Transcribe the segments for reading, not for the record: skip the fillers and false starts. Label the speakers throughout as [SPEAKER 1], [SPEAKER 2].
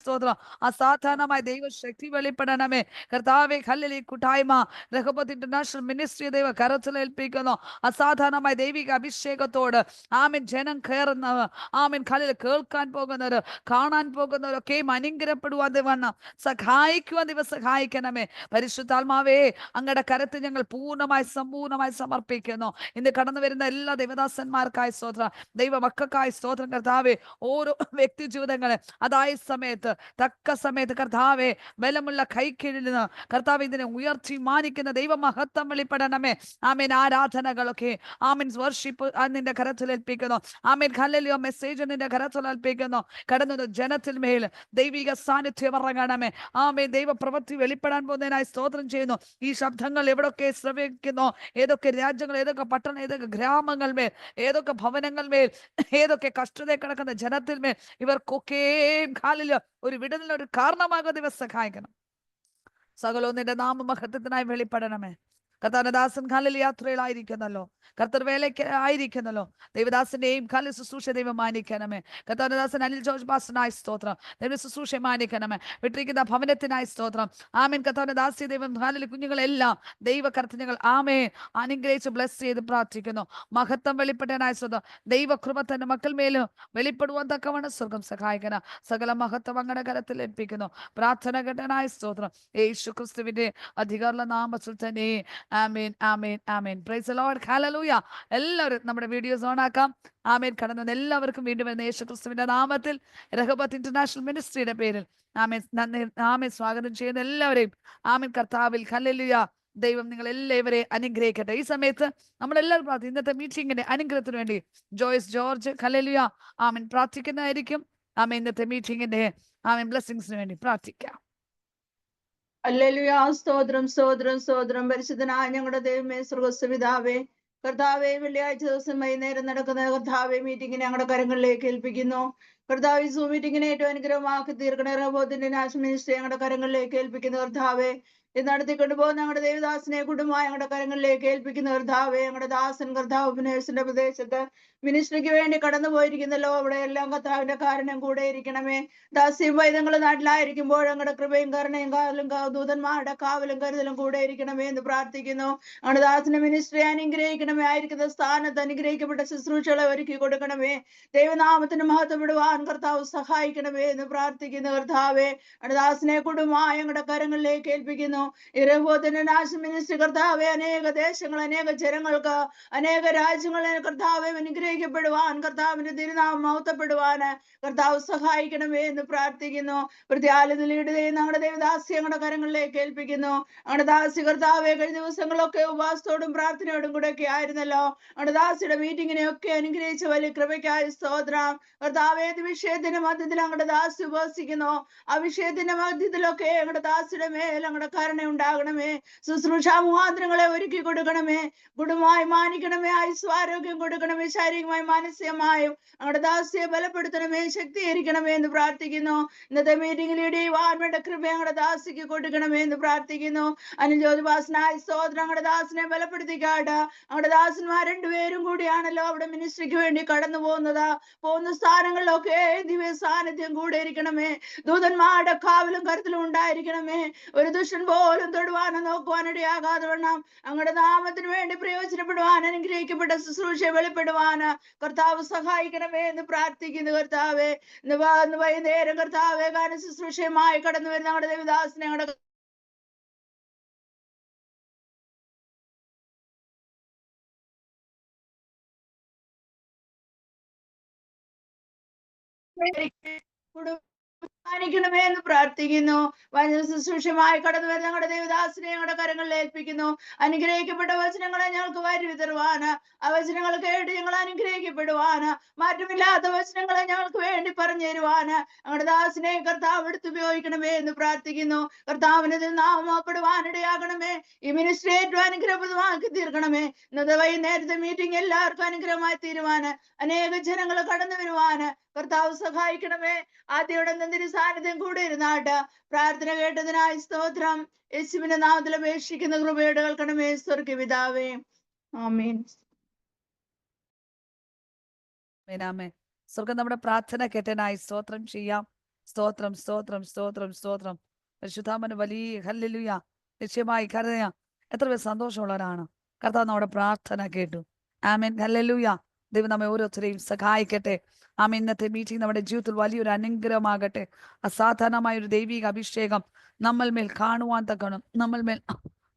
[SPEAKER 1] സ്തോത്രം. അസാധാരണമായ ദൈവശക്തി വെളിപ്പെടണമേ കർത്താവെ. ഹല്ലേലൂയ. കൂട്ടായ്മ രഹബത്ത് ഇന്റർനാഷണൽ മിനിസ്ട്രി ദൈവ കരത്തിലേൽപ്പിക്കുന്നു. അസാധാരണമായ ദൈവിക അഭിഷേകത്തോട് ആമേൻ ജനം കയറുന്നവർ, ആമേൻ ഹല്ലേലൂയ, കേൾക്കാൻ പോകുന്നവർ, കാണാൻ പോകുന്നവരൊക്കെയും അനുഗ്രഹപ്പെടുവാൻ വണ്ണം സഹായിക്കുവാൻ ദൈവം സഹായിക്കണമേ. പരിശുദ്ധാത്മാവേ, അങ്ങയുടെ കരത്തിൽ ഞങ്ങൾ പൂർണ്ണമായി സമ്പൂർണ്ണമായി സമർപ്പിക്കുന്നു. ഇന്ന് കടന്നു വരുന്ന എല്ലാ ദൈവദാസന്മാർക്കായി സ്തോത്രം, ദൈവമക്കൾക്കായി സ്തോത്രം കർത്താവെ. ഓരോ വ്യക്തി ജീവിതങ്ങളെ അതായ സമയത്ത് തക്ക സമയത്ത് കർത്താവെ ബലമുള്ള കൈക്കീഴിൽ നിന്ന് കർത്താവ് ഇതിനെ ഉയർത്തി മാനിക്കുന്ന ദൈവമഹത്വം വെളിപ്പെടണമേ. ആമേൻ. ആരാധനകളൊക്കെ ആമേൻ വർഷിപ്പ് നിന്റെ കരത്തിലേൽപ്പിക്കുന്നു. Amen hallelujah. മെസ്സേജ് നിന്റെ കരത്തിലേൽപ്പിക്കുന്നു. കടന്നത് ജനത്തിൽ മേൽ ദൈവിക സാന്നിധ്യം ഇറങ്ങണമേ. ആമേൻ. ദൈവപ്രവൃത്തി വെളിപ്പെടാൻ പോകുന്നതിനായി സ്തോത്രം ചെയ്യുന്നു. ഈ ശബ്ദങ്ങൾ എവിടൊക്കെ ശ്രവിക്കുന്നു, ഏതൊക്കെ രാജ്യങ്ങൾ, ഏതൊക്കെ പട്ടണം, ഏതൊക്കെ ഗ്രാമങ്ങൾ മേൽ, ഏതൊക്കെ ഭവനങ്ങൾ മേൽ, ഏതൊക്കെ കഷ്ടത കിടക്കുന്ന ജനത്തിൽ മേൽ, ഇവർക്കൊക്കെയും കാലിൽ ഒരു വിടുതലിന് ഒരു കാരണമാകുന്ന ദിവസം സഹായിക്കണം. സകലവും നിന്റെ നാമമഹത്വത്തിനായി വെളിപ്പെടണമേ. കർത്താനദാസൻ കാലിൽ യാത്രയിലായിരിക്കുന്നല്ലോ, കർത്തർ വേലയ്ക്ക് ആയിരിക്കുന്നല്ലോ. ദൈവദാസന്റെയും കാലിൽ ശുശ്രൂഷ ദൈവം മാനിക്കണമേ. കർത്താനദാസൻ അനിൽ ജോർജ് പാസ്റ്ററിനായി സ്തോത്രം. ദൈവ ശുശ്രൂഷ മാനിക്കണമേ. വിട്ടിരിക്കുന്ന ഭവനത്തിനായി സ്തോത്രം. ആമേൻ. കർത്താനദാസി ദൈവം കാലിൽ കുഞ്ഞുങ്ങളെല്ലാം ദൈവകർത്തനങ്ങൾ ആമേൻ അനുഗ്രഹിച്ച് ബ്ലസ് ചെയ്ത് പ്രാർത്ഥിക്കുന്നു. മഹത്വം വെളിപ്പെട്ടനായി സ്തോത്രം. ദൈവകൃപ തന്റെ മക്കൾ മേലും വെളിപ്പെടുവാൻ തക്കവണ്ണം സ്വർഗം സഹായിക്കണം. സകല മഹത്വം അങ്ങയുടെ കരത്തിൽ ഏൽപ്പിക്കുന്നു. പ്രാർത്ഥന കേട്ടനായി സ്തോത്രം. യേശു ക്രിസ്തുവിന്റെ അധികാരമുള്ള നാമത്തിൽ തന്നെ. ആമേൻ, ആമേൻ, ആമേൻ. Praise the lord. ഹല്ലേലൂയ. എല്ലാവരും നമ്മുടെ വീഡിയോസ് ഓൺ ആക്കാം. ആമേൻ. കടന്നു എല്ലാവർക്കും വീണ്ടും വരുന്ന യേശു ക്രിസ്തുവിന്റെ നാമത്തിൽ രഹബത്ത് ഇന്റർനാഷണൽ മിനിസ്ട്രിയുടെ പേരിൽ ആമേൻ നന്ദി, ആമേൻ സ്വാഗതം ചെയ്യുന്ന എല്ലാവരെയും ആമേൻ കർത്താവിൽ. ഹല്ലേലൂയ. ദൈവം നിങ്ങൾ എല്ലാവരെയും അനുഗ്രഹിക്കട്ടെ. ഈ സമയത്ത് നമ്മളെല്ലാവരും പ്രാർത്ഥിക്കും. ഇന്നത്തെ മീറ്റിംഗിന്റെ അനുഗ്രഹത്തിന് വേണ്ടി ജോയ്സ് ജോർജ് ഹല്ലേലൂയ ആമേൻ പ്രാർത്ഥിക്കുന്നതായിരിക്കും. ആമേൻ. ഇന്നത്തെ മീറ്റിംഗിന്റെ ആമേൻ ബ്ലെസ്സിങ്സിന് വേണ്ടി പ്രാർത്ഥിക്കാം.
[SPEAKER 2] ഹല്ലേലൂയ. സ്തോത്രം, സ്തോത്രം, സ്തോത്രം. പരിശുദ്ധനായ ഞങ്ങളുടെ ദൈവമേ, സ്വർഗ്ഗസ്ഥപിതാവേ, കർത്താവെ, വെള്ളിയാഴ്ച ദിവസം വൈകുന്നേരം നടക്കുന്ന കർത്താവെ മീറ്റിംഗിനെ ഞങ്ങളുടെ കരങ്ങളിലേക്ക് ഏൽപ്പിക്കുന്നു. കർത്താവ് സൂ മീറ്റിംഗിനെ ഏറ്റവും അനുഗ്രഹമാക്കി തീർക്കണേ. റഹബോത്തിന്റെ നാഷണൽ മിനിസ്ട്രി ഞങ്ങളുടെ കരങ്ങളിലേക്ക് ഏൽപ്പിക്കുന്നു. കർത്താവെ, ഇത് നടത്തിക്കൊണ്ടു പോകുന്ന ഞങ്ങളുടെ ദേവദാസനെ കുടുംബമായി ഞങ്ങളുടെ കരങ്ങളിലേക്ക് ഏൽപ്പിക്കുന്ന കർത്താവെ, ഞങ്ങളുടെ ദാസൻ കർത്താവ് ഉപനേഴ്സിന്റെ പ്രദേശത്ത് മിനിസ്ട്രിക്ക് വേണ്ടി കടന്നു പോയിരിക്കുന്നല്ലോ, അവിടെ എല്ലാം കർത്താവിന്റെ കാരണം കൂടെ ഇരിക്കണമേ. ദാസ്യം വൈദ്യങ്ങൾ നാട്ടിലായിരിക്കുമ്പോൾ ഞങ്ങളുടെ കൃപയും കരുണയും കാവലും ദൂതന്മാരുടെ കാവലും കരുതലും കൂടെ ഇരിക്കണമേ എന്ന് പ്രാർത്ഥിക്കുന്നു. ഞങ്ങളുടെ ദാസന്റെ മിനിസ്ട്രി അനുഗ്രഹിക്കണമേ. ആയിരിക്കുന്ന സ്ഥാനത്ത് അനുഗ്രഹിക്കപ്പെട്ട ശുശ്രൂഷകളെ ഒരുക്കി കൊടുക്കണമേ. ദൈവനാമത്തിന് മഹത്വപ്പെടുവാൻ കർത്താവ് സഹായിക്കണമേ എന്ന് പ്രാർത്ഥിക്കുന്നു. കർത്താവെ, ഞങ്ങളുടെ ദാസനെ കുടുംബമായി ഞങ്ങളുടെ കരങ്ങളിലേക്ക് ഏൽപ്പിക്കുന്നു. ഇരഹോത്തിന്റെ നാഷണൽ മിനിസ്ട്രി കർത്താവെ, അനേക ദേശങ്ങൾ, അനേക ജനങ്ങൾക്ക്, അനേക രാജ്യങ്ങളെ കർത്താവെ അനുഗ്രഹിക്കപ്പെടുവാൻ, കർത്താവിന്റെ തിരുനാമം മഹത്വപ്പെടുവാൻ കർത്താവ് സഹായിക്കണമേ എന്ന് പ്രാർത്ഥിക്കുന്നു. പ്രത്യാലയം ലീഡ് ചെയ്യുന്ന ഞങ്ങളുടെ ദേവദാസി ഞങ്ങളുടെ കരങ്ങളിലേക്ക് ഏൽപ്പിക്കുന്നു. ഞങ്ങളുടെ ദാസി കർത്താവെ, കഴിഞ്ഞ ദിവസങ്ങളൊക്കെ ഉപവാസത്തോടും പ്രാർത്ഥനയോടും കൂടെ ഒക്കെ ആയിരുന്നല്ലോ. ഞങ്ങളുടെ ദാസിയുടെ മീറ്റിങ്ങിനെയൊക്കെ അനുഗ്രഹിച്ച വലിയ കൃപയ്ക്കായി സ്തോത്രം. കർത്താവ്, ഏത് വിഷയത്തിന്റെ മധ്യത്തിൽ ഞങ്ങളുടെ ദാസി ഉപവസിക്കുന്നു, ആ വിഷയത്തിന്റെ മധ്യത്തിലൊക്കെ ഞങ്ങളുടെ ദാസിയുടെ മേൽ ഞങ്ങളുടെ കരുണ ഉണ്ടാകണമേ. ശുശ്രൂഷ മുഖാന്തരങ്ങളെ ഒരുക്കി കൊടുക്കണമേ. കുടുംബമായി മാനിക്കണമേ. ആയുസ്വാരോഗ്യം കൊടുക്കണമേ. ശാരീരികമായും മാനസികമായും ഞങ്ങളുടെ ദാസിയെ ബലപ്പെടുത്തണമേ, ശക്തീകരിക്കണമേ എന്ന് പ്രാർത്ഥിക്കുന്നു. ഇന്നത്തെ മീറ്റിംഗിൽ ഇടിയുവാൻ വേണ്ട കൃപ ഞങ്ങളുടെ ദാസിക്ക് കൊടുക്കണമേ എന്ന് പ്രാർത്ഥിക്കുന്നു. അനുജോദിവാസനായ സ്തോത്രം. ഞങ്ങളുടെ ദാസിനെ ബലപ്പെടുത്തിക്കാട്ട്. ഞങ്ങളുടെ ദാസന്മാർ രണ്ടുപേരും കൂടിയാണല്ലോ അവിടെ മിനിസ്ട്രിക്ക് വേണ്ടി കടന്നു പോകുന്നത്. പോകുന്ന സ്ഥാനങ്ങളിലൊക്കെ ദിവ്യ സാന്നിധ്യം കൂടെ ഇരിക്കണമേ. ദൂതന്മാരുടെ കാവലും കരുതലും ഉണ്ടായിരിക്കണമേ. ഒരു ദുഷ്ടൻ പോലും തൊടുവാനോ നോക്കുവാനിടയാകാതെ വണ്ണം ഞങ്ങളുടെ നാമത്തിന് വേണ്ടി പ്രയോജനപ്പെടുവാൻ, അനുഗ്രഹിക്കപ്പെട്ട ശുശ്രൂഷ വെളിപ്പെടുവാൻ കർത്താവ് സഹായിക്കണമേ എന്ന് പ്രാർത്ഥിക്കുന്നു. കർത്താവെ, ഇന്ന് വൈകുന്നേരം കർത്താവെ ഗാന ശുശ്രൂഷയുമായി കടന്നു വരുന്ന ഞങ്ങളുടെ ദേവദാസനെ ഞങ്ങളുടെ ണമേ എന്ന് പ്രാർത്ഥിക്കുന്നു. വചന ശുശ്രൂഷമായി കടന്നു വരുന്ന ഞങ്ങളുടെ ദേവദാസിനെ ഞങ്ങളുടെ കരങ്ങളിൽ ഏൽപ്പിക്കുന്നു. അനുഗ്രഹിക്കപ്പെട്ട വചനങ്ങളെ ഞങ്ങൾക്ക് വാരി വിതറുവാന്, ആ വചനങ്ങൾ കേട്ട് ഞങ്ങൾ അനുഗ്രഹിക്കപ്പെടുവാന്, മാറ്റമില്ലാത്ത വചനങ്ങളെ ഞങ്ങൾക്ക് വേണ്ടി പറഞ്ഞു തരുവാന് ഞങ്ങളുടെ ദാസിനെ കർത്താവ് എടുത്തുപയോഗിക്കണമേ എന്ന് പ്രാർത്ഥിക്കുന്നു. കർത്താവിന് നാമപ്പെടുവാനിടയാകണമേ. ഈ മിനിസ്ട്രി ഏറ്റവും അനുഗ്രഹപ്രദമാക്കി തീർക്കണമേ. ഇന്നത്തെ വൈകുന്നേരത്തെ മീറ്റിംഗ് എല്ലാവർക്കും അനുഗ്രഹമായി തീരുവാന്, അനേക ജനങ്ങൾ കടന്നു വരുവാന് കർത്താവ് സഹായിക്കണമേ. ആദ്യയുടെ എന്തിന് സാന്നിധ്യം കൂടെ ഇരുന്നാട്ട് പ്രാർത്ഥന കേട്ടതിനായി സ്തോത്രം. യേശുവിന്റെ നാമത്തിൽ അപേക്ഷിക്കുന്ന കൃപയോടെ കേൾക്കണമേ സ്വർഗ്ഗപിതാവേ. ആമേൻ.
[SPEAKER 1] സ്വർഗം നമ്മുടെ പ്രാർത്ഥന കേട്ടനായി സ്തോത്രം ചെയ്യാം. സ്തോത്രം, സ്തോത്രം, സ്തോത്രം, സ്തോത്രം. പരിശുദ്ധാമന് വലിയ ഹല്ലേലൂയ. നിശ്ചയമായി കരുതയാ എത്ര പേർ സന്തോഷമുള്ളവരാണ്. കർത്താവ് നമ്മുടെ പ്രാർത്ഥന കേട്ടു. ആമേൻ, ഹല്ലേലൂയ. ദൈവം നമ്മെ ഓരോരുത്തരെയും സഹായിക്കട്ടെ. ആമേൻ. ഇന്നത്തെ മീറ്റിംഗ് നമ്മുടെ ജീവിതത്തിൽ വലിയൊരു അനുഗ്രഹമാകട്ടെ. അസാധാരണമായ ഒരു ദൈവിക അഭിഷേകം നമ്മൾ മേൽ കാണുവാൻ തക്കണം, നമ്മൾ മേൽ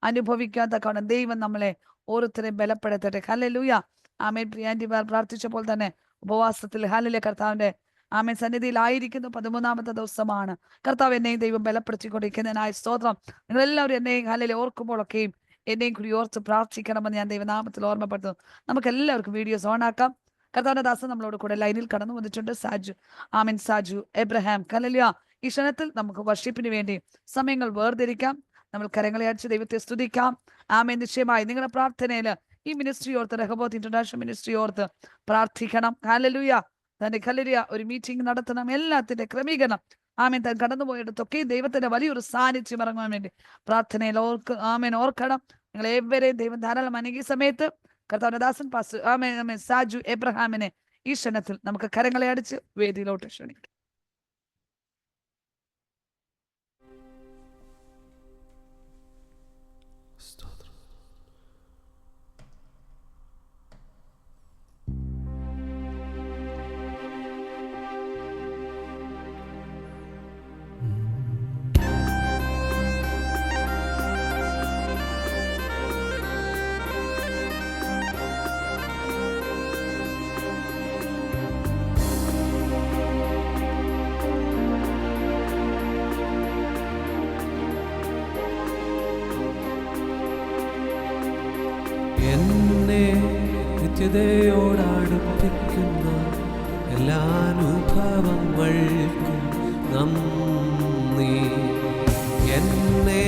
[SPEAKER 1] അനുഭവിക്കാൻ തക്കണം. ദൈവം നമ്മളെ ഓരോരുത്തരെയും ബലപ്പെടുത്തട്ടെ. ഹല്ലേലൂയ. ആമേൻ. പ്രിയാന്റി പ്രാർത്ഥിച്ചപ്പോൾ തന്നെ ഉപവാസത്തിൽ ഹല്ലേലൂയ കർത്താവിന്റെ ആമേൻ സന്നിധിയിലായിരിക്കുന്നു. 13ാമത്തെ ദിവസമാണ്. കർത്താവ് എന്നെയും ദൈവം ബലപ്പെടുത്തിക്കൊണ്ടിരിക്കുന്നതിനായ സ്തോത്രം. നിങ്ങളെല്ലാവരും എന്നെയും ഹല്ലേലൂയ ഓർക്കുമ്പോഴൊക്കെയും എന്നെയും കൂടി ഓർത്ത് പ്രാർത്ഥിക്കണമെന്ന് ഞാൻ ദൈവനാമത്തിൽ ഓർമ്മപ്പെടുത്തുന്നു. നമുക്ക് എല്ലാവർക്കും വീഡിയോസ് ഓണാക്കാം. കർത്താവിന്റെ ദാസൻ നമ്മളോട് കൂടെ ലൈനിൽ കടന്നു വന്നിട്ടുണ്ട്. സാജു, ആമീൻ, സാജു എബ്രഹാം. ഹല്ലേലൂയ. ഈ ക്ഷണത്തിൽ നമുക്ക് വർഷിപ്പിന് വേണ്ടി സമയങ്ങൾ വേർതിരിക്കാം. നമ്മൾ കരങ്ങളെ അടിച്ച് ദൈവത്തെ സ്തുതിക്കാം. ആമേൻ. നിശ്ചയമായി നിങ്ങളുടെ പ്രാർത്ഥനയിൽ ഈ മിനിസ്ട്രി ഓർത്ത്, റഹബോത്ത് ഇന്റർനാഷണൽ മിനിസ്ട്രി ഓർത്ത് പ്രാർത്ഥിക്കണം. ഹല്ലേലൂയ. തന്റെ ഹല്ലേലൂയ ഒരു മീറ്റിംഗ് നടത്തണം. എല്ലാത്തിന്റെ ക്രമീകരണം ആമേൻ താൻ കടന്നുപോയിടത്തൊക്കെ ദൈവത്തിന്റെ വലിയൊരു സാന്നിധ്യം ഇറങ്ങാൻ വേണ്ടി പ്രാർത്ഥനയിൽ ആമേൻ ഓർക്കണം. നിങ്ങൾ ഏവരെയും ദൈവം ധാരാളം അനുകിയ സമയത്ത് കർത്താവിന്റെ ദാസൻ പാസ്റ്റർ ആമേൻ ആമേൻ സാജു എബ്രഹാമിനെ ഈ ക്ഷണത്തിൽ നമുക്ക് കരങ്ങളെ അടിച്ച് വേദിയിലോട്ട് ക്ഷണിക്കാം.
[SPEAKER 3] എന്നെ നിത്യതയോടടുപ്പിക്കുന്ന എല്ലാ അനുഭവങ്ങൾക്കും നന്ദി. എന്നെ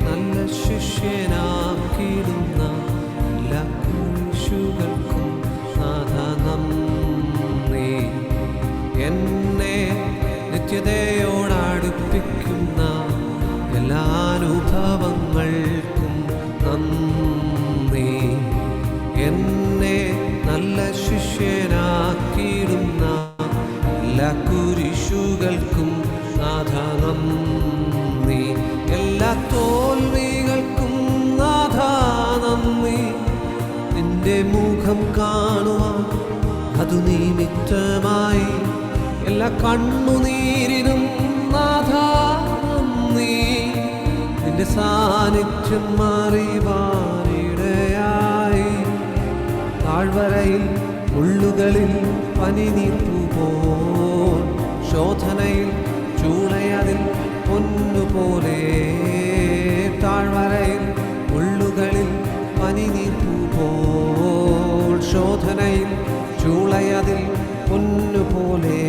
[SPEAKER 3] നല്ല ശിഷ്യനാക്കിയിടുന്ന എല്ലാ കുരിശുകൾക്കും നാഥ നന്ദി. എന്നെ നിത്യതയോടടുപ്പിക്കുന്ന എല്ലാ അനുഭവങ്ങൾക്കും നന്ദി. എന്നെ നല്ല ശിഷ്യനാക്കിയിടുന്ന എല്ലാ കുരിശുകൾക്കും നാഥ നന്ദി. എല്ലാ തോൽവികൾക്കും നാഥ നന്ദി. നിന്റെ മുഖം കാണുവാൻ അതു നിമിത്തമായി എല്ലാ കണ്ണുനീരിനും നാഥ നന്ദി. നിന്റെ സാന്നിധ്യം മാറിവാനിടയായി താഴ്വരയിൽ ഉള്ളുകളിൽ പനിനീർപ്പുപോൽ ശോധനയിൽ ചൂളയതിൽ പൊന്നുപോലെ. താഴ്വരയിൽ ഉള്ളുകളിൽ പനിനീർപ്പുപോൽ ശോധനയിൽ ചൂളയതിൽ പൊന്നുപോലെ.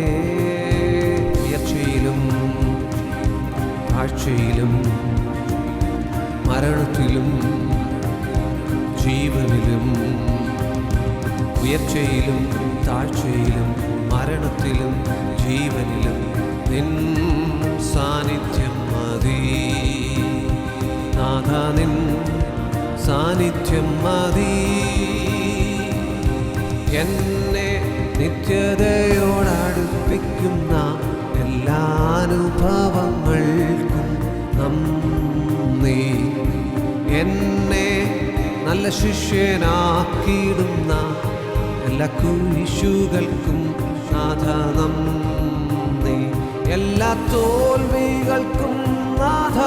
[SPEAKER 3] ഉയർച്ചയിലും താഴ്ചയിലും മരണത്തിലും ജീവനിലും, ഉയർച്ചയിലും താഴ്ചയിലും മരണത്തിലും ജീവനിലും നിൻ സാന്നിധ്യം മതി നാഥ. നിൻ സാന്നിധ്യം മതി. എന്നെ നിത്യതയോടടുപ്പിക്കുന്ന എല്ലാ അനുഭവങ്ങൾക്കും നന്ദി. എന്നെ നല്ല ശിഷ്യനാക്കിയിടുന്ന എല്ലാ കുരിശുകൾക്കും നാഥ നന്ദി. എല്ലാ തോൽവികൾക്കും നാഥ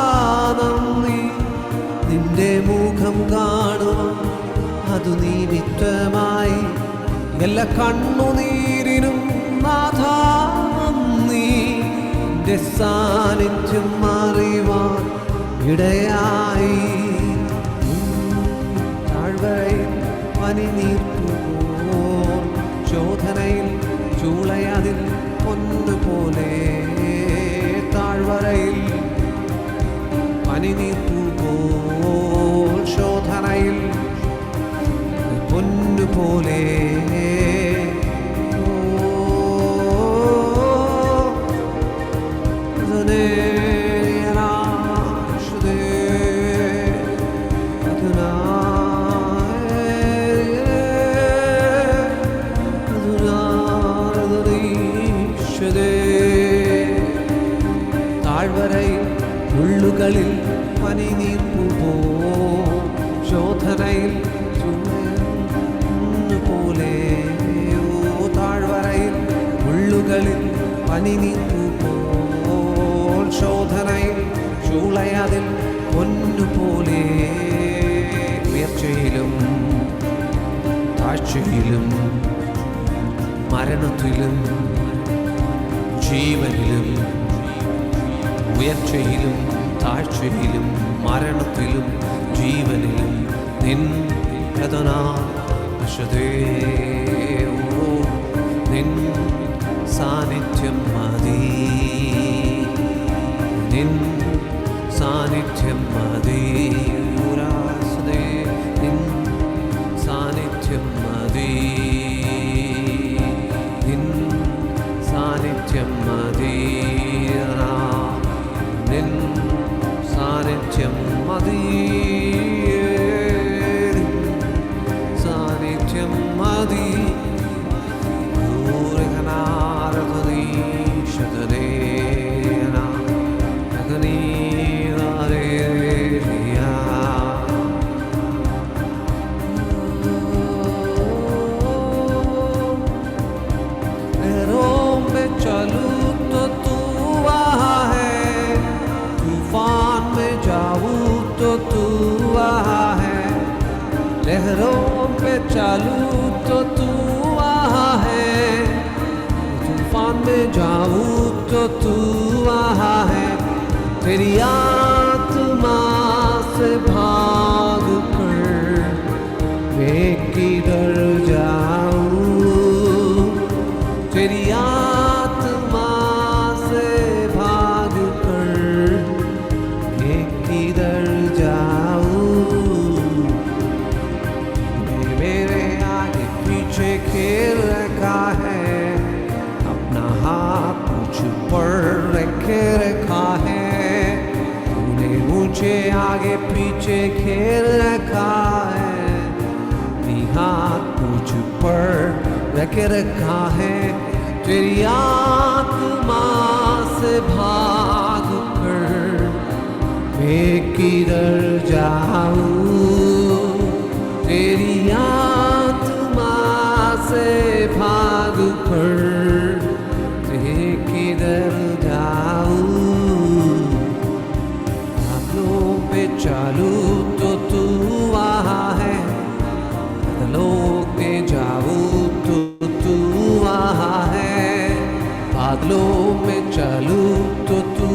[SPEAKER 3] നന്ദി. നിന്റെ മുഖം കാണുവാൻ അതു നിമിത്തമായി എല്ലാ കണ്ണുനീരിനും നാഥ നന്ദി. നിന്റെ സാന്നിധ്യം അറിവാൻ ഇടയായി താഴ്വരയിൽ പനിനീർപ്പുപോൽ ശോധനയിൽ ചൂളയതിൽ പൊന്നുപോലെ. താഴ്വരയിൽ പനിനീർപ്പുപോൽ ശോധനയിൽ പൊന്നുപോലെ. താഴ്വരയിൽ മുള്ളുകളിൽ പനിനീർപ്പുപോ ശോധനയിൽ പോലെ താഴ്വരയിൽ മുള്ളുകളിൽ പനിനീർപ്പുപോൽ ശോധനയിൽ ചൂളയതിൽ പൊന്നുപോലെ ഉയർച്ചയിലും താഴ്ചയിലും മരണത്തിലും ജീവനിലും ഉയർച്ചയിലും താഴ്ചയിലും മരണത്തിലും ജീവനിലും നിൻ നിൻ സാന്നിധ്യം മതി നിൻ സാന്നിധ്യം മതി നിൻ സാന്നിധ്യം മതി നിൻ സാന്നിധ്യം മതി നിൻ സാന്നിധ്യം മതി സാന്നിധ്യം മതി लहरों पे चालू तो तू वहाँ है, तूफान में जाऊँ तो तू वहाँ है। तेरी आत्मा से भाग कर मैं किधर जाऊँ, तेरी आत्मा से भाग कर मैं किधर जाऊँ। खेल रखा है अपना हाथ मुझ पर रखे रखा है, तूने मुझे आगे पीछे खेल रखा है, हाथ मुझ पर रखे रखा है। तेरी आत्मा से भाग कर मैं किधर जाऊँ, तेरी से भाग कर मैं किधर जाऊँ। बादलों पे चालू तो तू वहाँ है, बादलों पे जाऊँ तो तू वहाँ है, बादलों पे चालू तो तू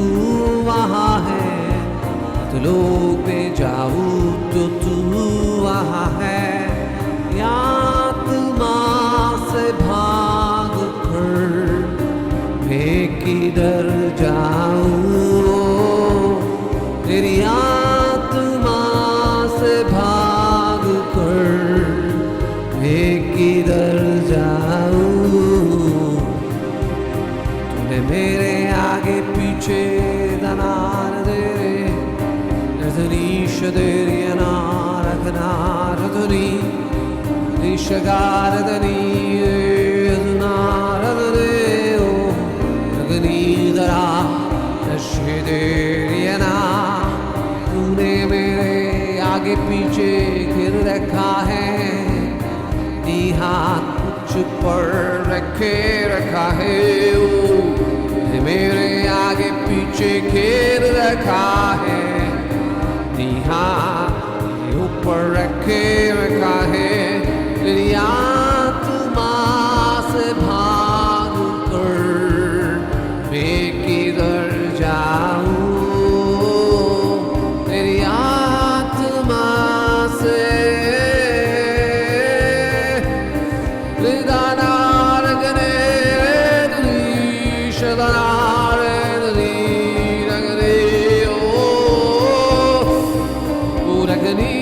[SPEAKER 3] वहाँ है, बादलों पे जाऊँ तो तू वहाँ है। भाग कर मैं किधर जाऊँ, तेरी आत्मा से भाग कर मैं किधर जाऊँ। तूने मेरे आगे पीछे दनार दे रजनीश देरी अनार अखनार धुनी शगारदनी नारदो अग्निदरा नशेदेरियना, तूने मेरे आगे पीछे घेर रखा है, नी हाथ मुझ पर रखे रखा है, मेरे आगे पीछे घेर रखा है, नी हाथ ऊपर रखे रखा है। तेरी आत्मा से भाग कर मैं किधर जाऊँ, तेरी आत्मा से दानार गने शदानार रगने ओ रगनी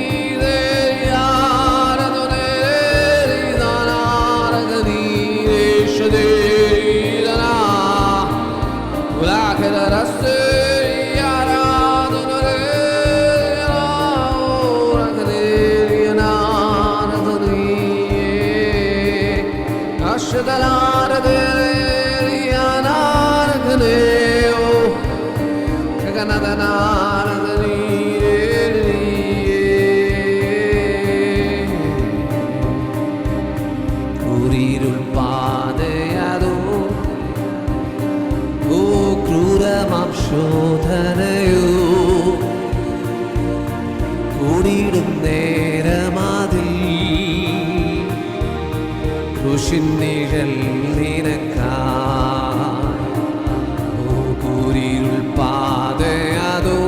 [SPEAKER 3] ൂരിരുൾ പാതയാതോ ഓ ക്രൂരമാം ശോധനയോ കൂടിയിടും നേരമാതിൽ ഋഷിനിഴൽ നിനക്കായി ഓ കൂരിരുൾ പാതയാതോ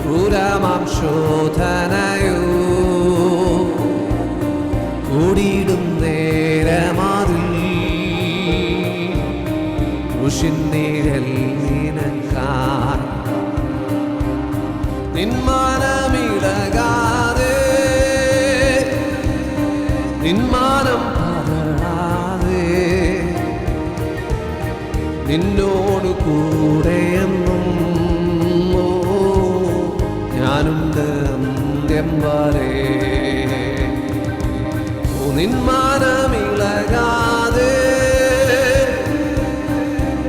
[SPEAKER 3] ക്രൂരമാം ശോധനയോ കൂടിയിടും നേരമാതിൽ ഋഷിനിഴൽ നിനക്കായി നിന്മാനമിളകാതെ നിന്മാനം പതറാതെ നിന്നോട് കൂടെയെന്നും ഞാനുണ്ട് അന്ത്യം വരെ നിന്മാനമിളകാതെ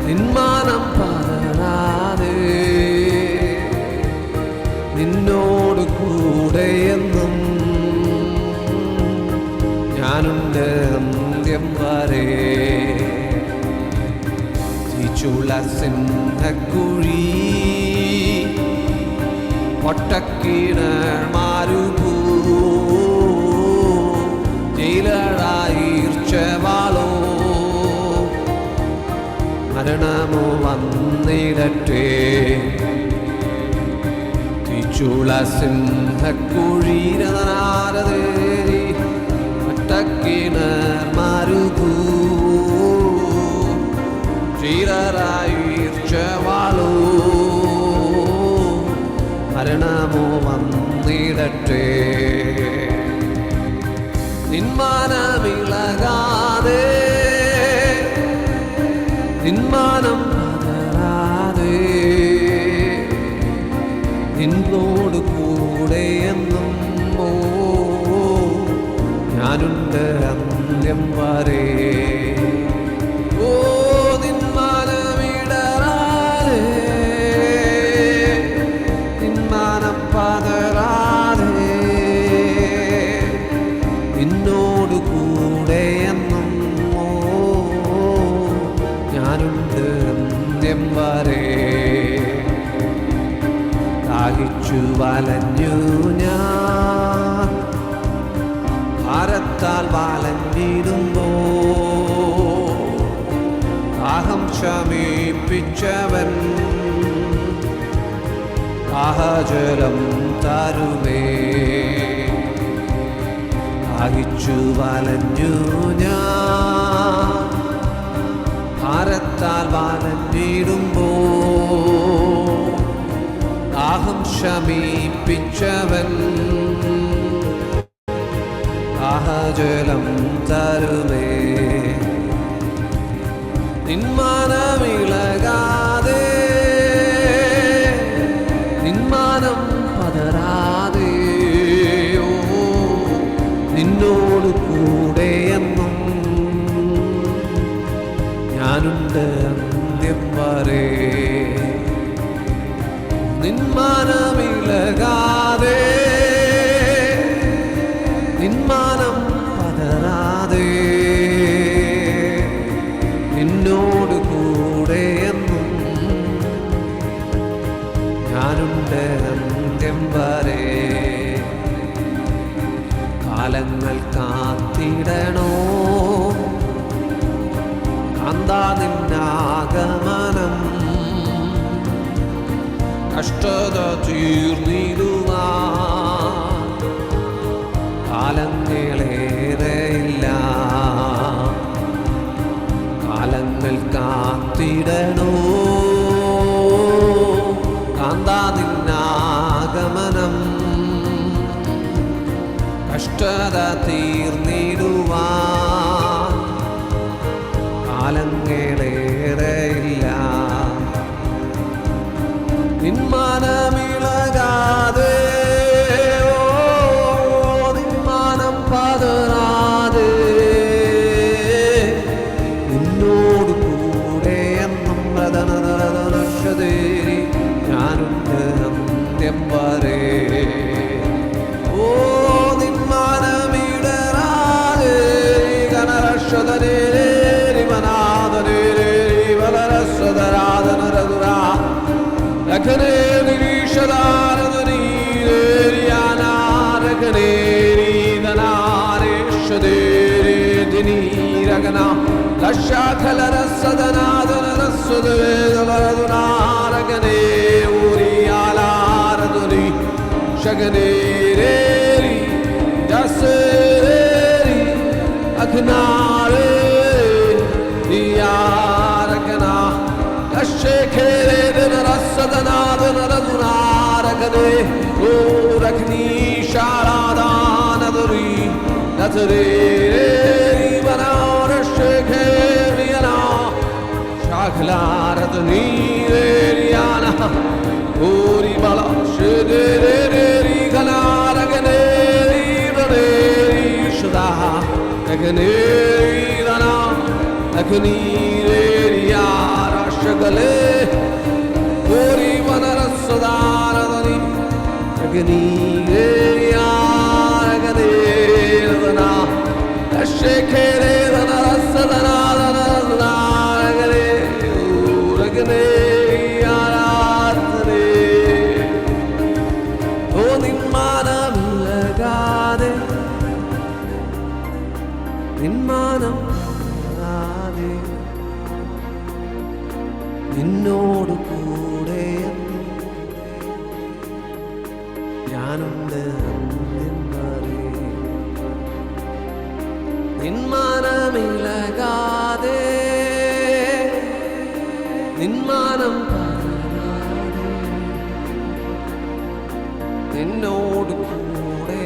[SPEAKER 3] നിന്മാനം പതറാതെ നിന്നോട് കൂടെയെന്നും ഞാനുണ്ട് അന്ത്യം വരെ ചുള സിംഹക്കുഴി പൊട്ടക്കിണർമാരുപൂ ജയിലറായിർച്ചവാളോ മരണമോ വന്നിടട്ടെ ചുള സിംഹക്കുഴീരനാരതേരി പൊട്ടക്കിണർമാരുപൂ ജയിലറായിർച്ചവാളോ മരണമോ വന്നിടട്ടെ നിന്മാനമിളകാതെ നിന്മാനം പതറാതെ നിന്നോട് കൂടെയെന്നും ഞാനുണ്ട് അന്ത്യം വരെ ഓ നിന്മാനമിടറാതെ നിന്മാനം പതറാതെ നിന്നോട് കൂടെയെന്നും ഞാനുണ്ട് അന്ത്യം വരെ ദാഹിച്ചു വലഞ്ഞു ഞാൻ ഭാരത്താൽ വലഞ്ഞിടുമ്പോ ദാഹം ശമിപ്പിച്ചവൻ ദാഹജലം തരുമേ ദാഹിച്ചു വലഞ്ഞു ഞാൻ ഭാരത്താൽ വലഞ്ഞിടുമ്പോ ദാഹം ശമിപ്പിച്ചവൻ ദാഹജലം തരുമേ നിന്മാനമിളകാതെ നിന്മാനം പതറാതെ നിന്നോട് കൂടെയെന്നും ഞാനുണ്ട് അന്ത്യം വരെ നിന്മാനമിളകാതെ നിന്മാനം പതറാതെ നിന്നോട് കൂടെയെന്നും ഞാനുണ്ട് അന്ത്യം വരെ കാലങ്ങൾ കാത്തിടണോ കാന്താ നിന്നാഗമനം കഷ്ടത തീർന്നിടുവാൻ കാലങ്ങളേറെയില്ല കാലങ്ങൾ കാത്തിടണോ കാന്താ നിന്നാഗമനം കഷ്ടത തീർന്നിടുവാൻ കാലങ്ങളേറെയില്ല നിന്മാനമിളകാതെ നിന്മാനം പതറാതെ നിന്നോട് കൂടെയെന്നും Shagana Lashakala Sadanadana Sudavedavaradunaragane Uriala Raduni Shagane Reri Daseri Aknare Diyaragana Lashakere Rasadanadana Radunaragane Urakni Sharadana Natare Banara Shekeriana Shaklara Riana Uri Bala Shederi Ganara Ganeri Baneri Shada Ganeri Dana Akaniri Yara Shagale Uri Banara Sadara Ganeri Shekere Rasadana Ragane Uragane Yaratane O Nimmanam Lagade Nimmanam Lagade Ninnodu Kude Yanunde Ninmanamilagade Ninmanam parade Ninnodu kude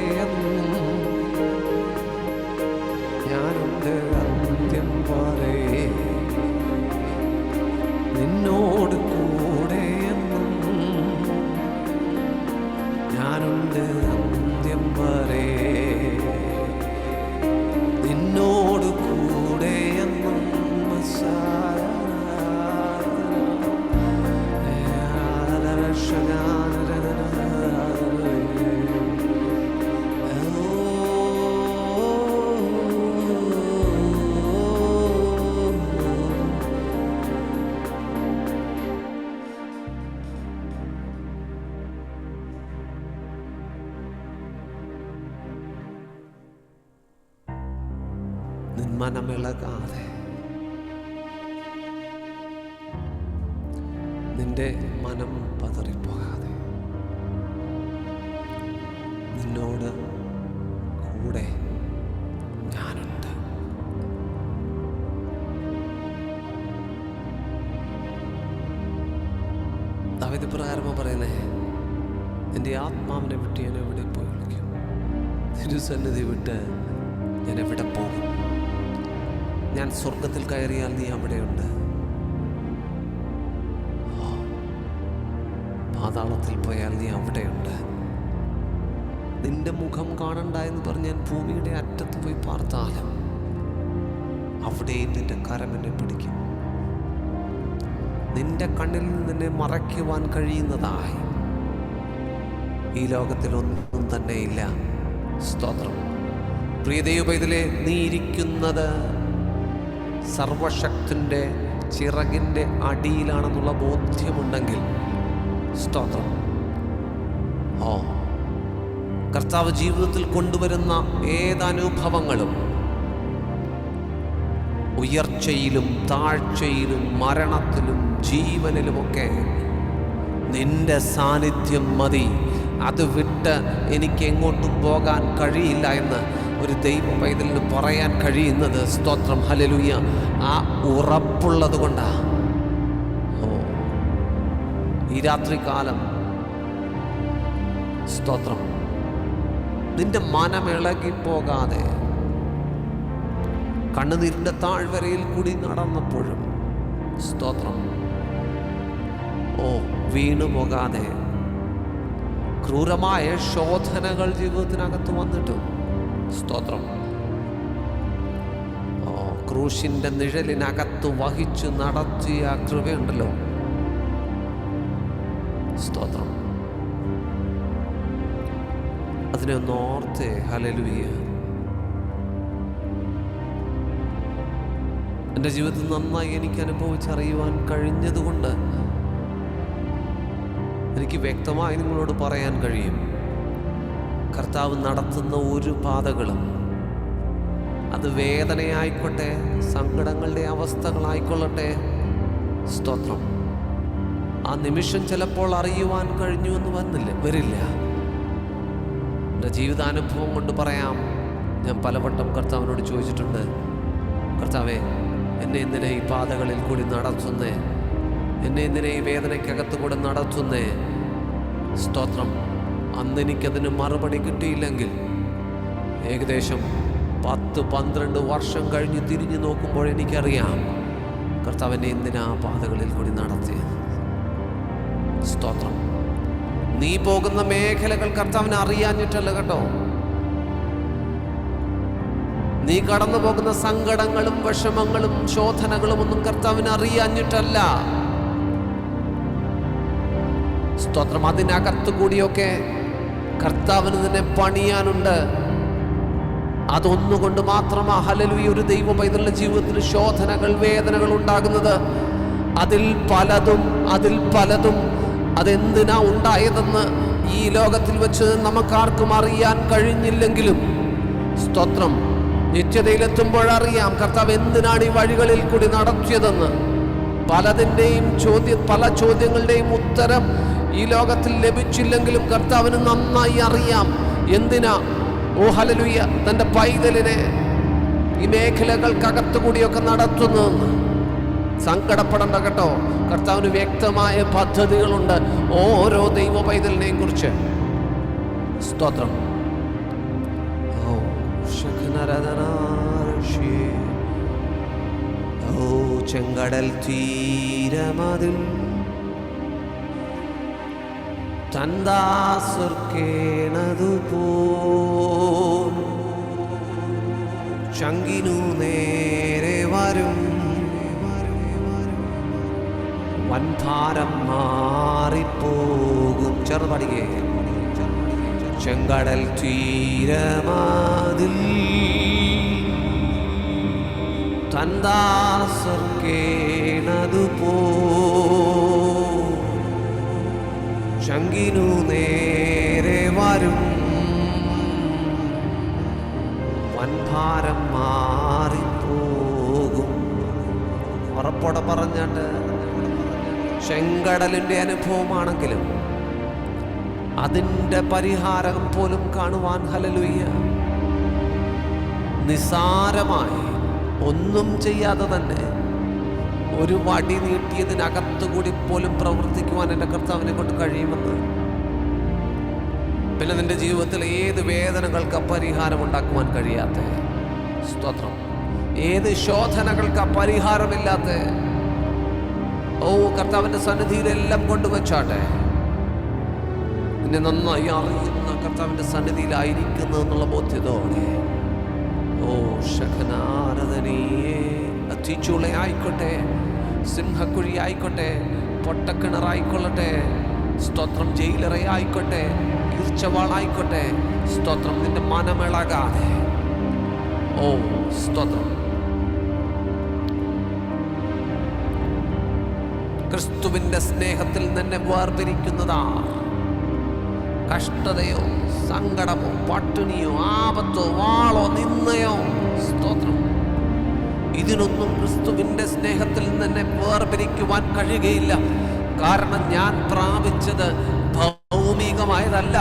[SPEAKER 3] Yanunde andyam vare Ninnodu kude Yanunde andyam vare Ninnodu kude ennum മനമിളകാതെ നിന്റെ മനം പതറിപ്പോകാതെ നിന്നോട് കൂടെ ഞാനുണ്ട്. ദാവീദ് പ്രകാരമാണ് പറയുന്നേ, എൻ്റെ ആത്മാവിനെ വിട്ട് ഞാൻ എവിടെ പോയി വിളിക്കും? തിരുസന്നിധി വിട്ട് ഞാൻ എവിടെ പോകും? ഞാൻ സ്വർഗത്തിൽ കയറിയാൽ നീ അവിടെയുണ്ട്, പാതാളത്തിൽ പോയാൽ നീ അവിടെയുണ്ട്. നിന്റെ മുഖം കാണണ്ട എന്ന് പറഞ്ഞ് ഞാൻ ഭൂമിയുടെ അറ്റത്ത് പോയി പാർത്താലും അവിടെയും നിന്റെ കരം എന്നെ പിടിക്കും. നിന്റെ കണ്ണിൽ നിന്നെ മറയ്ക്കുവാൻ കഴിയുന്നതായി ഈ ലോകത്തിലൊന്നും തന്നെ ഇല്ല. സ്തോത്രം. പ്രിയ ദൈവപൈതലേ, നീ ഇരിക്കുന്നത് സർവശക്തന്റെ ചിറകിൻ്റെ അടിയിലാണെന്നുള്ള ബോധ്യമുണ്ടെങ്കിൽ സ്തോത്രം. കർത്താവ് ജീവിതത്തിൽ കൊണ്ടുവരുന്ന ഏതനുഭവങ്ങളും ഉയർച്ചയിലും താഴ്ചയിലും മരണത്തിലും ജീവനിലുമൊക്കെ നിന്റെ സാന്നിധ്യം മതി, അത് വിട്ട് എനിക്ക് എങ്ങോട്ടും പോകാൻ കഴിയില്ല എന്ന് ഒരു ദൈവ പൈതലിന് പറയാൻ കഴിയുന്നത് സ്തോത്രം, ഹല്ലേലൂയ, ആ ഉറപ്പുള്ളത് കൊണ്ടാ. ഈ രാത്രികാലം സ്തോത്രം, നിന്റെ മനമിളകിപ്പോകാതെ കണ്ണുനീരിൻ്റെ താഴ്വരയിൽ കൂടി നടന്നപ്പോഴും സ്തോത്രം, വീണുപോകാതെ ക്രൂരമായ ശോധനകൾ ജീവിതത്തിനകത്ത് വന്നിട്ടും സ്തോത്രം, ക്രൂശിൻ്റെ നിഴലിനകത്ത് വഹിച്ചു നടത്തിയ കൃപയുണ്ടല്ലോ, സ്തോത്രം, അതിനെ ഒന്ന് ഓർത്തേ. ഹല്ലേലൂയ. എൻ്റെ ജീവിതത്തിൽ നന്നായി എനിക്ക് അനുഭവിച്ചറിയുവാൻ കഴിഞ്ഞതുകൊണ്ട് എനിക്ക് വ്യക്തമായി നിങ്ങളോട് പറയാൻ കഴിയും, കർത്താവ് നടത്തുന്ന ഒരു പാതകളും അത് വേദനയായിക്കോട്ടെ, സങ്കടങ്ങളുടെ അവസ്ഥകളായിക്കൊള്ളട്ടെ. സ്തോത്രം. ആ നിമിഷം ചിലപ്പോൾ അറിയുവാൻ കഴിഞ്ഞു എന്ന് വരില്ല. എൻ്റെ ജീവിതാനുഭവം കൊണ്ട് പറയാം, ഞാൻ പലവട്ടം കർത്താവിനോട് ചോദിച്ചിട്ടുണ്ട്, കർത്താവേ, എന്നെ എന്തിനെ ഈ പാതകളിൽ കൂടി നടത്തുന്നേ? എന്നെ എന്തിനെ ഈ വേദനയ്ക്കകത്ത് കൂടെ നടത്തുന്നേ? സ്തോത്രം. അന്ന് എനിക്കതിന് മറുപടി കിട്ടിയില്ലെങ്കിൽ ഏകദേശം 10-12 വർഷം കഴിഞ്ഞ് തിരിഞ്ഞു നോക്കുമ്പോൾ എനിക്കറിയാം കർത്താവ് എന്നെ എന്തിനാ പാതകളിൽ കൂടി നടത്തിയത്. സ്തോത്രം. നീ പോകുന്ന മേഖലകൾ കർത്താവിനെ അറിയാഞ്ഞിട്ടല്ല കേട്ടോ. നീ കടന്നു പോകുന്ന സങ്കടങ്ങളും വിഷമങ്ങളും ശോധനകളും ഒന്നും കർത്താവിനെ അറിയാഞ്ഞിട്ടല്ല. സ്തോത്രം. അതിനകത്തു കൂടിയൊക്കെ കർത്താവിന് നിന്നെ പണിയാനുണ്ട്. അതൊന്നുകൊണ്ട് മാത്രമാ ഹല്ലേലൂയ ഒരു ദൈവ പൈതലിന്റെ ജീവിതത്തിൽ ശോധനകൾ, വേദനകൾ ഉണ്ടാകുന്നത്. അതിൽ പലതും അതെന്തിനാ ഉണ്ടായതെന്ന് ഈ ലോകത്തിൽ വെച്ച് നമുക്കാർക്കും അറിയാൻ കഴിഞ്ഞില്ലെങ്കിലും സ്തോത്രം, നിത്യതയിലെത്തുമ്പോഴറിയാം കർത്താവ് എന്തിനാണ് ഈ വഴികളിൽ കൂടി നടത്തിയതെന്ന്. പല ചോദ്യങ്ങളുടെയും ഉത്തരം ഈ ലോകത്തിൽ ലഭിച്ചില്ലെങ്കിലും കർത്താവിന് നന്നായി അറിയാം എന്തിനാ ഹല്ലേലൂയ തൻ്റെ പൈതലിനെ ഈ മേഖലകൾക്കകത്തുകൂടിയൊക്കെ നടത്തുന്നതെന്ന്. സങ്കടപ്പെടേണ്ട കേട്ടോ. കർത്താവിന് വ്യക്തമായ പദ്ധതികളുണ്ട് ഓരോ ദൈവ പൈതലിനെയും കുറിച്ച്. സ്തോത്രം. ചെങ്കടൽ തീരമതിൽ തന്താസുർക്കേണതുപോ ചങ്കിനു നേരെ വരും വൻഭാരം മാറിപ്പോകും. ചെറുപടികെ ചെങ്കടൽ തീരമതിൽ തന്താസുർക്കേണതുപോ ചങ്കിനു നേരെ വരും വൻഭാരം മാറിപ്പോകും. ഉറപ്പോടെ പറഞ്ഞാട്ട് ചെങ്കടലിൻ്റെ അനുഭവമാണെങ്കിലും അതിൻ്റെ പരിഹാരം പോലും കാണുവാൻ ഹല്ലേലൂയ നിസാരമായി ഒന്നും ചെയ്യാതെ തന്നെ ഒരു വടി നീട്ടിയതിനകത്തുകൂടി പോലും പ്രവർത്തിക്കുവാൻ എൻ്റെ കർത്താവിനെ കൊണ്ട് കഴിയുമെന്ന്. പിന്നെ നിന്റെ ജീവിതത്തിൽ ഏത് വേദനകൾക്ക് പരിഹാരം ഉണ്ടാക്കുവാൻ കഴിയാത്ത സ്തോത്രം, ഏത് ശോധനകൾക്ക് പരിഹാരമില്ലാത്ത കർത്താവിൻ്റെ സന്നിധിയിലെല്ലാം കൊണ്ടുവച്ചാട്ടെ. നിന്നെ നന്നായി അറിയുന്ന കർത്താവിൻ്റെ സന്നിധിയിലായിരിക്കുന്നു എന്നുള്ള ബോധ്യതോടെ ശഖനാരദനീയേ അത്തിച്ചുളയായിക്കോട്ടെ, സിംഹക്കുഴി ആയിക്കോട്ടെ, പൊട്ടക്കിണറായിക്കൊള്ളട്ടെ, സ്തോത്രം, ജയിലറയായിക്കോട്ടെ, ഈർച്ചവാളായിക്കോട്ടെ, സ്തോത്രം, നിന്റെ മനമിളകാതെ സ്തോത്രം. ക്രിസ്തുവിന്റെ സ്നേഹത്തിൽ നിന്നെ വേർപിരിക്കുന്നതാ കഷ്ടതയോ സങ്കടമോ പട്ടിണിയോ ആപത്തോ വാളോ നിന്നയോ സ്തോത്രം, ഇതിനൊന്നും ക്രിസ്തുവിന്റെ സ്നേഹത്തിൽ നിന്നെ വേർപിരിക്കുവാൻ കഴിയുകയില്ല. കാരണം ഞാൻ പ്രാപിച്ചത് ഭൗമികമായതല്ല.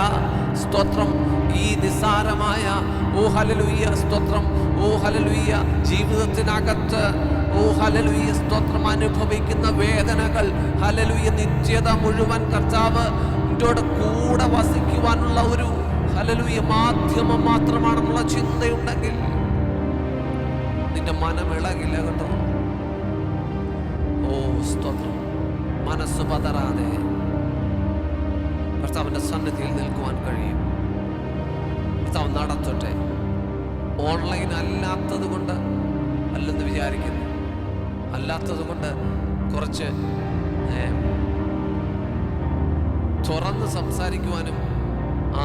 [SPEAKER 3] സ്തോത്രം. ഈ നിസ്സാരമായ ഹല്ലേലൂയ സ്തോത്രം, ഹല്ലേലൂയ ജീവിതത്തിനകത്ത് ഹല്ലേലൂയ സ്തോത്രം അനുഭവിക്കുന്ന വേദനകൾ, ഹല്ലേലൂയ നിത്യത മുഴുവൻ കർത്താവ് കൂടെ വസിക്കുവാനുള്ള ഒരു ഹല്ലേലൂയ മാധ്യമം മാത്രമാണെന്നുള്ള ചിന്തയുണ്ടെങ്കിൽ നിന്റെ മനമിളകില്ല കേട്ടോ. സ്തോത്രം. മനസ്സ് പതറാതെ കർത്താവിന്റെ സന്നിധിയിൽ നിൽക്കുവാൻ കഴിയും. കർത്താവ് നടത്തട്ടെ. ഓൺലൈൻ അല്ലാത്തത് കൊണ്ട് അല്ലെന്ന് വിചാരിക്കുന്നു, അല്ലാത്തത് കൊണ്ട് കുറച്ച് തുറന്ന് സംസാരിക്കുവാനും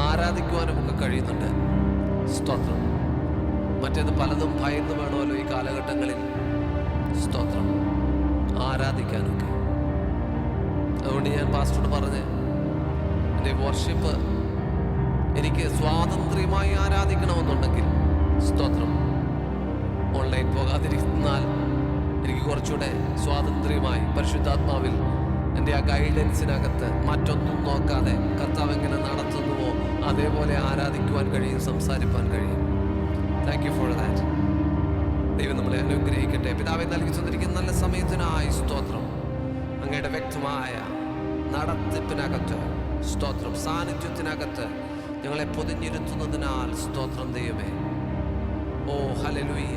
[SPEAKER 3] ആരാധിക്കുവാനും ഒക്കെ കഴിയുന്നുണ്ട്. സ്തോത്രം. മറ്റേത് പലതും ഭയന്ന് വേണമല്ലോ ഈ കാലഘട്ടങ്ങളിൽ സ്തോത്രം ആരാധിക്കാനൊക്കെ. അതുകൊണ്ട് ഞാൻ പാസ്റ്ററോട് പറഞ്ഞ് എൻ്റെ വർഷിപ്പ് എനിക്ക് സ്വാതന്ത്ര്യമായി ആരാധിക്കണമെന്നുണ്ടെങ്കിൽ സ്തോത്രം ഓൺലൈൻ പോകാതിരുന്നാൽ എനിക്ക് കുറച്ചുകൂടെ സ്വാതന്ത്ര്യമായി പരിശുദ്ധാത്മാവിൽ എൻ്റെ ആ ഗൈഡൻസിനകത്ത് മറ്റൊന്നും നോക്കാതെ കർത്താവ് എങ്ങനെ നടത്തുന്നുവോ അതേപോലെ ആരാധിക്കുവാൻ കഴിയും, സംസാരിപ്പാൻ കഴിയും. Thank you for that. ദൈവം നമ്മളെ അനുഗ്രഹിക്കട്ടെ. പിതാവെ, നൽകി തന്നിരിക്കുന്ന നല്ല സമയത്തിനായി സ്തോത്രം. അങ്ങയുടെ വ്യക്തമായ നടത്തിപ്പിനകത്ത് സ്തോത്രം, സാന്നിധ്യത്തിനകത്ത് ഞങ്ങളെ പൊതിഞ്ഞിരുത്തുന്നതിനാൽ സ്തോത്രം ദൈവമേ. ഓ ഹല്ലേലൂയ.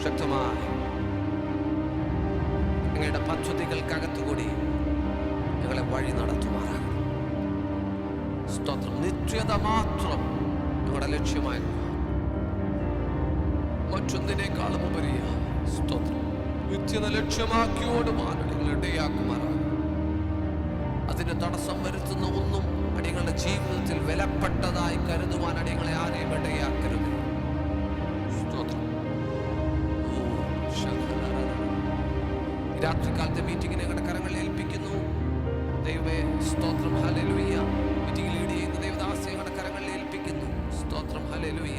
[SPEAKER 3] ശക്തമായി അങ്ങയുടെ പദ്ധതികൾക്കകത്തുകൂടി ഞങ്ങളെ വഴി നടത്തുമാറാകണം. സ്തോത്രം. നിത്യത മാത്രം ഞങ്ങളുടെ ലക്ഷ്യമായി, മറ്റൊന്നിനേക്കാളും ഉപരിയ സ്തോത്രം നിത്യത ലക്ഷ്യമാക്കിയോടുമാണ് ഞങ്ങൾ ഇടയാക്കുമാറാകും. അതിന് തടസ്സം വരുത്തുന്ന ഒന്നും അടിയങ്ങളുടെ ജീവിതത്തിൽ വിലപ്പെട്ടതായി കരുതുവാൻ അടിയങ്ങളെ ആരെയും ഇടയാക്കരുത്. സ്തോത്രം. രാത്രികാലത്തെ മീറ്റിംഗിനെ ഞങ്ങളുടെ കരങ്ങളിൽ ഏൽപ്പിക്കുന്നു ദൈവമേ. സ്തോത്രം. ഹല്ലേലൂയ. മീറ്റിംഗ് ലീഡ് ചെയ്യുന്ന ദൈവദാസനെ ഞങ്ങളുടെ കരങ്ങളിൽ ഏൽപ്പിക്കുന്നു. സ്തോത്രം. ഹല്ലേലൂയ.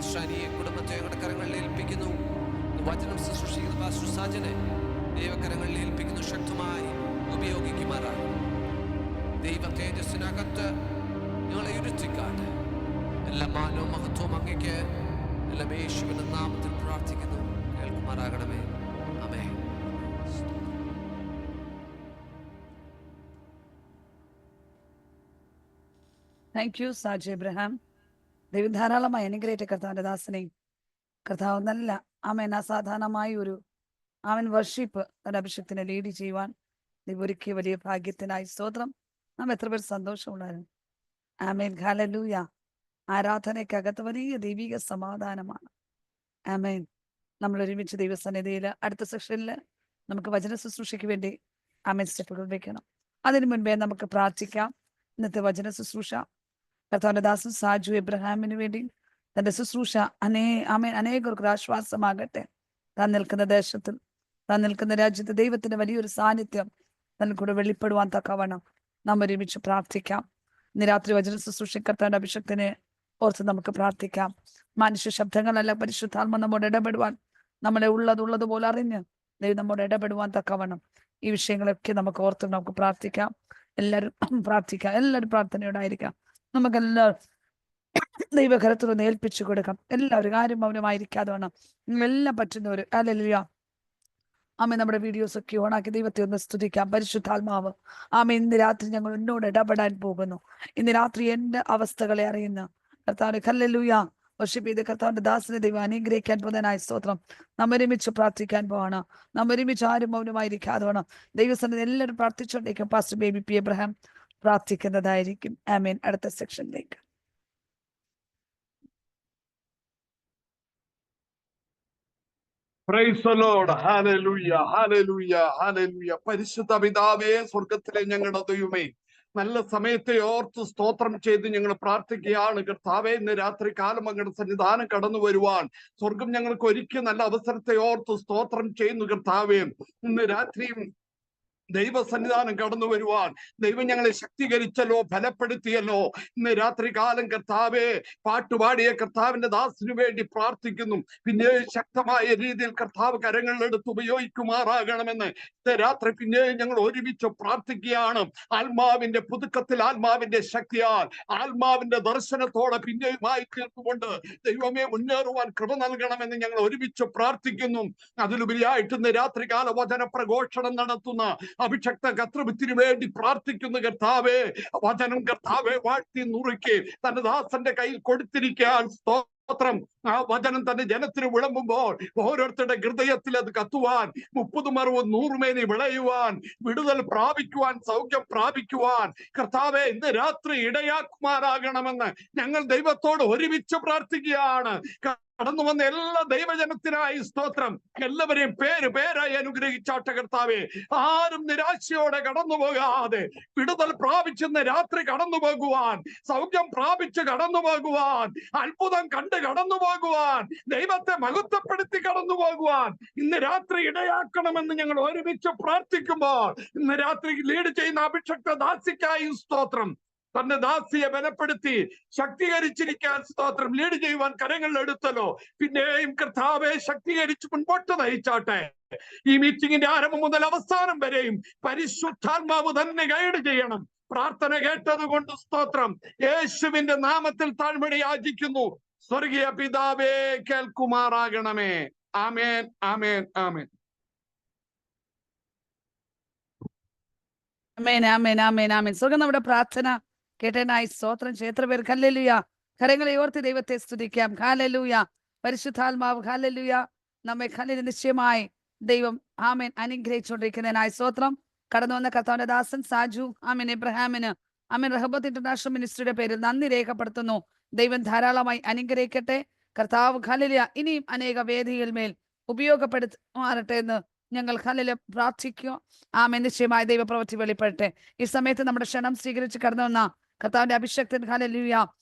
[SPEAKER 3] അശ്വാനിയെ കുടുംബത്തെ ഞങ്ങളുടെ കരങ്ങളിൽ ഏൽപ്പിക്കുന്നു. വചനം ശുശ്രൂഷിക്കുന്ന പാസ്റ്റർ സാജനെ ദൈവകരങ്ങളിൽ ഏൽപ്പിക്കുന്നു. ശക്തമായി ഉപയോഗിക്കുമാറാകും. ദൈവ തേജസ്സിനകത്ത് ഞങ്ങളെ ഇരുത്തിക്കാട്ട്. എല്ലാ മാനവും മഹത്വവും അങ്ങയ്ക്ക്. എല്ലാം യേശുവിന്റെ നാമത്തിൽ പ്രാർത്ഥിക്കുന്നു. കേൾക്കുമാറാകണമേ. ആമേൻ.
[SPEAKER 1] Thank you Saj Abraham. ദൈവം ധാരാളമായി അനുഗ്രഹിച്ച കർത്താവിന്റെ ദാസനെയും കർത്താവ് നല്ല ആമേൻ അസാധാരണമായ ഒരു വർഷിപ്പ് തന്റെ അഭിഷേകത്തിനെ ലീഡ് ചെയ്യുവാൻ ദൈവം ഒരുക്കിയ വലിയ ഭാഗ്യത്തിനായി സ്തോത്രം. നാം എത്ര പേർ സന്തോഷമുണ്ടായിരുന്നു. ആമേൻ. ഹല്ലേലൂയ. ആരാധനയ്ക്കകത്ത് വലിയ ദൈവിക സമാധാനമാണ്. ആമേൻ. നമ്മൾ ഒരുമിച്ച് ദൈവസന്നിധിയിൽ അടുത്ത സെഷനിൽ നമുക്ക് വചന ശുശ്രൂഷയ്ക്ക് വേണ്ടി ആമേൻ സ്റ്റെപ്പുകൾ വെക്കണം. അതിനു മുൻപേ നമുക്ക് പ്രാർത്ഥിക്കാം. ഇന്നത്തെ വചന ശുശ്രൂഷ കർത്താവിന്റെ ദാസൻ സാജു എബ്രഹാമിന് വേണ്ടി തന്റെ ശുശ്രൂഷ അനേകർക്ക് ആശ്വാസമാകട്ടെ. താൻ നിൽക്കുന്ന ദേശത്തിൽ, താൻ നിൽക്കുന്ന രാജ്യത്ത് ദൈവത്തിന്റെ വലിയൊരു സാന്നിധ്യം തന്നെ കൂടെ വെളിപ്പെടുവാൻ തക്കവണ്ണം നാം ഒരുമിച്ച് പ്രാർത്ഥിക്കാം. ഇന്ന് രാത്രി വചന ശുശ്രൂഷ കർത്താവിന്റെ അഭിഷേകത്തിനെ ഓർത്ത് നമുക്ക് പ്രാർത്ഥിക്കാം. മനുഷ്യ ശബ്ദങ്ങളല്ല, പരിശുദ്ധാത്മ നമ്മോട് ഇടപെടുവാൻ, നമ്മളെ ഉള്ളതുപോലെ അറിഞ്ഞ് ദൈവം നമ്മോട് ഇടപെടുവാൻ തക്കവണ്ണം ഈ വിഷയങ്ങളൊക്കെ നമുക്ക് ഓർത്ത് നമുക്ക് പ്രാർത്ഥിക്കാം. എല്ലാവരും പ്രാർത്ഥിക്കാം. എല്ലാവരും പ്രാർത്ഥനയോടായിരിക്കാം. നമുക്കെല്ലാവരും ദൈവകരത്തിലൊന്ന് ഏൽപ്പിച്ചു കൊടുക്കാം. എല്ലാവരും ആരും മൗനമായിരിക്കാതെ വേണം. എല്ലാം പറ്റുന്നവര് ഹല്ലേലൂയ. ആമേ നമ്മുടെ വീഡിയോസ് ഒക്കെ ഓണാക്കി ദൈവത്തെ ഒന്ന് സ്തുതിക്കാം. പരിശുദ്ധാത്മാവ് ആമേ ഇന്ന് രാത്രി ഞങ്ങൾ എന്നോട് ഇടപെടാൻ പോകുന്നു. ഇന്ന് രാത്രി എന്റെ അവസ്ഥകളെ അറിയുന്ന കർത്താവിനെ ഹല്ലേലൂയ വർഷിപ്പ് ചെയ്ത് കർത്താവിന്റെ ദാസനെ ദൈവം അനുഗ്രഹിക്കാൻ പോകുന്നതിനായി സ്തോത്രം. നാം ഒരുമിച്ച് പ്രാർത്ഥിക്കാൻ പോവാണ്. നാം ഒരുമിച്ച് ആരും മൗനമായിരിക്കാതെ വേണം. ദൈവസന്നിധി എല്ലാവരും പ്രാർത്ഥിച്ചുകൊണ്ടിരിക്കും. പാസ്റ്റർ ബേബി പി എബ്രഹാം പ്രാർത്ഥിക്കുന്നതായിരിക്കും. ആമേൻ. അടുത്ത സെക്ഷനിലേക്ക്
[SPEAKER 4] Praise the Lord. Hallelujah. Hallelujah. Hallelujah. പരിശുദ്ധ പിതാവേ, സ്വർഗത്തിലെ ഞങ്ങളുടെ ദൈവമേ, നല്ല സമയത്തെ ഓർത്ത് സ്തോത്രം ചെയ്ത് ഞങ്ങൾ പ്രാർത്ഥിക്കുകയാണ്. കർത്താവേ, ഇന്ന് രാത്രി കാലം അങ്ങയുടെ സന്നിധാനം കടന്നു വരുവാൻ സ്വർഗം ഞങ്ങൾക്ക് ഒരുക്കിയ നല്ല അവസരത്തെ ഓർത്ത് സ്തോത്രം ചെയ്യുന്നു. കർത്താവേ, ഇന്ന് രാത്രിയും ദൈവസന്നിധാനം കടന്നു വരുവാൻ ദൈവം ഞങ്ങളെ ശക്തീകരിച്ചല്ലോ, ബലപ്പെടുത്തിയല്ലോ. ഇന്ന് രാത്രി കാലം കർത്താവേ, പാട്ടുപാടിയ കർത്താവിന്റെ ദാസിനു വേണ്ടി പ്രാർത്ഥിക്കുന്നു. പിന്നെ ശക്തമായ രീതിയിൽ കർത്താവ് കരങ്ങളിലെടുത്ത് ഉപയോഗിക്കുമാറാകണമെന്ന് രാത്രി പിന്നെ ഞങ്ങൾ ഒരുമിച്ച് പ്രാർത്ഥിക്കുകയാണ്. ആത്മാവിന്റെ പുതുക്കത്തിൽ, ആത്മാവിന്റെ ശക്തിയാൽ, ആത്മാവിന്റെ ദർശനത്തോടെ പിന്നെയുമായി തീർന്നുകൊണ്ട് ദൈവമേ മുന്നേറുവാൻ കൃപ നൽകണമെന്ന് ഞങ്ങൾ ഒരുമിച്ച് പ്രാർത്ഥിക്കുന്നു. അതിലുപരിയായിട്ട് ഇന്ന് രാത്രികാല വചന പ്രഘോഷണം നടത്തുന്ന അഭിഷക്ത കർത്തൃത്തിന് വേണ്ടി പ്രാർത്ഥിക്കുന്നു. കർത്താവേ, വചനം കർത്താവെ വാഴ്ത്തി നുറുക്കി തന്റെ ദാസന്റെ കയ്യിൽ കൊടുത്തിരിക്കാൻ സ്തോത്രം. ആ വചനം തന്നെ ജനത്തിന് വിളമ്പുമ്പോൾ ഓരോരുത്തരുടെ ഹൃദയത്തിൽ അത് കത്തുവാൻ, 30 60 100 മേനി വിളയുവാൻ, വിടുതൽ പ്രാപിക്കുവാൻ, സൗഖ്യം പ്രാപിക്കുവാൻ കർത്താവെ ഇന്ന് രാത്രി ഇടയാക്കുമാറാകണമെന്ന് ഞങ്ങൾ ദൈവത്തോട് ഒരുമിച്ച് പ്രാർത്ഥിക്കുകയാണ്. കടന്നു വന്ന എല്ലാ ദൈവജനത്തിനായി സ്തോത്രം. എല്ലാവരെയും പേരായി അനുഗ്രഹിച്ചാട്ടെ കർത്താവേ. ആരും നിരാശയോടെ കടന്നു പോകാതെ വിടുതൽ പ്രാപിച്ചെന്ന് രാത്രി കടന്നു പോകുവാൻ, സൗഖ്യം പ്രാപിച്ച് കടന്നു പോകുവാൻ, അത്ഭുതം കണ്ട് കടന്നു പോകുവാൻ, ദൈവത്തെ മഹത്വപ്പെടുത്തി കടന്നു പോകുവാൻ ഇന്ന് രാത്രി ഇടയാക്കണമെന്ന് ഞങ്ങൾ ഒരുമിച്ച് പ്രാർത്ഥിക്കുമ്പോൾ ഇന്ന് രാത്രി ലീഡ് ചെയ്യുന്ന അഭിഷക്ത ദാസിക്കായി സ്തോത്രം. തന്റെ ദാസിയെ ബലപ്പെടുത്തി ശക്തീകരിച്ചിരിക്കാൻ സ്തോത്രം. ലീഡ് ചെയ്യുവാൻ കരങ്ങളിൽ എടുത്തല്ലോ. പിന്നെയും കർത്താവെ ശക്തീകരിച്ച് മുൻപോട്ട് നയിച്ചാട്ടെ. ഈ മീറ്റിംഗിന്റെ ആരംഭം മുതൽ അവസാനം വരെയും പരിശുദ്ധാത്മാവ് തന്നെ ഗൈഡ് ചെയ്യണം. പ്രാർത്ഥന കേട്ടത് കൊണ്ട് സ്തോത്രം. യേശുവിന്റെ നാമത്തിൽ താഴ്മണി യാചിക്കുന്നു. സ്വർഗീയ പിതാവേ, കേൾക്കുമാറാകണമേ. ആമേൻ, ആമേൻ, ആമേൻ.
[SPEAKER 1] ആമേൻ, ആമേൻ, ആമേൻ, ആമേൻ. സ്വർഗ്ഗം നമ്മുടെ പ്രാർത്ഥന കേട്ടനായി സ്തോത്രം. എത്ര പേർ ഹല്ലേലൂയ കരങ്ങളെ ഓർത്ത് ദൈവത്തെ സ്തുതിക്കാം. ഹല്ലേലൂയ. പരിശുദ്ധാത്മാവ് ഹല്ലേലൂയ നമ്മെ നിശ്ചയമായി ദൈവം ആമേൻ അനുഗ്രഹിച്ചുകൊണ്ടിരിക്കുന്നതിനായി സ്തോത്രം. കടന്നു വന്ന കർത്താവിന്റെ ദാസൻ സാജു ആമേൻ എബ്രഹാമിന് ആമേൻ റഹബത്ത് ഇന്റർനാഷണൽ മിനിസ്ട്രിയുടെ പേരിൽ നന്ദി രേഖപ്പെടുത്തുന്നു. ദൈവം ധാരാളമായി അനുഗ്രഹിക്കട്ടെ. കർത്താവ് ഹല്ലേലൂയ ഇനിയും അനേക വേദികൾ മേൽ ഉപയോഗപ്പെടുത്തുമാറട്ടെ എന്ന് ഞങ്ങൾ ഹല്ലേലൂയ പ്രാർത്ഥിക്കുക. ആമേൻ. നിശ്ചയമായ ദൈവപ്രവൃത്തി വെളിപ്പെടട്ടെ. ഈ സമയത്ത് നമ്മുടെ ക്ഷണം സ്വീകരിച്ച് കടന്നു വന്ന കർത്താവിന്റെ അഭിഷക്തൻ ഹല്ലേലൂയ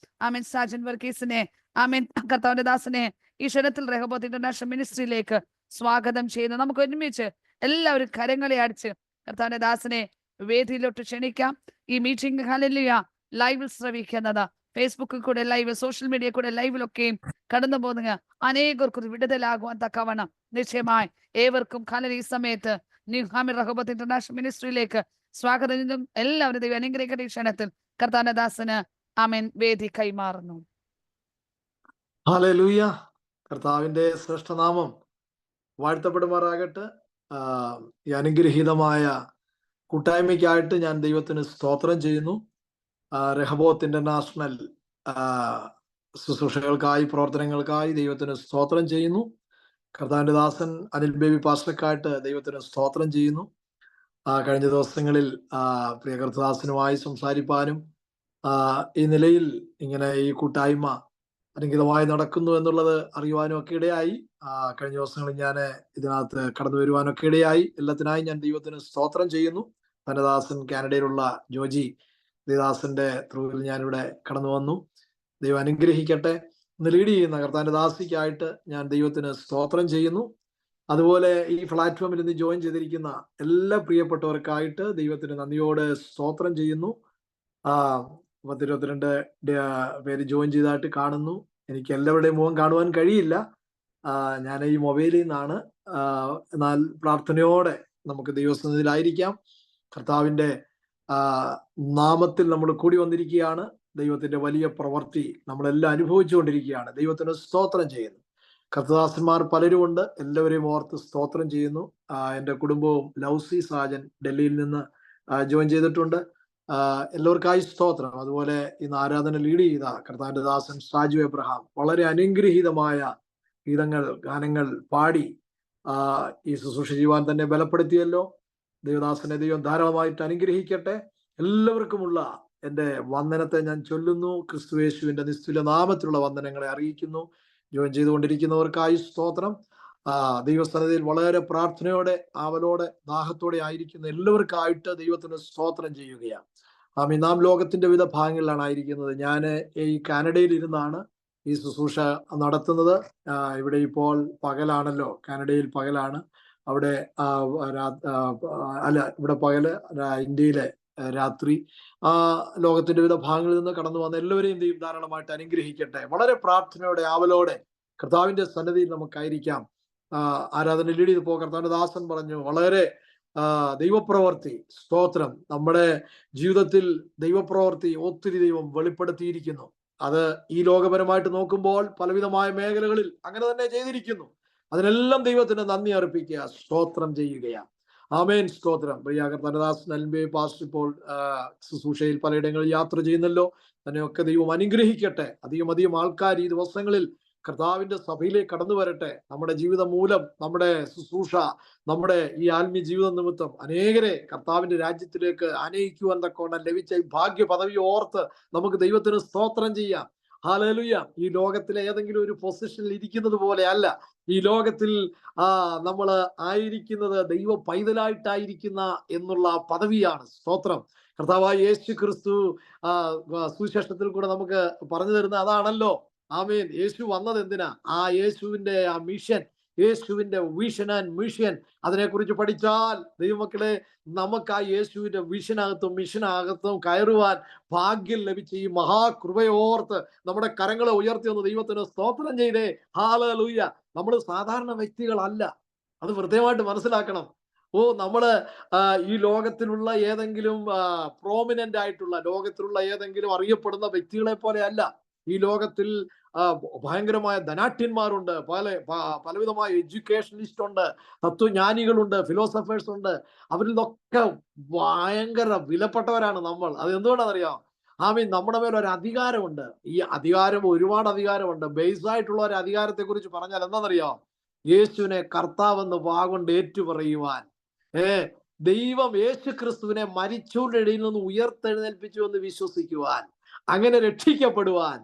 [SPEAKER 1] ആമേൻ സാജൻ വർഗീസിനെ ആമേൻ കർത്താവിന്റെ ദാസനെ ഈ ക്ഷണത്തിൽ റഹബത്ത് ഇന്റർനാഷണൽ മിനിസ്ട്രിയിലേക്ക് സ്വാഗതം ചെയ്യുന്നു. നമുക്ക് ഒരുമിച്ച് എല്ലാവരും കരങ്ങളെ അടിച്ച് കർത്താവിന്റെ ദാസനെ വേദിയിലോട്ട് ക്ഷണിക്കാം. ഈ മീറ്റിംഗ് ഹല്ലേലൂയ ലൈവിൽ ശ്രവിക്കുന്നത് ഫേസ്ബുക്കിൽ കൂടെ ലൈവ്, സോഷ്യൽ മീഡിയ കൂടെ ലൈവിലൊക്കെയും കടന്നു പോകുന്ന അനേകർക്കും വിടുതലാകുവാൻ തക്കവണ്ണം നിശ്ചയമായി ഏവർക്കും ഈ സമയത്ത് ഹാമിർ റഹബത്ത് ഇന്റർനാഷണൽ മിനിസ്ട്രിയിലേക്ക് സ്വാഗതം. എല്ലാവരും ദൈവം അനുഗ്രഹിക്കട്ടെ. ക്ഷണത്തിൽ കർത്താവിന്റെ ദാസന് ആമേൻ വേദി കൈമാറുന്നു.
[SPEAKER 5] ഹല്ലേലൂയ. കർത്താവിന്റെ ശ്രേഷ്ഠനാമം വാഴ്ത്തപ്പെടുമാറാകട്ടെ. ഈ അനുഗ്രഹീതമായ കൂട്ടായ്മയ്ക്കായിട്ട് ഞാൻ ദൈവത്തിന് സ്തോത്രം ചെയ്യുന്നു. റഹബോത്ത് ഇന്റർനാഷണൽ ശുശ്രൂഷകൾക്കായി, പ്രവർത്തനങ്ങൾക്കായി ദൈവത്തിന് സ്തോത്രം ചെയ്യുന്നു. കർത്താവിന്റെ ദാസൻ അനിൽ ബേബി പാസ്റ്റർക്കായിട്ട് ദൈവത്തിന് സ്തോത്രം ചെയ്യുന്നു. കഴിഞ്ഞ ദിവസങ്ങളിൽ പ്രിയ കർത്താദാസനുമായി സംസാരിപ്പാനും ഈ നിലയിൽ ഇങ്ങനെ ഈ കൂട്ടായ്മ അനുഗതമായി നടക്കുന്നു എന്നുള്ളത് അറിയുവാനും ഒക്കെ ഇടയായി. കഴിഞ്ഞ ദിവസങ്ങളിൽ ഞാൻ ഇതിനകത്ത് കടന്നു വരുവാനൊക്കെ ഇടയായി. എല്ലാത്തിനായി ഞാൻ ദൈവത്തിന് സ്തോത്രം ചെയ്യുന്നു. തന്റെ ദാസൻ കാനഡയിലുള്ള ജോജി ദേവദാസന്റെ ത്രൂവിൽ ഞാനിവിടെ കടന്നു വന്നു. ദൈവം അനുഗ്രഹിക്കട്ടെ. ഇന്ന് ലീഡ് ചെയ്യുന്ന കർത്താവിന്റെ ദാസിക്കായിട്ട് ഞാൻ ദൈവത്തിന് സ്തോത്രം ചെയ്യുന്നു. അതുപോലെ ഈ പ്ലാറ്റ്ഫോമിൽ ഇന്ന് ജോയിൻ ചെയ്തിരിക്കുന്ന എല്ലാ പ്രിയപ്പെട്ടവർക്കായിട്ട് ദൈവത്തിന് നന്ദിയോടെ സ്തോത്രം ചെയ്യുന്നു. 22 പേര് ജോയിൻ ചെയ്തതായിട്ട് കാണുന്നു. എനിക്ക് എല്ലാവരുടെയും മുഖം കാണുവാൻ കഴിയില്ല. ഞാൻ ഈ മൊബൈലിൽ നിന്നാണ്. എന്നാൽ പ്രാർത്ഥനയോടെ നമുക്ക് ദൈവസന്നിധിയിലായിരിക്കാം. കർത്താവിന്റെ നാമത്തിൽ നമ്മൾ കൂടി വന്നിരിക്കുകയാണ്. ദൈവത്തിന്റെ വലിയ പ്രവൃത്തി നമ്മളെല്ലാം അനുഭവിച്ചുകൊണ്ടിരിക്കുകയാണ്. ദൈവത്തിന് സ്തോത്രം ചെയ്യുന്നു. കർത്തദാസന്മാർ പലരും ഉണ്ട്. എല്ലാവരെയും ഓർത്ത് സ്തോത്രം ചെയ്യുന്നു. എൻ്റെ കുടുംബവും ലൗസി സാജൻ ഡൽഹിയിൽ നിന്ന് ജോയിൻ ചെയ്തിട്ടുണ്ട്. എല്ലാവർക്കായി സ്തോത്രം. അതുപോലെ ഇന്ന് ആരാധന ലീഡ് ചെയ്ത കർത്താവിന്റെ ദാസൻ സാജു എബ്രഹാം വളരെ അനുഗ്രഹീതമായ ഗീതങ്ങൾ, ഗാനങ്ങൾ പാടി ഈ ശുശ്രൂഷ ചെയ്യുവാൻ തന്നെ ബലപ്പെടുത്തിയല്ലോ. ദേവദാസനെ ദൈവം ധാരാളമായിട്ട് അനുഗ്രഹിക്കട്ടെ. എല്ലാവർക്കുമുള്ള എൻ്റെ വന്ദനത്തെ ഞാൻ ചൊല്ലുന്നു. ക്രിസ്തുയേശുവിന്റെ നിസ്തുല നാമത്തിലുള്ള വന്ദനങ്ങളെ അറിയിക്കുന്നു. ജോയിൻ ചെയ്തുകൊണ്ടിരിക്കുന്നവർക്കായി സ്തോത്രം. ദൈവസന്നിധിയിൽ വളരെ പ്രാർത്ഥനയോടെ, ആവലോടെ, ദാഹത്തോടെ ആയിരിക്കുന്ന എല്ലാവർക്കായിട്ട് ദൈവത്തിന് സ്തോത്രം ചെയ്യുകയാണ്. നാം ലോകത്തിന്റെ വിവിധ ഭാഗങ്ങളിലാണ് ആയിരിക്കുന്നത്. ഞാൻ ഈ കാനഡയിൽ ഇരുന്നാണ് ഈ ശുശ്രൂഷ നടത്തുന്നത്. ഇവിടെ ഇപ്പോൾ പകലാണല്ലോ, കാനഡയിൽ പകലാണ്. അവിടെ ഇവിടെ പകല്, ഇന്ത്യയിലെ രാത്രി. ലോകത്തിന്റെ വിവിധ ഭാഗങ്ങളിൽ നിന്ന് കടന്നു വന്ന എല്ലാവരെയും ദൈവം ധാരാളമായിട്ട് അനുഗ്രഹിക്കട്ടെ. വളരെ പ്രാർത്ഥനയോടെ, ആവലോടെ കർത്താവിന്റെ സന്നിധിയിൽ നമുക്കായിരിക്കാം. ആരാധന ലീഡ് ചെയ്ത് പോ. കർത്താവിന്റെ ദാസൻ പറഞ്ഞു, വളരെ ദൈവപ്രവർത്തി, സ്തോത്രം. നമ്മുടെ ജീവിതത്തിൽ ദൈവപ്രവർത്തി ഒത്തിരി ദൈവം വെളിപ്പെടുത്തിയിരിക്കുന്നു. അത് ഈ ലോകപരമായിട്ട് നോക്കുമ്പോൾ പലവിധമായ മേഖലകളിൽ അങ്ങനെ തന്നെ ചെയ്തിരിക്കുന്നു. അതിനെല്ലാം ദൈവത്തിന് നന്ദി അർപ്പിക്കുക, സ്തോത്രം ചെയ്യുകയാണ്. ആമേൻ, സ്തോത്രം. പ്രിയ കർത്താവിന്റെ ദാസൻ അൽബേ പാസ്റ്റർ ഇപ്പോൾ ശുശ്രൂഷയിൽ പലയിടങ്ങളിൽ യാത്ര ചെയ്യുന്നല്ലോ. തന്നെയൊക്കെ ദൈവം അനുഗ്രഹിക്കട്ടെ. അധികം ആൾക്കാർ ഈ ദിവസങ്ങളിൽ കർത്താവിന്റെ സഭയിലേക്ക് കടന്നു വരട്ടെ. നമ്മുടെ ജീവിതം മൂലം, നമ്മുടെ ശുശ്രൂഷ, നമ്മുടെ ഈ ആത്മീയ ജീവിത നിമിത്തം അനേകരെ കർത്താവിന്റെ രാജ്യത്തിലേക്ക് ആനയിക്കുവാൻ തക്കോണം ലഭിച്ച ഈ ഭാഗ്യ പദവി ഓർത്ത് നമുക്ക് ദൈവത്തിന് സ്തോത്രം ചെയ്യാം. ഹല്ലേലൂയ. ഈ ലോകത്തിലെ ഏതെങ്കിലും ഒരു പൊസിഷനിൽ ഇരിക്കുന്നത് പോലെ അല്ല. ഈ ലോകത്തിൽ നമ്മൾ ആയിരിക്കുന്നത് ദൈവ പൈതലായിട്ടായിരിക്കുന്ന എന്നുള്ള പദവിയാണ്. സ്തോത്രം. കർത്താവായ യേശു ക്രിസ്തു സുവിശേഷത്തിൽ കൂടെ നമുക്ക് പറഞ്ഞു തരുന്ന അതാണല്ലോ. ആമേൻ. യേശു വന്നത് എന്തിനാ? യേശുവിന്റെ മിഷൻ യേശുവിന്റെ വിഷൻ ആൻഡ് മിഷൻ അതിനെക്കുറിച്ച് പഠിച്ചാൽ ദൈവമക്കളെ നമുക്ക് ആ യേശുവിന്റെ വിഷനകത്തും മിഷനകത്തും കയറുവാൻ ഭാഗ്യം ലഭിച്ച ഈ മഹാകൃപയോർത്ത് നമ്മുടെ കരങ്ങളെ ഉയർത്തി ഒന്ന് ദൈവത്തിന് സ്തോത്രം ചെയ്തേ. ഹല്ലേലൂയ. നമ്മൾ സാധാരണ വ്യക്തികളല്ല, അത് കൃത്യമായിട്ട് മനസ്സിലാക്കണം. നമ്മള് ഈ ലോകത്തിലുള്ള ഏതെങ്കിലും പ്രോമിനന്റ് ആയിട്ടുള്ള, ലോകത്തിലുള്ള ഏതെങ്കിലും അറിയപ്പെടുന്ന വ്യക്തികളെ പോലെ അല്ല. ഈ ലോകത്തിൽ ഭയങ്കരമായ ധനാഠ്യന്മാരുണ്ട്, പലവിധമായ എഡ്യൂക്കേഷനിസ്റ്റ് ഉണ്ട്, തത്വജ്ഞാനികളുണ്ട്, ഫിലോസഫേഴ്സ് ഉണ്ട്. അവരിൽ നിന്നൊക്കെ ഭയങ്കര വിലപ്പെട്ടവരാണ് നമ്മൾ. അത് എന്തുകൊണ്ടാണെന്നറിയാം? നമ്മുടെ മേൽ ഒരു അധികാരമുണ്ട്. ഈ അധികാരം, ഒരുപാട് അധികാരമുണ്ട്. ബേസ് ആയിട്ടുള്ള ഒരു അധികാരത്തെ കുറിച്ച് പറഞ്ഞാൽ എന്താണെന്നറിയാം? യേശുവിനെ കർത്താവെന്ന് വാഗൊണ്ട് ഏറ്റുപറയുവാൻ, ദൈവം യേശു ക്രിസ്തുവിനെ മരിച്ചവരുടെ ഇടയിൽ നിന്ന് ഉയർത്തെഴുന്നേൽപ്പിച്ചു എന്ന് വിശ്വസിക്കുവാൻ, അങ്ങനെ രക്ഷിക്കപ്പെടുവാൻ,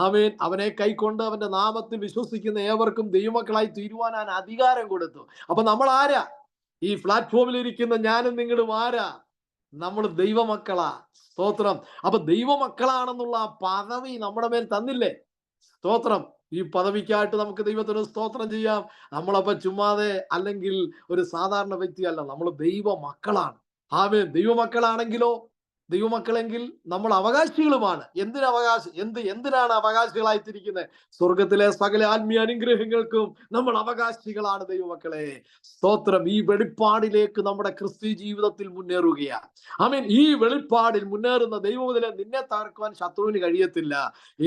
[SPEAKER 5] ആമേൻ, അവനെ കൈക്കൊണ്ട് അവന്റെ നാമത്തിൽ വിശ്വസിക്കുന്ന ഏവർക്കും ദൈവമക്കളായി തീരുവാൻ ഞാൻ അധികാരം കൊടുത്തു. അപ്പൊ നമ്മൾ ആരാ? ഈ പ്ലാറ്റ്ഫോമിൽ ഇരിക്കുന്ന ഞാനും നിങ്ങളും ആരാ? നമ്മൾ ദൈവമക്കളാ. സ്തോത്രം. അപ്പൊ ദൈവമക്കളാണെന്നുള്ള ആ പദവി നമ്മുടെ മേൽ തന്നില്ലേ? സ്തോത്രം. ഈ പദവിക്കായിട്ട് നമുക്ക് ദൈവത്തിന് സ്തോത്രം ചെയ്യാം. നമ്മളപ്പോ ചുമ്മാതെ അല്ലെങ്കിൽ ഒരു സാധാരണ വ്യക്തിയല്ല, നമ്മൾ ദൈവമക്കളാണ്. ആമേൻ. ദൈവമക്കളാണെങ്കിലോ, ദൈവമക്കളെങ്കിൽ നമ്മൾ അവകാശികളുമാണ്. എന്തിനാണ് അവകാശികളായിത്തിരിക്കുന്നത്? സ്വർഗത്തിലെ സകല ആത്മീയ അനുഗ്രഹങ്ങൾക്കും നമ്മൾ അവകാശികളാണ് ദൈവമക്കളെ. സ്തോത്രം. ഈ വെളിപ്പാടിലേക്ക് നമ്മുടെ ക്രിസ്ത്യ ജീവിതത്തിൽ മുന്നേറുകയാണ്. ആമേൻ. ഈ വെളിപ്പാടിൽ മുന്നേറുന്ന ദൈവത്തിലെ നിന്നെ തകർക്കുവാൻ ശത്രുവിന് കഴിയത്തില്ല.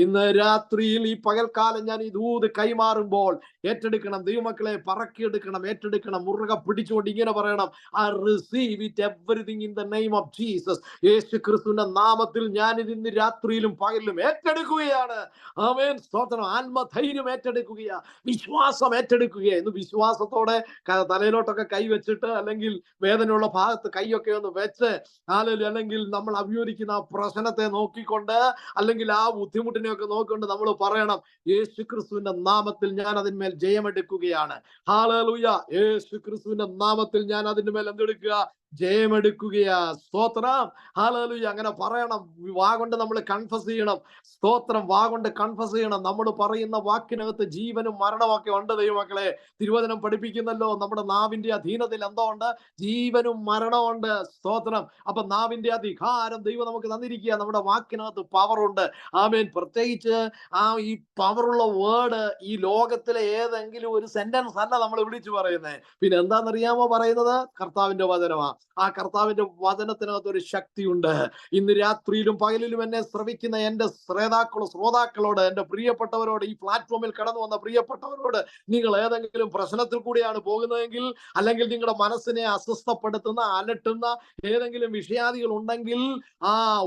[SPEAKER 5] ഇന്ന് രാത്രിയിൽ, ഈ പകൽക്കാലം ഞാൻ ഈ ദൂത് കൈമാറുമ്പോൾ ഏറ്റെടുക്കണം ദൈവമക്കളെ, പറക്കിയെടുക്കണം, ഏറ്റെടുക്കണം, മുറുകെ പിടിച്ചുകൊണ്ട് ഇങ്ങനെ പറയണം, I receive it everything in the name of Jesus. യേശു ക്രിസ്തുവിന്റെ നാമത്തിൽ ഞാൻ ഇന്ന് രാത്രിയിലും പകലിലും ഏറ്റെടുക്കുകയാണ്. ആമേൻ. സ്തോത്രം. ആത്മധൈര്യം ഏറ്റെടുക്കുകയാ, വിശ്വാസം ഏറ്റെടുക്കുകയാ. ഇന്ന് വിശ്വാസത്തോടെ തലയിലോട്ടൊക്കെ കൈ വെച്ചിട്ട്, അല്ലെങ്കിൽ വേദനയുള്ള ഭാഗത്ത് കൈയൊക്കെ ഒന്ന് വെച്ച്, അല്ലെങ്കിൽ നമ്മൾ അഭിമുഖിക്കുന്ന ആ പ്രശ്നത്തെ നോക്കിക്കൊണ്ട്, അല്ലെങ്കിൽ ആ ബുദ്ധിമുട്ടിനെയൊക്കെ നോക്കിക്കൊണ്ട് നമ്മൾ പറയണം, യേശു ക്രിസ്തുവിന്റെ നാമത്തിൽ ഞാൻ അതിന്മേൽ ജയമെടുക്കുകയാണ്. ഹല്ലേലൂയ. യേശു ക്രിസ്തുവിന്റെ നാമത്തിൽ ഞാൻ അതിന്റെ മേൽ എന്തെടുക്കുക? ജയമെടുക്കുകയാ. സ്തോത്രം. ഹല്ലേലൂയ. അങ്ങനെ പറയണം. വാഗൊണ്ട് നമ്മൾ കൺഫസ് ചെയ്യണം. സ്തോത്രം. വാഗൊണ്ട് കൺഫസ് ചെയ്യണം. നമ്മൾ പറയുന്ന വാക്കിനകത്ത് ജീവനും മരണമൊക്കെ ഉണ്ട് ദൈവമക്കളെ. തിരുവചനം പഠിപ്പിക്കുന്നല്ലോ, നമ്മുടെ നാവിന്റെ അധീനത്തിൽ എന്തോ ഉണ്ട്? ജീവനും മരണമുണ്ട്. സ്തോത്രം. അപ്പൊ നാവിന്റെ അധികാരം ദൈവം നമുക്ക് തന്നിരിക്കുക. നമ്മുടെ വാക്കിനകത്ത് പവറുണ്ട്. ആമേൻ. പ്രത്യേകിച്ച് ഈ പവറുള്ള വേർഡ് ഈ ലോകത്തിലെ ഏതെങ്കിലും ഒരു സെന്റൻസ് അല്ല നമ്മൾ വിളിച്ചു പറയുന്നത്. പിന്നെ എന്താണെന്നറിയാമോ പറയുന്നത്? കർത്താവിന്റെ വചനമാ. ആ കർത്താവിന്റെ വചനത്തിനകത്ത് ഒരു ശക്തിയുണ്ട്. ഇന്ന് രാത്രിയിലും പകലിലും എന്നെ ശ്രവിക്കുന്ന എന്റെ ശ്രോതാക്കളോട്, എന്റെ പ്രിയപ്പെട്ടവരോട്, ഈ പ്ലാറ്റ്ഫോമിൽ കടന്നു വന്ന പ്രിയപ്പെട്ടവരോട്, നിങ്ങൾ ഏതെങ്കിലും പ്രശ്നത്തിൽ കൂടിയാണ് പോകുന്നതെങ്കിൽ, അല്ലെങ്കിൽ നിങ്ങളുടെ മനസ്സിനെ അസ്വസ്ഥപ്പെടുത്തുന്ന, അലട്ടുന്ന ഏതെങ്കിലും വിഷയാദികൾ ഉണ്ടെങ്കിൽ,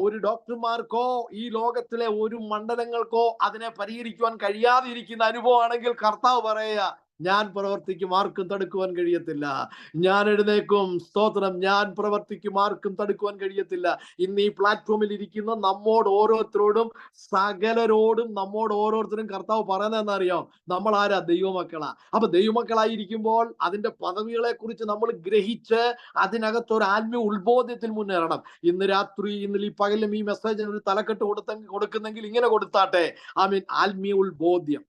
[SPEAKER 5] ഒരു ഡോക്ടർമാർക്കോ ഈ ലോകത്തിലെ ഒരു മണ്ഡലങ്ങൾക്കോ അതിനെ പരിഹരിക്കുവാൻ കഴിയാതെ ഇരിക്കുന്ന അനുഭവമാണെങ്കിൽ, കർത്താവ് പറയുക, ഞാൻ പ്രവർത്തിക്കും, ആർക്കും തടുക്കുവാൻ കഴിയത്തില്ല. ഞാൻ എഴുന്നേക്കും. സ്തോത്രം. ഞാൻ പ്രവർത്തിക്കും, ആർക്കും തടുക്കുവാൻ കഴിയത്തില്ല. ഇന്ന് ഈ പ്ലാറ്റ്ഫോമിൽ ഇരിക്കുന്ന നമ്മോട് ഓരോരുത്തരോടും, സകലരോടും, നമ്മോട് ഓരോരുത്തരും കർത്താവ് പറയുന്നതെന്നറിയാം, നമ്മൾ ആരാ? ദൈവമക്കളാ. അപ്പൊ ദൈവമക്കളായിരിക്കുമ്പോൾ അതിന്റെ പദവികളെ കുറിച്ച് നമ്മൾ ഗ്രഹിച്ച് അതിനകത്തൊരു ആത്മീയ ഉത്ബോധ്യത്തിൽ മുന്നേറണം. ഇന്ന് രാത്രി, ഇന്നലെ ഈ പകലും ഈ മെസ്സേജിന് ഒരു തലക്കെട്ട് കൊടുക്കുന്നെങ്കിൽ ഇങ്ങനെ കൊടുത്താട്ടെ. ആത്മീയ ഉത്ബോധ്യം.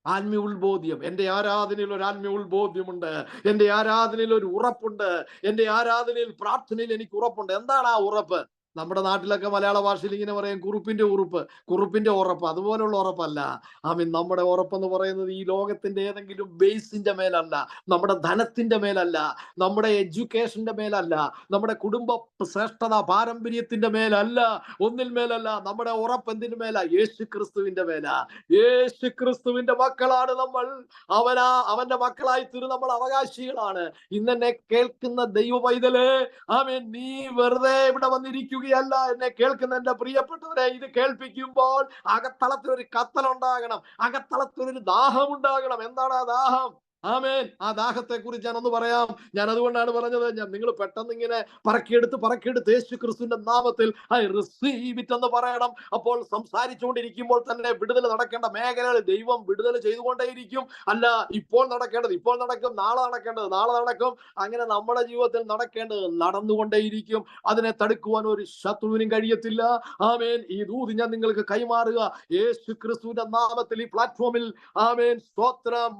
[SPEAKER 5] ആത്മീയ ഉത്ബോധ്യം. എന്റെ ആരാധനയിൽ ഒരു ആത്മീയ ഉത്ബോധ്യമുണ്ട്. എന്റെ ആരാധനയിൽ ഒരു ഉറപ്പുണ്ട്. എന്റെ ആരാധനയിൽ, പ്രാർത്ഥനയിൽ എനിക്ക് ഉറപ്പുണ്ട്. എന്താണ് ആ ഉറപ്പ്? നമ്മുടെ നാട്ടിലൊക്കെ മലയാള ഭാഷയിൽ ഇങ്ങനെ പറയും, കുറുപ്പിന്റെ ഉറപ്പ്. അതുപോലുള്ള ഉറപ്പല്ല. നമ്മുടെ ഉറപ്പെന്ന് പറയുന്നത് ഈ ലോകത്തിന്റെ ഏതെങ്കിലും ബേസിന്റെ മേലല്ല, നമ്മുടെ ധനത്തിന്റെ മേലല്ല, നമ്മുടെ എഡ്യൂക്കേഷന്റെ മേലല്ല, നമ്മുടെ കുടുംബ ശ്രേഷ്ഠത പാരമ്പര്യത്തിന്റെ മേലല്ല, ഒന്നിൽ മേലല്ല. നമ്മുടെ ഉറപ്പ് എന്തിനു മേല? യേശു ക്രിസ്തുവിന്റെ മേല. യേശു ക്രിസ്തുവിന്റെ മക്കളാണ് നമ്മൾ. അവന്റെ മക്കളായി തീർന്ന് നമ്മൾ അവകാശികളാണ്. ഇന്നെന്നെ കേൾക്കുന്ന ദൈവ പൈതലേ, നീ വെറുതെ ഇവിടെ വന്നിരിക്കുക ല്ല. എന്നെ കേൾക്കുന്ന എന്റെ പ്രിയപ്പെട്ടവരെ, ഇത് കേൾപ്പിക്കുമ്പോൾ അകത്തളത്തിലൊരു കത്തലുണ്ടാകണം, അകത്തളത്തിലൊരു ദാഹം ഉണ്ടാകണം. എന്താണ് ആ ദാഹം? ആമേൻ. ആ ദാഹത്തെ കുറിച്ച് ഞാനൊന്ന് പറയാം. ഞാൻ അതുകൊണ്ടാണ് പറഞ്ഞത്, നിങ്ങൾ പെട്ടെന്ന് ഇങ്ങനെ പറക്കിയെടുത്ത് യേശു ക്രിസ്തുവിന്റെ നാമത്തിൽ ഐ റിസീവ് ഇറ്റ് എന്ന് പറയണം. അപ്പോൾ സംസാരിച്ചുകൊണ്ടിരിക്കുമ്പോൾ തന്നെ വിടുതൽ നടക്കേണ്ട മേഖലകൾ ദൈവം വിടുതൽ ചെയ്തുകൊണ്ടേയിരിക്കും. അല്ല, ഇപ്പോൾ നടക്കേണ്ടത് ഇപ്പോൾ നടക്കും, നാളെ നടക്കേണ്ടത് നാളെ നടക്കും. അങ്ങനെ നമ്മുടെ ജീവിതത്തിൽ നടക്കേണ്ടത് നടന്നുകൊണ്ടേയിരിക്കും. അതിനെ തടുക്കുവാൻ ഒരു ശത്രുവിനും കഴിയത്തില്ല. ആമേൻ. ഈ ദൂത് ഞാൻ നിങ്ങൾക്ക് കൈമാറുക യേശു ക്രിസ്തുവിന്റെ നാമത്തിൽ. ഈ പ്ലാറ്റ്ഫോമിൽ ആമേൻ. സ്തോത്രം.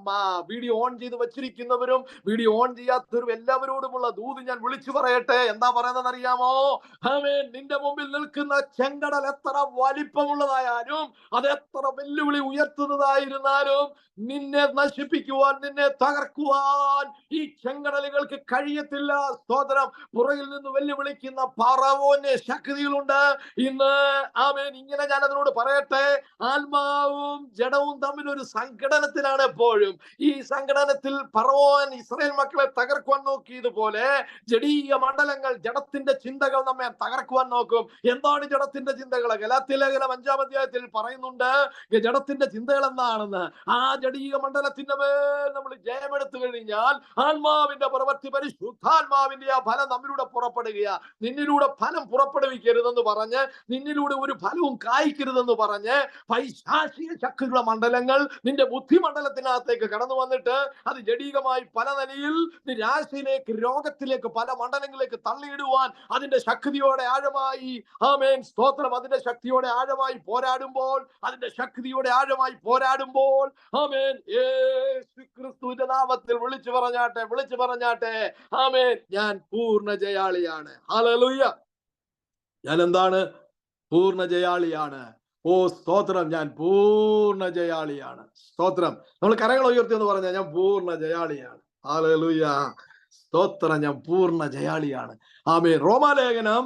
[SPEAKER 5] വീഡിയോ ഓൺ ചെയ്ത് വെച്ചിരിക്കുന്നവരും വീഡിയോ ഓൺ ചെയ്യാത്തവരും എല്ലാവരോടുമുള്ള ദൂത് ഞാൻ വിളിച്ചു പറയട്ടെ. എന്താ പറയുന്നത് അറിയാമോ? ആമേൻ. നിന്റെ മുമ്പിൽ നിൽക്കുന്ന ചെങ്കടൽ എത്ര വലിപ്പമുള്ളതായാലും അത് എത്ര വെല്ലുവിളി ഉയർത്തുന്നതായിരുന്നാലും നിന്നെ നശിപ്പിക്കുവാൻ, നിന്നെ തകർക്കുവാൻ ഈ ചെങ്കടലുകൾക്ക് കഴിയത്തില്ല. സ്തോത്രം. പുറകിൽ നിന്ന് വെല്ലുവിളിക്കുന്ന ഫറവോന് ശക്തികളുണ്ട് ഇന്ന്. ആമേൻ. ഇങ്ങനെ ഞാൻ അതിനോട് പറയട്ടെ, ആത്മാവും ജഡവും തമ്മിൽ ഒരു സംഘടനത്തിലാണ് എപ്പോഴും. ഈ സംഘടനത്തിൽ ഫറവോൻ ഇസ്രായേൽ മക്കളെ തകർക്കുവാൻ നോക്കിയതുപോലെ ജഡീയ മണ്ഡലങ്ങൾ, ജഡത്തിന്റെ ചിന്തകൾ നമ്മെ തകർക്കുവാൻ നോക്കും. എന്താണ് ജഡത്തിന്റെ ചിന്തകൾ? ഗലാത്യ ലേഖനം 5-ാം അധ്യായത്തിൽ പറയുന്നുണ്ട് ജഡത്തിന്റെ ചിന്തകൾ എന്താണെന്ന്. ആ ജഡീയ മണ്ഡലത്തിന്റെ മേൽ നമ്മൾ ജയമെടുത്തു കഴിഞ്ഞാൽ ആത്മാവിന്റെ പ്രവൃത്തി, പരിശുദ്ധാത്മാവിന്റെ ആ ഫലം നമ്മിലൂടെ പുറപ്പെടുകയാ. നിന്നിലൂടെ ഫലം പുറപ്പെടുവിക്കരുതെന്ന് പറഞ്ഞ്, നിന്നിലൂടെ ഒരു ഫലവും കായ്ക്കരുതെന്ന് പറഞ്ഞ് പൈശാചിക ശക്തികളുടെ മണ്ഡലങ്ങൾ നിന്റെ ബുദ്ധിമണ്ഡലത്തിനകത്തേക്ക് കടന്നു വന്നിട്ട് അത് ജഡീകമായി പല നിലയിൽ നിരാശയിലേക്ക്, രോഗത്തിലേക്ക്, പല മണ്ഡലങ്ങളിലേക്ക് തള്ളിയിടുവാൻ അതിന്റെ ശക്തിയോടെ ആഴമായി, ആമേൻ സ്തോത്രം, അതിന്റെ ശക്തിയോടെ ആഴമായി പോരാടുമ്പോൾ, ആമേൻ, യേശു ക്രിസ്തുവിന്റെ നാമത്തിൽ വിളിച്ചു പറഞ്ഞാട്ടെ, ആമേൻ, ഞാൻ പൂർണ്ണ ജയാളിയാണ്. ഹല്ലേലൂയ. ഞാൻ എന്താണ്? പൂർണ്ണ ജയാളിയാണ്. ഓ സ്തോത്രം, ഞാൻ പൂർണ്ണ ജയാളിയാണ്. സ്തോത്രം. നമ്മൾ കരങ്ങൾ ഉയർത്തി എന്ന് പറഞ്ഞാൽ ഞാൻ പൂർണ്ണ ജയാളിയാണ്. ഹല്ലേലൂയ. സ്തോത്രം, ഞാൻ പൂർണ്ണ ജയാളിയാണ്. ആമേൻ. റോമാലേഖനം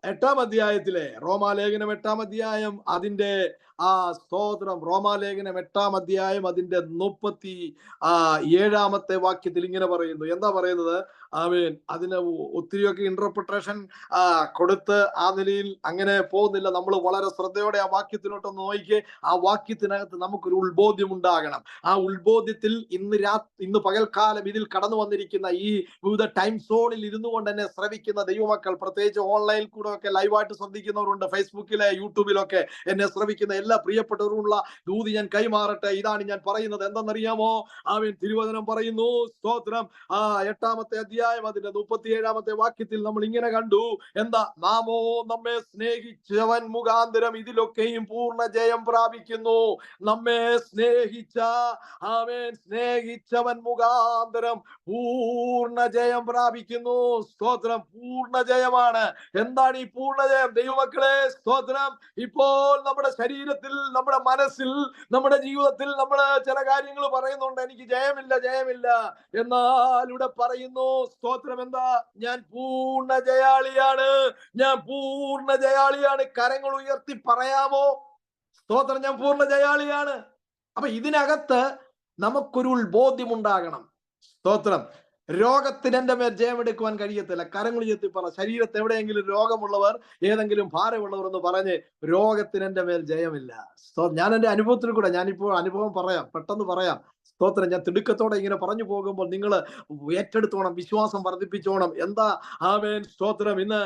[SPEAKER 5] 8-ാം അധ്യായം അതിന്റെ സ്തോത്രം. റോമാലേഖനം 8-ാം അധ്യായം അതിന്റെ 37-ാമത്തെ വാക്യത്തിൽ ഇങ്ങനെ പറയുന്നു. എന്താ പറയുന്നത്? ആമേൻ. അതിന് ഒത്തിരിയൊക്കെ ഇന്റർപ്രിട്ടേഷൻ കൊടുത്ത് ആ നിലയിൽ അങ്ങനെ പോകുന്നില്ല. നമ്മൾ വളരെ ശ്രദ്ധയോടെ ആ വാക്യത്തിലോട്ടൊന്ന് നോക്കിയേ. ആ വാക്യത്തിനകത്ത് നമുക്കൊരു ഉത്ബോധ്യം ഉണ്ടാകണം. ആ ഉത്ബോധ്യത്തിൽ ഇന്ന് പകൽക്കാലം ഇതിൽ കടന്നു വന്നിരിക്കുന്ന ഈ വിവിധ ടൈം സോണിൽ ഇരുന്നു കൊണ്ട് എന്നെ ശ്രവിക്കുന്ന ദൈവമക്കൾ, പ്രത്യേകിച്ച് ഓൺലൈനിൽ കൂടെ ഒക്കെ ലൈവായിട്ട് ശ്രദ്ധിക്കുന്നവരുണ്ട്, ഫേസ്ബുക്കിലെ, യൂട്യൂബിലൊക്കെ എന്നെ ശ്രവിക്കുന്ന എല്ലാ പ്രിയപ്പെട്ടവരുമുള്ള ദൂതി ഞാൻ കൈമാറട്ടെ. ഇതാണ് ഞാൻ പറയുന്നത്. എന്തെന്നറിയാമോ? ആമേൻ. തിരുവചനം പറയുന്നു, സ്തോത്രം, 8-ാമത്തെ അധ്യായം അതിന്റെ 37-ാമത്തെ വാക്യത്തിൽ നമ്മൾ ഇങ്ങനെ കണ്ടു. എന്താ? നാമോ നമ്മെ സ്നേഹിച്ചവൻ മുഖാന്തരം ഇതിലൊക്കെയും പൂർണ്ണ ജയം പ്രാപിക്കുന്നു. നമ്മെ സ്നേഹിച്ചവൻ മുഖാന്തരം പൂർണ്ണ ജയം പ്രാപിക്കുന്നു. സ്തോത്രം. പൂർണ്ണ ജയമാണ്. എന്താണ് ഈ പൂർണ്ണ ജയം? ദൈവമക്കളെ, സ്തോത്രം, ഇപ്പോൾ നമ്മുടെ ശരീരത്തിൽ, നമ്മുടെ മനസ്സിൽ, നമ്മുടെ ജീവിതത്തിൽ നമ്മൾ ചില കാര്യങ്ങൾ പറയുന്നുണ്ട്, എനിക്ക് ജയമില്ല. എന്നാൽ ഇവിടെ പറയുന്നു, സ്തോത്രം, എന്താ? ഞാൻ പൂർണ്ണ ജയാളിയാണ്. കരങ്ങൾ ഉയർത്തി പറയാമോ? സ്തോത്രം, ഞാൻ പൂർണ്ണ ജയാളിയാണ്. അപ്പൊ ഇതിനകത്ത് നമുക്കൊരു ഉത്ബോധ്യം ഉണ്ടാകണം. സ്തോത്രം. രോഗത്തിന് എന്റെ മേൽ ജയമെടുക്കുവാൻ കഴിയത്തില്ല. കരങ്ങൾ ഉയർത്തി പറ. ശരീരത്ത് എവിടെയെങ്കിലും രോഗമുള്ളവർ, ഏതെങ്കിലും ഭാരമുള്ളവർ എന്ന് പറഞ്ഞ്, രോഗത്തിന് എന്റെ മേൽ ജയമില്ല. ഞാൻ എന്റെ അനുഭവത്തിൽ കൂടെ ഞാനിപ്പോൾ അനുഭവം പറയാം, പെട്ടെന്ന് പറയാം. സ്തോത്രം. ഞാൻ തിടുക്കത്തോടെ ഇങ്ങനെ പറഞ്ഞു പോകുമ്പോൾ നിങ്ങൾ ഏറ്റെടുത്തോണം, വിശ്വാസം വർദ്ധിപ്പിച്ചോണം. എന്താ? ആമേൻ. സ്തോത്രം. ഇന്ന്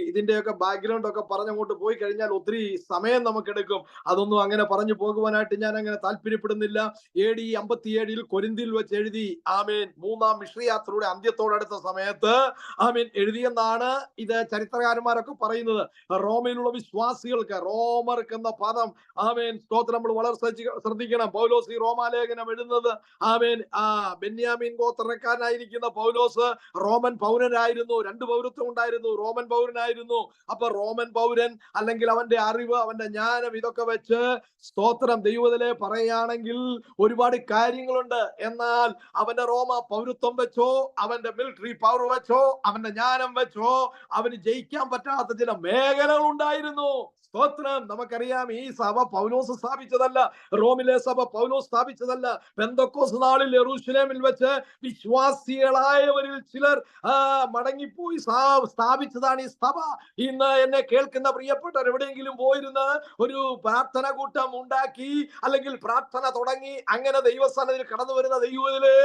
[SPEAKER 5] ഇതിന്റെയൊക്കെ ബാക്ക്ഗ്രൗണ്ട് ഒക്കെ പറഞ്ഞങ്ങോട്ട് പോയി കഴിഞ്ഞാൽ ഒത്തിരി സമയം നമുക്കെടുക്കും. അതൊന്നും അങ്ങനെ പറഞ്ഞു പോകുവാനായിട്ട് ഞാൻ അങ്ങനെ താല്പര്യപ്പെടുന്നില്ല. AD 57 കൊരിന്തിയിൽ വെച്ച് എഴുതി. ആമേൻ. 3-ാം മിഷണറി യാത്രയുടെ അന്ത്യത്തോടടുത്ത സമയത്ത് ആമേൻ എഴുതിയെന്നാണ് ഇത് ചരിത്രകാരന്മാരൊക്കെ പറയുന്നത്. റോമയിലുള്ള വിശ്വാസികൾക്ക്, റോമർക്ക് എന്ന പദം, ആമേൻ സ്തോത്രം, നമ്മൾ വളരെ ശ്രദ്ധിക്കണം. പൗലോസ് ഈ റോമാലേഖനം എഴുതുന്നത്, ആമേൻ, ബെന്യാമീൻ ഗോത്രക്കാരനായിരിക്കുന്ന പൗലോസ് റോമൻ പൗരനായിരുന്നു. 2 പൗരത്വം ഉണ്ടായിരുന്നു. റോമൻ പൗരനായിരുന്നു. അപ്പൊ റോമൻ പൗരൻ, അല്ലെങ്കിൽ അവന്റെ അറിവ്, അവന്റെ ജ്ഞാനം, ഇതൊക്കെ വെച്ച് സ്തോത്രം ദൈവത്തിലെ പറയുകയാണെങ്കിൽ ഒരുപാട് കാര്യങ്ങളുണ്ട്. എന്നാൽ അവന്റെ റോമ പൗരത്വം വെച്ചോ, അവന്റെ മിലിറ്ററി പവർ വെച്ചോ, അവന്റെ ജ്ഞാനം വെച്ചോ അവന് ജയിക്കാൻ പറ്റാത്ത ചില മേഖലകൾ ഉണ്ടായിരുന്നു. സ്തോത്രം. നമുക്കറിയാം, ഈ സഭ പൗലോസ് സ്ഥാപിച്ചതല്ല, റോമിലെ സഭ പൗലോസ് സ്ഥാപിച്ചതല്ല. പെന്തക്കോസ്ത് നാളിൽ യെരൂശലേമിൽ വെച്ച് വിശ്വാസികളായവരിൽ ചിലർ മടങ്ങിപ്പോയി സ്ഥാപിച്ചതാണ് ഈ സഭ. ഇന്ന് എന്നെ കേൾക്കുന്ന പ്രിയപ്പെട്ടവർ എവിടെയെങ്കിലും പോയിരുന്ന് ഒരു പ്രാർത്ഥന കൂട്ടം ഉണ്ടാക്കി, അല്ലെങ്കിൽ പ്രാർത്ഥന തുടങ്ങി, അങ്ങനെ ദൈവസ്ഥാനത്തിൽ കടന്നു വരുന്ന ദൈവത്തിലെ,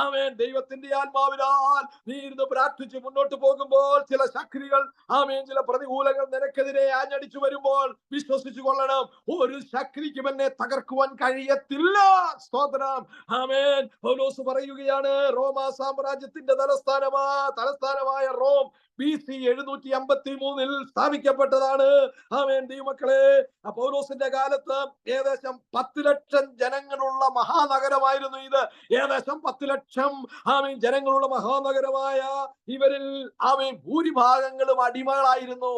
[SPEAKER 5] ആമേൻ, ദൈവത്തിന്റെ ആത്മാവിനാൽ നീ ഇരുന്ന് പ്രാർത്ഥിച്ച് മുന്നോട്ട് പോകുമ്പോൾ ചില ശക്തികൾ, ആമേൻ, ചില പ്രതികൂലങ്ങൾ നിനക്കെതിരെ ആഞ്ഞടിച്ചു വരുമ്പോൾ വിശ്വസിച്ചു കൊള്ളണം, ഒരു ശക്തിക്കും എന്നെ തകർക്കുവാൻ കഴിയത്തില്ല. സ്തോത്രം. ആമേൻ. പൗലോസ് പറയുകയാണ്, റോമാ സാമ്രാജ്യത്തിന്റെ തലസ്ഥാനമായ റോം BC 753 സ്ഥാപിക്കപ്പെട്ടതാണ്. ആമേൻ. ദൈവമക്കളെ, പൗലോസിന്റെ കാലത്ത് ഏകദേശം 10 ലക്ഷം ജനങ്ങളുള്ള മഹാനഗരമായിരുന്നു ഇത്. ഏകദേശം 10 ലക്ഷം ആമേൻ ജനങ്ങളുള്ള മഹാനഗരമായ ഇവരിൽ ആമേൻ ഭൂരിഭാഗങ്ങളും അടിമകളായിരുന്നു.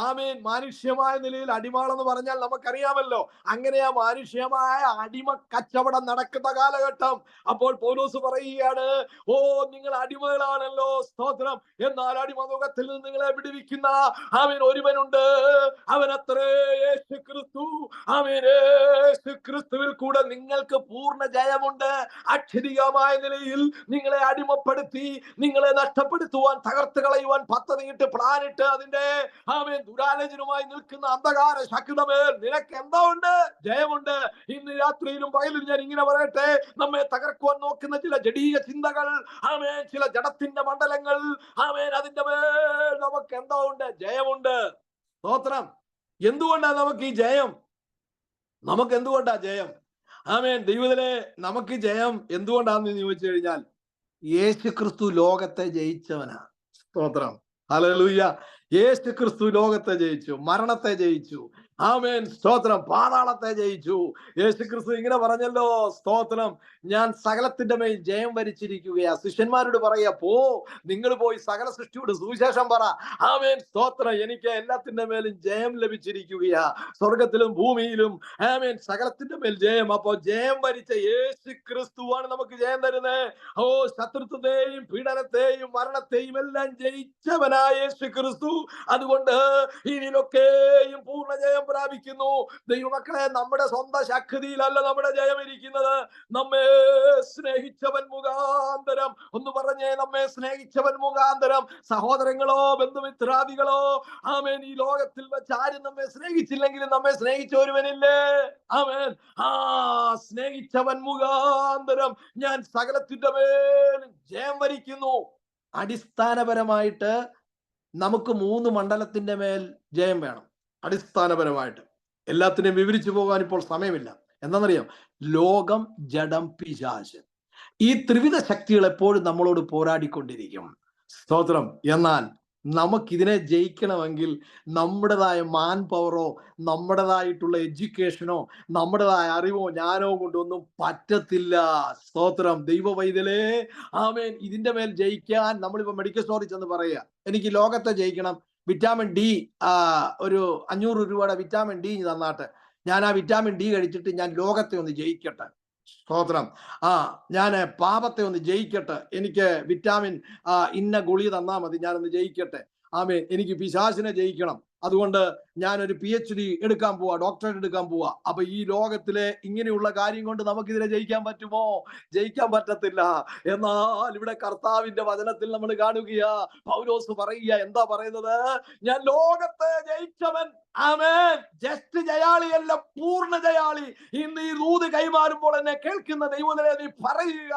[SPEAKER 5] ആമേൻ. മാനുഷ്യമായ നിലയിൽ അടിമകളെന്ന് പറഞ്ഞാൽ നമുക്കറിയാമല്ലോ. അങ്ങനെയാ മാനുഷ്യമായ അടിമ കച്ചവടം നടക്കുന്ന കാലഘട്ടം. അപ്പോൾ പൗലോസ് പറയുകയാണ്, ഓ നിങ്ങൾ അടിമകളാണല്ലോ, സ്തോത്രം. എന്നാൽ അടിമമുഖത്തിൽ നിന്ന് നിങ്ങളെ വിടുവിക്കുന്ന ആമേൻ ഒരുവനുണ്ട്, അവനത്രേ യേശു ക്രിസ്തു. ആമേൻ. യേശു ക്രിസ്തുവിൽ കൂടെ നിങ്ങൾക്ക് പൂർണ്ണ ജയമുണ്ട്. അക്ഷരികമായ നിലയിൽ നിങ്ങളെ അടിമപ്പെടുത്തി നിങ്ങളെ നഷ്ടപ്പെടുത്തുവാൻ, തകർത്ത് കളയുവാൻ പദ്ധതിയിട്ട് പ്ലാനിട്ട് അതിന്റെ ആമേൻ ദുരാലോചനയുമായി നിൽക്കുന്ന അന്ധകാര ശക്തിയുടെ മേൽ നിനക്ക് എന്താ ഉണ്ട്? ജയമുണ്ട്. ഇന്ന് രാത്രിയിലും പകലിലും ഞാൻ ഇങ്ങനെ പറയട്ടെ, നമ്മെ തകർക്കുവാൻ നോക്കുന്ന ചില ജഡീയ ചിന്തകൾ, ആമേൻ, ചില ജഡത്തിന്റെ മണ്ഡലങ്ങൾ, ആമേൻ, അതിന്റെ മേൽ നമുക്ക് എന്താ ഉണ്ട്? ജയമുണ്ട്. സ്തോത്രം. എന്തുകൊണ്ടാ നമുക്ക് ഈ ജയം? നമുക്ക് എന്തുകൊണ്ടാ ജയം? ആമേൻ. ദൈവത്തിലെ നമുക്ക് ജയം എന്തുകൊണ്ടാന്ന് ചോദിച്ചു കഴിഞ്ഞാൽ, യേശു ക്രിസ്തു ലോകത്തെ ജയിച്ചവനാ. സ്തോത്രം. ഹല്ലേലൂയ. യേശു ക്രിസ്തു ലോകത്തെ ജയിച്ചു, മരണത്തെ ജയിച്ചു. ആമേൻ. സ്തോത്രം. പാതാളത്തെ ജയിച്ചു. യേശു ക്രിസ്തു ഇങ്ങനെ പറഞ്ഞല്ലോ, സ്തോത്രം, ഞാൻ സകലത്തിന്റെ മേൽ ജയം വരിച്ചിരിക്കുകയാ. ശിഷ്യന്മാരോട് പറയാ, നിങ്ങൾ പോയി സകല സൃഷ്ടിയോട് സുവിശേഷം പറ. ആമേൻ. സ്തോത്രം. എനിക്ക് എല്ലാത്തിന്റെ മേലും ജയം ലഭിച്ചിരിക്കുകയാ, സ്വർഗത്തിലും ഭൂമിയിലും. ആമേൻ. സകലത്തിന്റെ മേൽ ജയം. അപ്പോ ജയം വരിച്ച യേശു ക്രിസ്തുവാണ് നമുക്ക് ജയം തരുന്നത്. ഓ, ശത്രുത്വത്തെയും പീഡനത്തെയും മരണത്തെയും എല്ലാം ജയിച്ചവനായ യേശു ക്രിസ്തു. അതുകൊണ്ട് ഇതിലൊക്കെയും പൂർണ്ണ ജയം പ്രാപിക്കുന്നു. ദൈവമക്കളെ, നമ്മുടെ സ്വന്തം ശക്തിയിലല്ല നമ്മുടെ ജയം ഇരിക്കുന്നത്. നമ്മെ സ്നേഹിച്ചവൻ മുഖാന്തരം, ഒന്ന് പറഞ്ഞേ, നമ്മെ സ്നേഹിച്ചവൻ മുഖാന്തരം. സഹോദരങ്ങളോ ബന്ധുമിത്രാദികളോ, ആമേൻ, ഈ ലോകത്തിൽ വെച്ച് ആരും നമ്മെ സ്നേഹിച്ചില്ലെങ്കിലും നമ്മെ സ്നേഹിച്ച ഒരുവനില്ലേ? ആമേൻ. ആ സ്നേഹിച്ചവൻ മുഖാന്തരം ഞാൻ സകലത്തിന്റെ മേൽ ജയം വരിക്കുന്നു. അടിസ്ഥാനപരമായിട്ട് നമുക്ക് 3 മണ്ഡലത്തിന്റെ മേൽ ജയം വേണം. അടിസ്ഥാനപരമായിട്ട് എല്ലാത്തിനെയും വിവരിച്ചു പോകാൻ ഇപ്പോൾ സമയമില്ല. എന്താണെന്നറിയാം? ലോകം, ജഡം, പിശാച്. ഈ ത്രിവിധ ശക്തികൾ എപ്പോഴും നമ്മളോട് പോരാടിക്കൊണ്ടിരിക്കും. സ്തോത്രം. എന്നാൽ നമുക്കിതിനെ ജയിക്കണമെങ്കിൽ നമ്മുടേതായ മാൻ പവറോ നമ്മുടേതായിട്ടുള്ള എഡ്യൂക്കേഷനോ നമ്മുടേതായ അറിവോ ജ്ഞാനോ കൊണ്ടൊന്നും പറ്റത്തില്ല. സ്തോത്രം. ദൈവ പൈതലേ, ആമേൻ. ഇതിന്റെ മേൽ ജയിക്കാൻ നമ്മളിപ്പോ മെഡിക്കൽ സ്റ്റോറിൽ ചെന്ന് പറയുക, എനിക്ക് ലോകത്തെ ജയിക്കണം, വിറ്റാമിൻ ഡി ഒരു 500 രൂപയുടെ വിറ്റാമിൻ ഡി തന്നാട്ട് ഞാൻ ആ വിറ്റാമിൻ ഡി കഴിച്ചിട്ട് ഞാൻ ലോകത്തെ ഒന്ന് ജയിക്കട്ടെ. സ്തോത്രം. ഞാൻ പാപത്തെ ഒന്ന് ജയിക്കട്ടെ, എനിക്ക് വിറ്റാമിൻ ഇന്ന ഗുളിക തന്നാ മതി, ഞാനൊന്ന് ജയിക്കട്ടെ. ആമേൻ. എനിക്ക് പിശാചിനെ ജയിക്കണം, അതുകൊണ്ട് ഞാനൊരു PhD എടുക്കാൻ പോവാ, ഡോക്ടറേറ്റ് എടുക്കാൻ പോവാ. അപ്പൊ ഈ ലോകത്തിലെ ഇങ്ങനെയുള്ള കാര്യം കൊണ്ട് നമുക്കിതിനെ ജയിക്കാൻ പറ്റുമോ? ജയിക്കാൻ പറ്റത്തില്ല. എന്നാൽ ഇവിടെ കർത്താവിന്റെ വചനത്തിൽ നമ്മൾ കാണുകയാ, പൗലോസ് പറയുക, എന്താ പറയുന്നത്? ഞാൻ ലോകത്തെ ജയിച്ചവൻ. ആമേൻ. ജസ്റ്റ് ജയാളിയല്ല, പൂർണ്ണ ജയാളി. ഇന്ന് ഈ ദൂത് കൈമാറുമ്പോൾ എന്നെ കേൾക്കുന്ന ദൈവത്തിനെ നീ പറയുക,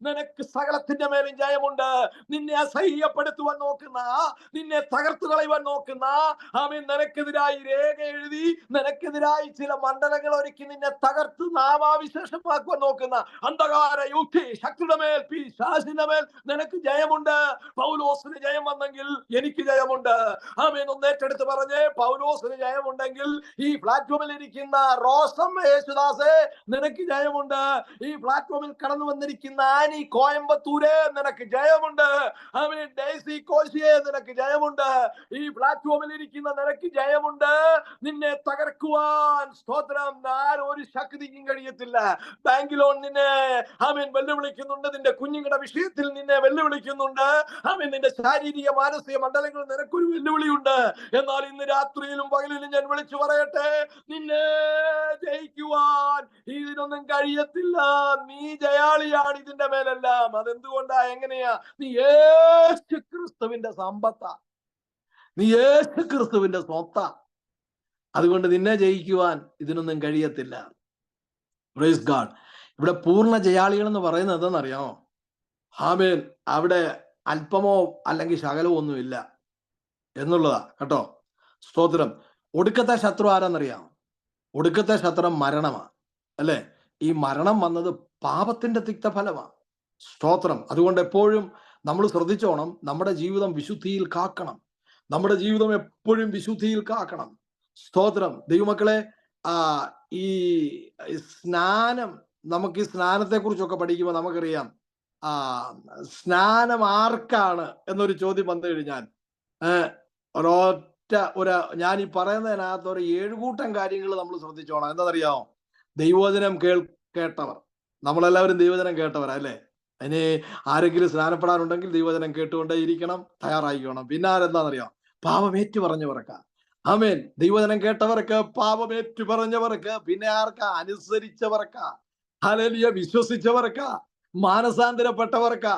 [SPEAKER 5] നിനക്ക് സകലത്തിന്റെ മേലും ജയമുണ്ട്. നിന്നെ അസഹ്യപ്പെടുത്തുവാൻ നോക്കുന്ന, നിന്നെ തകർത്തു കളയുവാൻ നോക്കുന്ന, ആമേൻ, നിനക്കെതിരായി രേഖ എഴുതി നിനക്കെതിരായി ചില മണ്ഡലങ്ങൾ ഒരുക്കി നിന്നെ തകർത്ത് നാമാവിശേഷമാക്കുവാൻ നോക്കുന്ന അന്ധകാര യുക്തി ശക്തിയുടെ മേൽ, പിശാചിന്റെ മേൽ നിനക്ക് ജയമുണ്ട്. പൗലോസിന് ജയം വന്നെങ്കിൽ എനിക്ക് ജയമുണ്ട്. ആമേൻ. ഒന്ന് ഏറ്റെടുത്ത് പറഞ്ഞേ, പൗലോസിന് ജയമുണ്ടെങ്കിൽ ഈ പ്ലാറ്റ്ഫോമിൽ ഇരിക്കുന്ന റോസം യേശുദാസേ നിനക്ക് ജയമുണ്ട്. ഈ പ്ലാറ്റ്ഫോമിൽ കടന്നു വന്നിരിക്കുന്ന ആനി കോയമ്പത്തൂരെ നിനക്ക് ജയമുണ്ട്. ആമേൻ. ഡെയ്സി കോശിയെ നിനക്ക് ജയമുണ്ട്. ഈ പ്ലാറ്റ്ഫോമിൽ ഇരിക്കുന്ന നിനക്ക് ജയമുണ്ട്. നിന്നെ തകർക്കുവാൻ, സ്തോത്രം, ആരും ഒരു ശക്തിക്കും കഴിയത്തില്ല. ബാങ്ക് ലോൺ നിന്നെ ആമേൻ വെല്ലുവിളിക്കുന്നുണ്ട്, നിന്റെ കുഞ്ഞുങ്ങളുടെ വിഷയത്തിൽ നിന്നെ വെല്ലുവിളിക്കുന്നുണ്ട്. ആമേൻ. നിന്റെ ശാരീരിക മാനസിക മണ്ഡലങ്ങളിൽ നിനക്കൊരു വെല്ലുവിളിയുണ്ട്. എന്നാൽ ഇന്ന് രാത്രിയിലും പകലിലും ഞാൻ വിളിച്ചു പറയട്ടെ, നിന്നെ ജയിക്കുവാൻ ഇതിനൊന്നും കഴിയത്തില്ല. നീ ജയാളിയാണ് ഇതിന്റെ മേലെല്ലാം. അതെന്തുകൊണ്ടാ? എങ്ങനെയാ? നീ യേശു ക്രിസ്തുവിന്റെ സമ്പത്താ, നീ യേശു ക്രിസ്തുവിന്റെ സ്വത്താ. അതുകൊണ്ട് നിന്നെ ജയിക്കുവാൻ ഇതിനൊന്നും കഴിയത്തില്ല. Praise God. ഇവിടെ പൂർണ്ണ ജയാളികൾ എന്ന് പറയുന്നത് എന്താണെന്നറിയാമോ? ആമേൻ. അവിടെ അല്പമോ അല്ലെങ്കിൽ ശകലമോ ഒന്നുമില്ല എന്നുള്ളതാ കേട്ടോ. സ്തോത്രം. ഒടുക്കത്തെ ശത്രു ആരാന്നറിയാം? ഒടുക്കത്തെ ശത്രു മരണമാണ്, അല്ലേ? ഈ മരണം വന്നത് പാപത്തിന്റെ തിക്തഫലമാണ്. സ്തോത്രം. അതുകൊണ്ട് എപ്പോഴും നമ്മൾ ശ്രദ്ധിച്ചോണം, നമ്മുടെ ജീവിതം വിശുദ്ധിയിൽ കാക്കണം. നമ്മുടെ ജീവിതം എപ്പോഴും വിശുദ്ധിയിൽ കാക്കണം. സ്തോത്രം. ദൈവമക്കളെ, ഈ സ്നാനം, നമുക്ക് ഈ സ്നാനത്തെ കുറിച്ചൊക്കെ പഠിക്കുമ്പോൾ നമുക്കറിയാം, സ്നാനം ആർക്കാണ് എന്നൊരു ചോദ്യം വന്നു കഴിഞ്ഞാൽ ഞാൻ ഈ പറയുന്നതിനകത്ത് ഒരു 7 കൂട്ടം കാര്യങ്ങൾ നമ്മൾ ശ്രദ്ധിച്ചോണം. എന്താണെന്നറിയാമോ? ദൈവവചനം കേട്ടവർ, നമ്മളെല്ലാവരും ദൈവവചനം കേട്ടവരാ അല്ലേ? അതിന് ആരെങ്കിലും സ്നാനപ്പെടാനുണ്ടെങ്കിൽ ദൈവവചനം കേട്ടുകൊണ്ടേ ഇരിക്കണം, തയ്യാറായിക്കണം. പിന്നെ ആരെന്താണെന്നറിയാം? പാപമേറ്റു പറഞ്ഞവർക്ക്. ആമേൻ. ദൈവവചനം കേട്ടവർക്ക്, പാപമേറ്റു പറഞ്ഞവർക്ക്, പിന്നെ ആർക്കാ? അനുസരിച്ചവർക്കാ. ഹല്ലേലൂയ. വിശ്വസിച്ചവർക്കാ, മാനസാന്തരപ്പെട്ടവർക്കാ,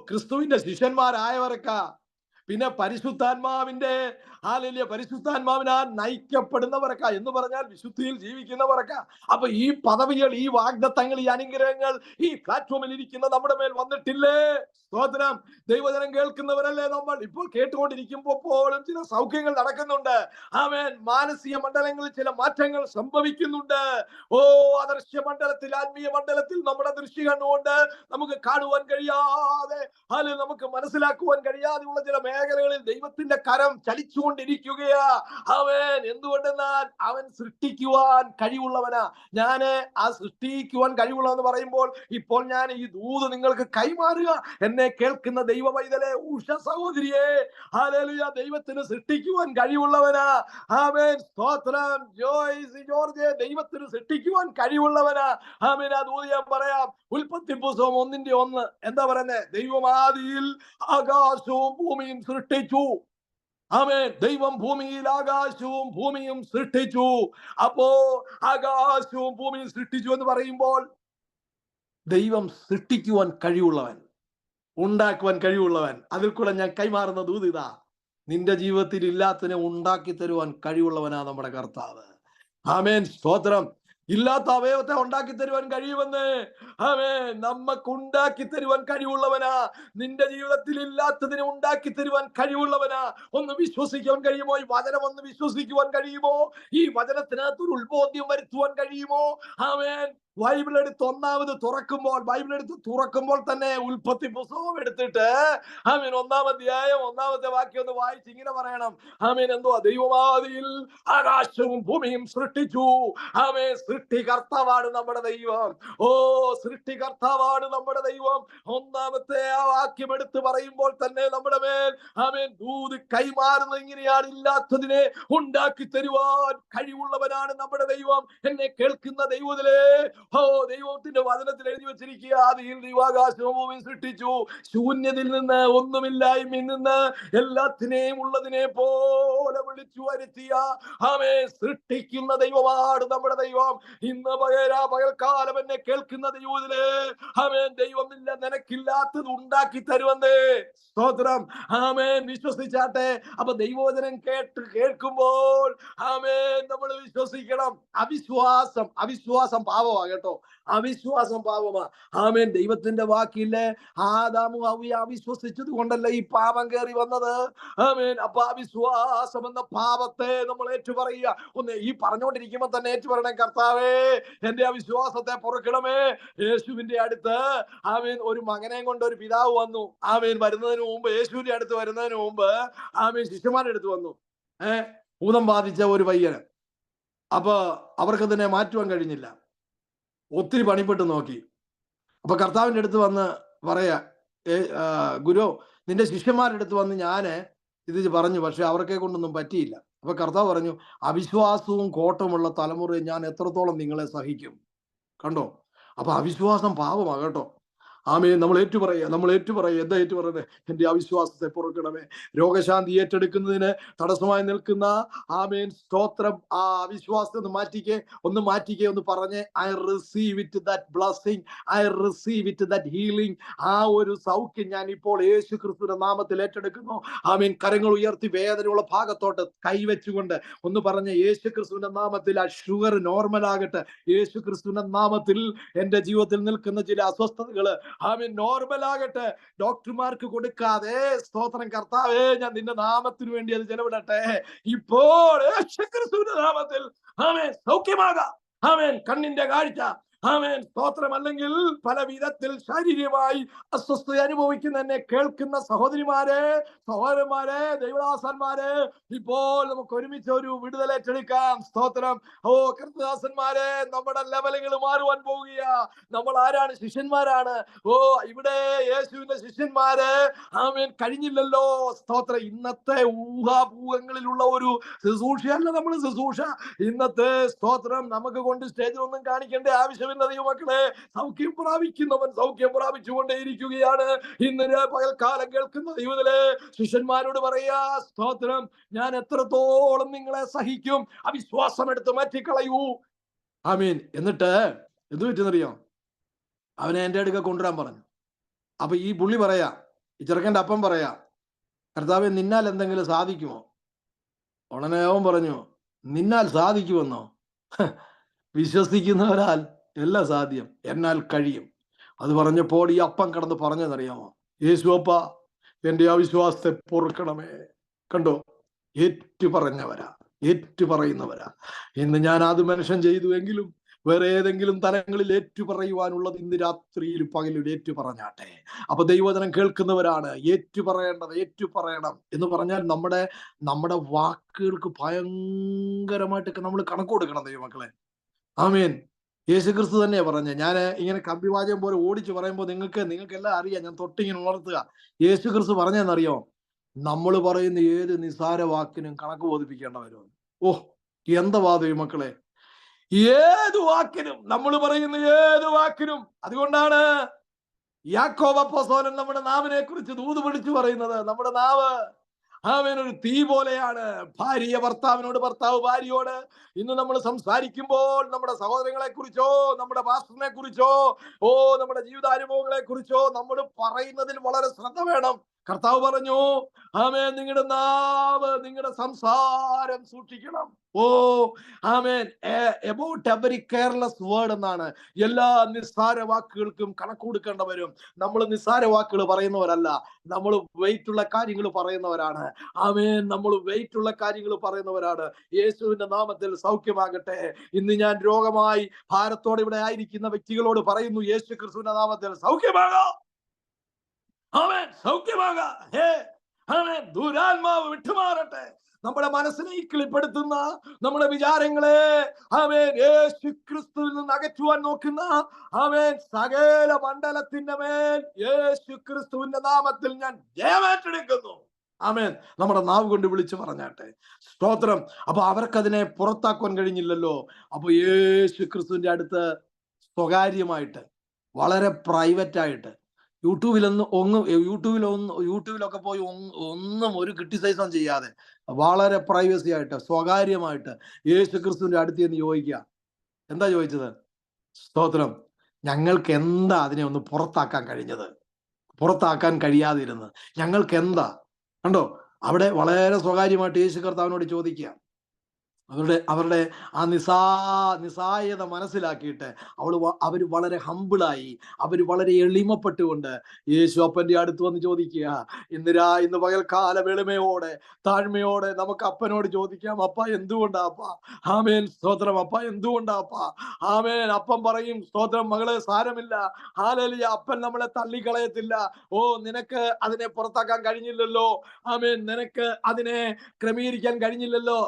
[SPEAKER 5] ക്രിസ്തുവിന്റെ ശിഷ്യന്മാരായവർക്കാ, പിന്നെ പരിശുദ്ധാത്മാവിനാൽ നയിക്കപ്പെടുന്നവർക്കാ, എന്ന് പറഞ്ഞാൽ വിശുദ്ധിയിൽ ജീവിക്കുന്നവർക്കാ. അപ്പൊ ഈ പദവികൾ, ഈ വാഗ്ദത്തങ്ങൾ, ഈ അനുഗ്രഹങ്ങൾ ഈ പ്ലാറ്റ്ഫോമിൽ ഇരിക്കുന്ന നമ്മുടെ മേൽ വന്നിട്ടില്ലേ? സ്തോത്രം. ദൈവജനം കേൾക്കുന്നവരല്ലേ നമ്മൾ? ഇപ്പോൾ കേട്ടുകൊണ്ടിരിക്കുമ്പോൾ പോലും ചില സൗഖ്യങ്ങൾ നടക്കുന്നുണ്ട്. ആമേൻ. മാനസിക മണ്ഡലങ്ങളിൽ ചില മാറ്റങ്ങൾ സംഭവിക്കുന്നുണ്ട്. അദൃശ്യ മണ്ഡലത്തിൽ, ആത്മീയ മണ്ഡലത്തിൽ നമ്മുടെ ദൃഷ്ടി കണ്ണുകൊണ്ട് നമുക്ക് കാണുവാൻ കഴിയാതെ, നമുക്ക് മനസ്സിലാക്കുവാൻ കഴിയാതെയുള്ള ചില മേഖലകളിൽ ദൈവത്തിന്റെ കരം ചലിച്ചുകൊണ്ടിരിക്കുകയാ. അവൻ എന്തുകൊണ്ടെന്നാൽ അവൻ സൃഷ്ടിക്കുവാൻ കഴിവുള്ളവനാ. ആ സൃഷ്ടിക്കുവാൻ കഴിവുള്ളവെന്ന് പറയുമ്പോൾ ഇപ്പോൾ ഞാൻ ഈ ദൂത് നിങ്ങൾക്ക് കൈമാറുക. എന്നെ കേൾക്കുന്ന ദൈവ പൈതലേ, ഉഷ സഹോദരിയെ, ഹല്ലേലൂയ. ദൈവത്തിന് സൃഷ്ടിക്കുവാൻ കഴിവുള്ളവനാ. ആമേൻ. സ്തോത്രം. ജോർജ്, ദൈവത്തിന് സൃഷ്ടിക്കുവാൻ കഴിവുള്ളവനാ. ആമേൻ. ആ ദൂത് ഞാൻ പറയാം. ഉൽപ്പത്തി പുസ്തകം 1:1 എന്താ പറയുന്നത്? ദൈവമാദിയിൽ ആകാശവും ഭൂമിയും സൃഷ്ടിച്ചു. ആമേൻ. ദൈവം ഭൂമിയിൽ ആകാശവും ഭൂമിയും സൃഷ്ടിച്ചു. അപ്പോ ആകാശവും ഭൂമിയും സൃഷ്ടിച്ചു എന്ന് പറയുമ്പോൾ ദൈവം സൃഷ്ടിക്കുവാൻ കഴിവുള്ളവൻ, ഉണ്ടാക്കുവാൻ കഴിവുള്ളവൻ. അതിൽ കൂടെ ഞാൻ കൈമാറുന്ന ദൂത് ഇതാ: നിന്റെ ജീവിതത്തിൽ ഇല്ലാത്തതിനെ ഉണ്ടാക്കി തരുവാൻ കഴിവുള്ളവനാ നമ്മുടെ കർത്താവ്. ആമേൻ. സ്തോത്രം. ഇല്ലാത്ത അവയവത്തെ ഉണ്ടാക്കി തരുവാൻ കഴിയുമെന്ന്. ആമേൻ. നമുക്ക് ഉണ്ടാക്കി തരുവാൻ കഴിവുള്ളവനാ. നിന്റെ ജീവിതത്തിൽ ഇല്ലാത്തതിനെ ഉണ്ടാക്കി തരുവാൻ കഴിവുള്ളവനാ. ഒന്ന് വിശ്വസിക്കുവാൻ കഴിയുമോ? ഈ വചനം ഒന്ന് വിശ്വസിക്കുവാൻ കഴിയുമോ? ഈ വചനത്തിനകത്ത് ഒരു ഉത്ബോധ്യം വരുത്തുവാൻ കഴിയുമോ? ആമേൻ. ബൈബിൾ എടുത്ത് തുറക്കുമ്പോൾ തന്നെ ഉൽപ്പത്തി പുസ്തകം എടുത്തിട്ട് ആമേൻ 1-ാം അധ്യായം 1-ാമത്തെ വാക്യം ഒന്ന് വായിച്ച് ഇങ്ങനെ പറയണം. ആമേൻ. എന്തുവാ? ദൈവമാദിയിൽ ആകാശവും ഭൂമിയും സൃഷ്ടിച്ചു. ആമേൻ. സൃഷ്ടികർത്താവാണ് നമ്മുടെ ദൈവം. സൃഷ്ടികർത്താവാണ് നമ്മുടെ ദൈവം. 1-ാമത്തെ ആ വാക്യം എടുത്ത് പറയുമ്പോൾ തന്നെ നമ്മുടെ മേൽ ആമേൻ ദൂത് കൈമാറുന്നത് ഇങ്ങനെയാണ്: ഇല്ലാത്തതിനെ ഉണ്ടാക്കി തരുവാൻ കഴിവുള്ളവനാണ് നമ്മുടെ ദൈവം. എന്നെ കേൾക്കുന്ന ദൈവത്തിലെ, ദൈവത്തിന്റെ വചനത്തിൽ എഴുതി വെച്ചിരിക്കുക, ആദിയിൽ ദൈവാകാശവും ഭൂമിയും സൃഷ്ടിച്ചു. ശൂന്യതയിൽ നിന്ന്, ഒന്നുമില്ലായ്മയിൽ നിന്ന് എല്ലാത്തിനെയും ഉള്ളതിനെ പോലെ വിളിച്ചു വരുത്തിയ സൃഷ്ടിക്കുന്ന ദൈവമാണ് നമ്മുടെ ദൈവം. ഇന്ന് പകൽക്കാലം എന്നെ കേൾക്കുന്ന ദൈവത്തിലെ, ദൈവമില്ല, നിനക്കില്ലാത്തത് ഉണ്ടാക്കി തരുവന്നേ. സ്തോത്രം. ആമേൻ. വിശ്വസിച്ചാട്ടെ. അപ്പൊ ദൈവവചനം കേൾക്കുമ്പോൾ ആമേൻ നമ്മൾ വിശ്വസിക്കണം. അവിശ്വാസം പാപമാ കേട്ടോ. അവിശ്വാസം പാപമാ. ആമേൻ. ദൈവത്തിന്റെ വാക്കില്ലേ, ആദാമും ഹവ്വയും അവിശ്വസിച്ചത് കൊണ്ടല്ല ഈ പാപം കയറി വന്നത്. ആമേൻ. അപ്പൊ അവിശ്വാസം എന്ന പാപത്തെ നമ്മൾ ഏറ്റുപറയുക. ഒന്ന് ഈ പറഞ്ഞുകൊണ്ടിരിക്കുമ്പോ തന്നെ ഏറ്റുപറയണേ: കർത്താവേ, എന്റെ അവിശ്വാസത്തെ പൊറുക്കണമേ. യേശുവിന്റെ അടുത്ത് ആമേൻ ഒരു മകനെ കൊണ്ട് ഒരു പിതാവ് വന്നു. ആമേൻ. യേശുവിന്റെ അടുത്ത് വരുന്നതിന് മുമ്പ് ആമേൻ ശിഷ്യന്മാരുടെ അടുത്ത് വന്നു. ഭൂതം ബാധിച്ച ഒരു പയ്യന്. അപ്പൊ അവർക്കതിനെ മാറ്റുവാൻ കഴിഞ്ഞില്ല. ഒത്തിരി പണിപ്പെട്ട് നോക്കി. അപ്പൊ കർത്താവിന്റെ അടുത്ത് വന്ന് പറയാ: ഗുരു, നിന്റെ ശിഷ്യന്മാരുടെ അടുത്ത് വന്ന് ഞാന് ഇത് പറഞ്ഞു, പക്ഷെ അവർക്കെ കൊണ്ടൊന്നും പറ്റിയില്ല. അപ്പൊ കർത്താവ് പറഞ്ഞു: അവിശ്വാസവും കോട്ടമുള്ള തലമുറയെ ഞാൻ എത്രത്തോളം നിങ്ങളെ സഹിക്കും. കണ്ടോ? അപ്പൊ അവിശ്വാസം പാപമാ കേട്ടോ. ആമേൻ. നമ്മൾ ഏറ്റുപറയുക. എന്താ ഏറ്റുപറയുന്നത്? എന്റെ അവിശ്വാസത്തെ പൊറുക്കണമേ. രോഗശാന്തി ഏറ്റെടുക്കുന്നതിന് തടസ്സമായി നിൽക്കുന്ന ആമേൻ സ്തോത്രം, ആ അവിശ്വാസത്തെ ഒന്ന് മാറ്റിക്കേ ഒന്ന് പറഞ്ഞ്: I receive it that blessing, I receive it that healing. ആ ഒരു സൗഖ്യം ഞാൻ ഇപ്പോൾ യേശു ക്രിസ്തുവിന്റെ നാമത്തിൽ ഏറ്റെടുക്കുന്നു. ആമേൻ. കരങ്ങൾ ഉയർത്തി വേദനയുള്ള ഭാഗത്തോട്ട് കൈവച്ചുകൊണ്ട് ഒന്ന് പറഞ്ഞ്: യേശു ക്രിസ്തുവിന്റെ നാമത്തിൽ ആ ഷുഗർ നോർമൽ ആകട്ടെ. യേശു ക്രിസ്തുവിന്റെ നാമത്തിൽ എന്റെ ജീവിതത്തിൽ നിൽക്കുന്ന ചില അസ്വസ്ഥതകള് ആമേൻ നോർമൽ ആകട്ടെ. ഡോക്ടർമാർക്ക് കൊടുക്കാതെ, സ്തോത്രം കർത്താവേ, ഞാൻ നിന്റെ നാമത്തിന് വേണ്ടി അത് ചെലവിടട്ടെ. ഇപ്പോൾ യേശു ക്രിസ്തുവിന്റെ നാമത്തിൽ ആമേൻ സൗഖ്യമാകാം. ആമേൻ. കണ്ണിന്റെ കാഴ്ച, ആമേൻ സ്തോത്രം. അല്ലെങ്കിൽ പല വിധത്തിൽ ശാരീരികമായി അസ്വസ്ഥത അനുഭവിക്കുന്ന എന്നെ കേൾക്കുന്ന സഹോദരിമാരെ, സഹോദരന്മാരെ, ദൈവദാസന്മാരെ, ഇപ്പോൾ നമുക്ക് ഒരുമിച്ച് ഒരു വിടുതലേറ്റെടുക്കാം. സ്തോത്രം. ഓ കർത്തദാസന്മാരെ, നമ്മുടെ ലെവലുകൾ മാറുവാൻ പോവുകയാ. നമ്മൾ ആരാണ്? ശിഷ്യന്മാരാണ്. ഓ ഇവിടെ യേശുവിന്റെ ശിഷ്യന്മാര് ആമേൻ കഴിഞ്ഞില്ലല്ലോ. സ്തോത്രം. ഇന്നത്തെ ഊഹാഭൂഹങ്ങളിലുള്ള ഒരു ശുശ്രൂഷയല്ല നമ്മൾ ശുശ്രൂഷ. ഇന്നത്തെ സ്തോത്രം നമുക്ക് കൊണ്ട് സ്റ്റേജിലൊന്നും കാണിക്കേണ്ട ആവശ്യമില്ല. ദൈവമക്കളെ, സൗഖ്യം പ്രാപിക്കുന്നവൻ സൗഖ്യം പ്രാപിച്ചുകൊണ്ടേയിരിക്കുകയാണ്. ഇന്ന് പകൽക്കാലം കേൾക്കുന്ന ദൈവത്തിലെ ശിഷ്യന്മാരോട് പറയാ, സ്തോത്രം, ഞാൻ എത്രത്തോളം നിങ്ങളെ സഹിക്കും, അവിശ്വാസം എടുത്ത് മാറ്റിക്കളയൂ. ആമീൻ. എന്നിട്ട് എന്ത് പറ്റുന്നറിയോ? അവനെ എൻ്റെ അടുക്ക കൊണ്ടുവരാൻ പറഞ്ഞു. അപ്പൊ ഈ പുള്ളി പറയാ, ഈ ചെറുക്കൻ്റെ അപ്പം പറയാ, കർത്താവേ, നിന്നാൽ എന്തെങ്കിലും സാധിക്കുമോ? ഉടനെ അവൻ പറഞ്ഞു, നിന്നാൽ സാധിക്കുമെന്നോ? വിശ്വസിക്കുന്നവരാൽ എല്ലാം സാധ്യം, എന്നാൽ കഴിയും. അത് പറഞ്ഞപ്പോൾ ഈ അപ്പം കടന്ന് പറഞ്ഞതെന്നറിയാമോ? യേശുവപ്പ, എന്റെ അവിശ്വാസത്തെ പൊറുക്കണമേ. കണ്ടോ, ഏറ്റുപറഞ്ഞവരാ, ഏറ്റുപറയുന്നവരാ. ഇന്ന് ഞാൻ അത് മെൻഷൻ ചെയ്തു എങ്കിലും വേറെ ഏതെങ്കിലും തലങ്ങളിൽ ഏറ്റുപറയുവാനുള്ളത് ഇന്ന് രാത്രിയിൽ പകലിൽ ഏറ്റുപറഞ്ഞാട്ടെ. അപ്പൊ ദൈവവചനം കേൾക്കുന്നവരാണ് ഏറ്റുപറയേണ്ടത്. ഏറ്റുപറയണം എന്ന് പറഞ്ഞാൽ നമ്മുടെ വാക്കുകൾക്ക് ഭയങ്കരമായിട്ടൊക്കെ നമ്മൾ കണക്ക് കൊടുക്കണം ദൈവമക്കളെ. ആമേൻ. യേശുക്രിസ്തു തന്നെയാ പറഞ്ഞ. ഞാൻ ഇങ്ങനെ കമ്പിവാചകം പോലെ ഓടിച്ചു പറയുമ്പോൾ നിങ്ങൾക്ക് എല്ലാം അറിയാം. ഞാൻ തൊട്ടിങ്ങനെ ഉണർത്തുക. യേശുക്രിസ്തു പറഞ്ഞെന്നറിയോ? നമ്മൾ പറയുന്ന ഏത് നിസാര വാക്കിനും കണക്ക് ബോധിപ്പിക്കേണ്ടവരോ. ഓ, എന്താ ദൈവമക്കളെ, ഏത് വാക്കിനും, നമ്മൾ പറയുന്ന ഏത് വാക്കിനും. അതുകൊണ്ടാണ് യാക്കോബ് അപ്പോസ്തലൻ നമ്മുടെ നാവിനെ കുറിച്ച് ദൂത് പിടിച്ചു പറയുന്നത്. നമ്മുടെ നാവ് ആമേൻ ഒരു തീ പോലെയാണ്. ഭാര്യ ഭർത്താവിനോട്, ഭർത്താവ് ഭാര്യയോട്. ഇന്ന് നമ്മൾ സംസാരിക്കുമ്പോൾ നമ്മുടെ സഹോദരങ്ങളെ കുറിച്ചോ, നമ്മുടെ പാസ്റ്ററിനെ കുറിച്ചോ, നമ്മുടെ ജീവിതാനുഭവങ്ങളെ കുറിച്ചോ നമ്മൾ പറയുന്നതിൽ വളരെ ശ്രദ്ധ വേണം. കർത്താവ് പറഞ്ഞു, ആമേൻ, നിങ്ങളുടെ നാവ്, നിങ്ങളുടെ സംസാരം സൂക്ഷിക്കണം. ആമേൻ. എബൌട്ട് എവരി കെയർലെസ് വേർഡ് എന്നാണ്. എല്ലാ നിസ്സാര വാക്കുകൾക്കും കണക്ക് കൊടുക്കേണ്ട വരും. നമ്മൾ നിസ്സാര വാക്കുകൾ പറയുന്നവരല്ല, നമ്മൾ വെയിറ്റ് ഉള്ള കാര്യങ്ങൾ പറയുന്നവരാണ്. ആമേൻ. നമ്മൾ വെയിറ്റ് ഉള്ള കാര്യങ്ങൾ പറയുന്നവരാണ്. യേശുവിന്റെ നാമത്തിൽ സൗഖ്യമാകട്ടെ. ഇന്ന് ഞാൻ രോഗമായി ഭാരത്തോടെ ഇവിടെ ആയിരിക്കുന്ന വ്യക്തികളോട് പറയുന്നു, യേശു ക്രിസ്തുവിന്റെ നാമത്തിൽ സൗഖ്യമാകാം. ആമേൻ. സൗഖ്യമാകാം. ആമേൻ. ദുരാത്മാവ് വിട്ടുമാറട്ടെ. നമ്മുടെ മനസ്സിനെ കിളിപ്പെടുത്തുന്ന നമ്മുടെ വിചാരങ്ങളെ ആമേൻ യേശു ക്രിസ്തുവിൽ നിന്ന് അകറ്റുവാൻ നോക്കുന്ന ആമേൻ സകല മണ്ഡലത്തിന്റെ മേൽ യേശു ക്രിസ്തുവിന്റെ നാമത്തിൽ ഞാൻ ജയമേറ്റെടുക്കുന്നു. ആമേൻ. നമ്മുടെ നാവ് കൊണ്ട് വിളിച്ചു പറഞ്ഞാട്ടെ. സ്തോത്രം. അപ്പൊ അവർക്കതിനെ പുറത്താക്കുവാൻ കഴിഞ്ഞില്ലല്ലോ. അപ്പൊ യേശു ക്രിസ്തുവിന്റെ അടുത്ത് സ്വകാര്യമായിട്ട്, വളരെ പ്രൈവറ്റ് ആയിട്ട്, യൂട്യൂബിലൊക്കെ പോയി ഒന്നും ഒരു ക്രിട്ടിസൈസും ചെയ്യാതെ വളരെ പ്രൈവസി ആയിട്ട്, സ്വകാര്യമായിട്ട് യേശു ക്രിസ്തുവിന്റെ അടുത്ത് എന്ന് ചോദിക്കുക. എന്താ ചോദിച്ചത്? സ്തോത്രം. ഞങ്ങൾക്ക് എന്താ അതിനെ ഒന്ന് പുറത്താക്കാൻ കഴിഞ്ഞത്? പുറത്താക്കാൻ കഴിയാതിരുന്നത് ഞങ്ങൾക്ക് എന്താ? കണ്ടോ, അവിടെ വളരെ സ്വകാര്യമായിട്ട് യേശു കർത്താവിനോട് ചോദിക്കുക. അവരുടെ ആ നിസ്സായത മനസ്സിലാക്കിയിട്ട് അവർ വളരെ ഹമ്പിളായി, അവർ വളരെ എളിമപ്പെട്ടുകൊണ്ട് യേശു അപ്പന്റെ അടുത്ത് വന്ന് ചോദിക്കുക. ഇന്ന് പകൽക്കാല വെളിമയോടെ, താഴ്മയോടെ നമുക്ക് അപ്പനോട് ചോദിക്കാം, അപ്പ എന്തുകൊണ്ടാ അപ്പ? ആമേൻ. സ്തോത്രം. അപ്പ എന്തുകൊണ്ടാ അപ്പ? ആമേൻ. അപ്പം പറയും, സ്തോത്രം, മകളെ സാരമില്ല, ഹല്ലേലൂയ, അപ്പൻ നമ്മളെ തള്ളിക്കളയത്തില്ല. നിനക്ക് അതിനെ പുറത്താക്കാൻ കഴിഞ്ഞില്ലല്ലോ. ആമേൻ. നിനക്ക് അതിനെ ക്രമീകരിക്കാൻ കഴിഞ്ഞില്ലല്ലോ.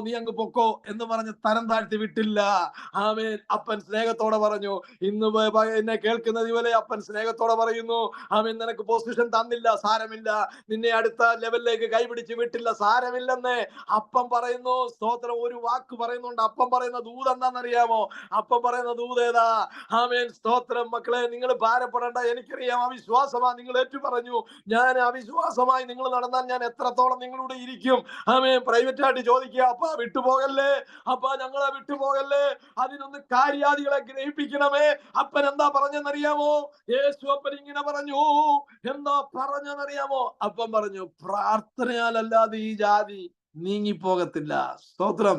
[SPEAKER 5] നീ അങ്ങ് പൊക്കോ എന്ന് പറഞ്ഞ് തരം താഴ്ത്തി വിട്ടില്ല. ആമേൻ. അപ്പൻ സ്നേഹത്തോടെ പറഞ്ഞു. ഇന്ന് എന്നെ കേൾക്കുന്നത് ഇവരെ അപ്പൻ സ്നേഹത്തോടെ പറയുന്നു, ആമേൻ, നിനക്ക് പൊസിഷൻ തന്നില്ല, സാരമില്ല. നിന്നെ അടുത്ത ലെവലിലേക്ക് കൈപിടിച്ച് വിട്ടില്ല, സാരമില്ലെന്ന് അപ്പം പറയുന്നു. സ്തോത്രം. ഒരു വാക്ക് പറയുന്നുണ്ട്. അപ്പം പറയുന്ന ദൂത് എന്താണെന്നറിയാമോ? അപ്പം പറയുന്ന ദൂത് ഏതാ? ആമേൻ. സ്തോത്രം. മക്കളെ, നിങ്ങൾ ഭാരപ്പെടേണ്ട, എനിക്കറിയാം അവിശ്വാസമാ. നിങ്ങൾ ഏറ്റു പറഞ്ഞു, ഞാൻ അവിശ്വാസമായി നിങ്ങൾ നടന്നാൽ ഞാൻ എത്രത്തോളം നിങ്ങളോട് ഇരിക്കും. ആമേൻ. പ്രൈവറ്റ് ആയിട്ട് ചോദിക്കുക, അപ്പ വിട്ടുപോകല്ലേ, അപ്പ ഞങ്ങളെ വിട്ടുപോകല്ലേ, അതിനൊന്ന് കാര്യാദികളെ ഗ്രഹിപ്പിക്കണമേ. അപ്പൻ എന്താ പറഞ്ഞെന്നറിയാമോ? യേശു അപ്പൻ ഇങ്ങനെ പറഞ്ഞു. എന്താ പറഞ്ഞെന്നറിയാമോ? അപ്പൻ പറഞ്ഞു, പ്രാർത്ഥനയാലല്ലാതെ ഈ ജാതി നീങ്ങിപ്പോകത്തില്ല. സ്തോത്രം.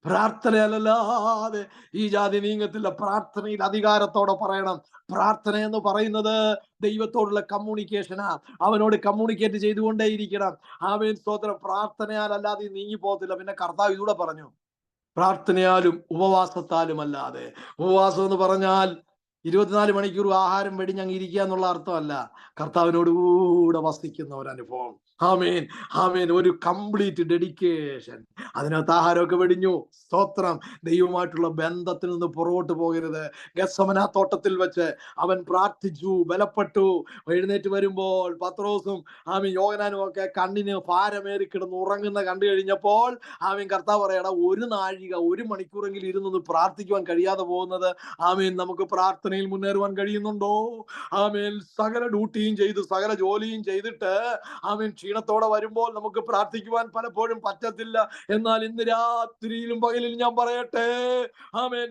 [SPEAKER 5] പ്രാർത്ഥനയല്ലാതെ ഈ ജാതി നീങ്ങത്തില്ല. പ്രാർത്ഥനയിൽ അധികാരത്തോടെ പറയണം. പ്രാർത്ഥന എന്ന് പറയുന്നത് ദൈവത്തോടുള്ള കമ്മ്യൂണിക്കേഷനാ. അവനോട് കമ്മ്യൂണിക്കേറ്റ് ചെയ്തുകൊണ്ടേയിരിക്കണം. ആമേൻ. സ്തോത്രം. പ്രാർത്ഥനയാലല്ലാതെ നീങ്ങി പോകത്തില്ല. പിന്നെ കർത്താവ് ഇതൂടെ പറഞ്ഞു, പ്രാർത്ഥനയാലും ഉപവാസത്താലും അല്ലാതെ. ഉപവാസം എന്ന് പറഞ്ഞാൽ 24 മണിക്കൂർ ആഹാരം വെടിഞ്ഞങ്ങ് ഇരിക്കുക എന്നുള്ള അർത്ഥമല്ല. കർത്താവിനോട് കൂടെ വസിക്കുന്ന ഒരു അനുഭവം. ആമേൻ, ആമേൻ. ഒരു കംപ്ലീറ്റ് ഡെഡിക്കേഷൻ. അതിനകത്ത് ആഹാരമൊക്കെ വെടിഞ്ഞു. സ്തോത്രം. ദൈവമായിട്ടുള്ള ബന്ധത്തിൽ നിന്ന് പുറകോട്ട് പോകരുത്. ഗെത്സമന തോട്ടത്തിൽ വെച്ച് അവൻ പ്രാർത്ഥിച്ചു, ബലപ്പെട്ടു. എഴുന്നേറ്റ് വരുമ്പോൾ പത്രോസും യോഹന്നാനും ഒക്കെ കണ്ണിന് ഭാരമേറി കിടന്ന് ഉറങ്ങുന്ന കണ്ടു കഴിഞ്ഞപ്പോൾ കർത്താവ് പറയടാ, 1 നാഴിക 1 മണിക്കൂറെങ്കിലും ഇരുന്നൊന്ന് പ്രാർത്ഥിക്കുവാൻ കഴിയാതെ പോകുന്നത്. നമുക്ക് പ്രാർത്ഥനയിൽ മുന്നേറുവാൻ കഴിയുന്നുണ്ടോ? സകല ഡ്യൂട്ടിയും ചെയ്ത് സകല ജോലിയും ചെയ്തിട്ട് ക്ഷീണത്തോടെ വരുമ്പോൾ നമുക്ക് പ്രാർത്ഥിക്കുവാൻ പലപ്പോഴും പറ്റത്തില്ല. എന്നാൽ ഇന്ന് രാത്രിയിലും പകലിൽ ഞാൻ പറയട്ടെ,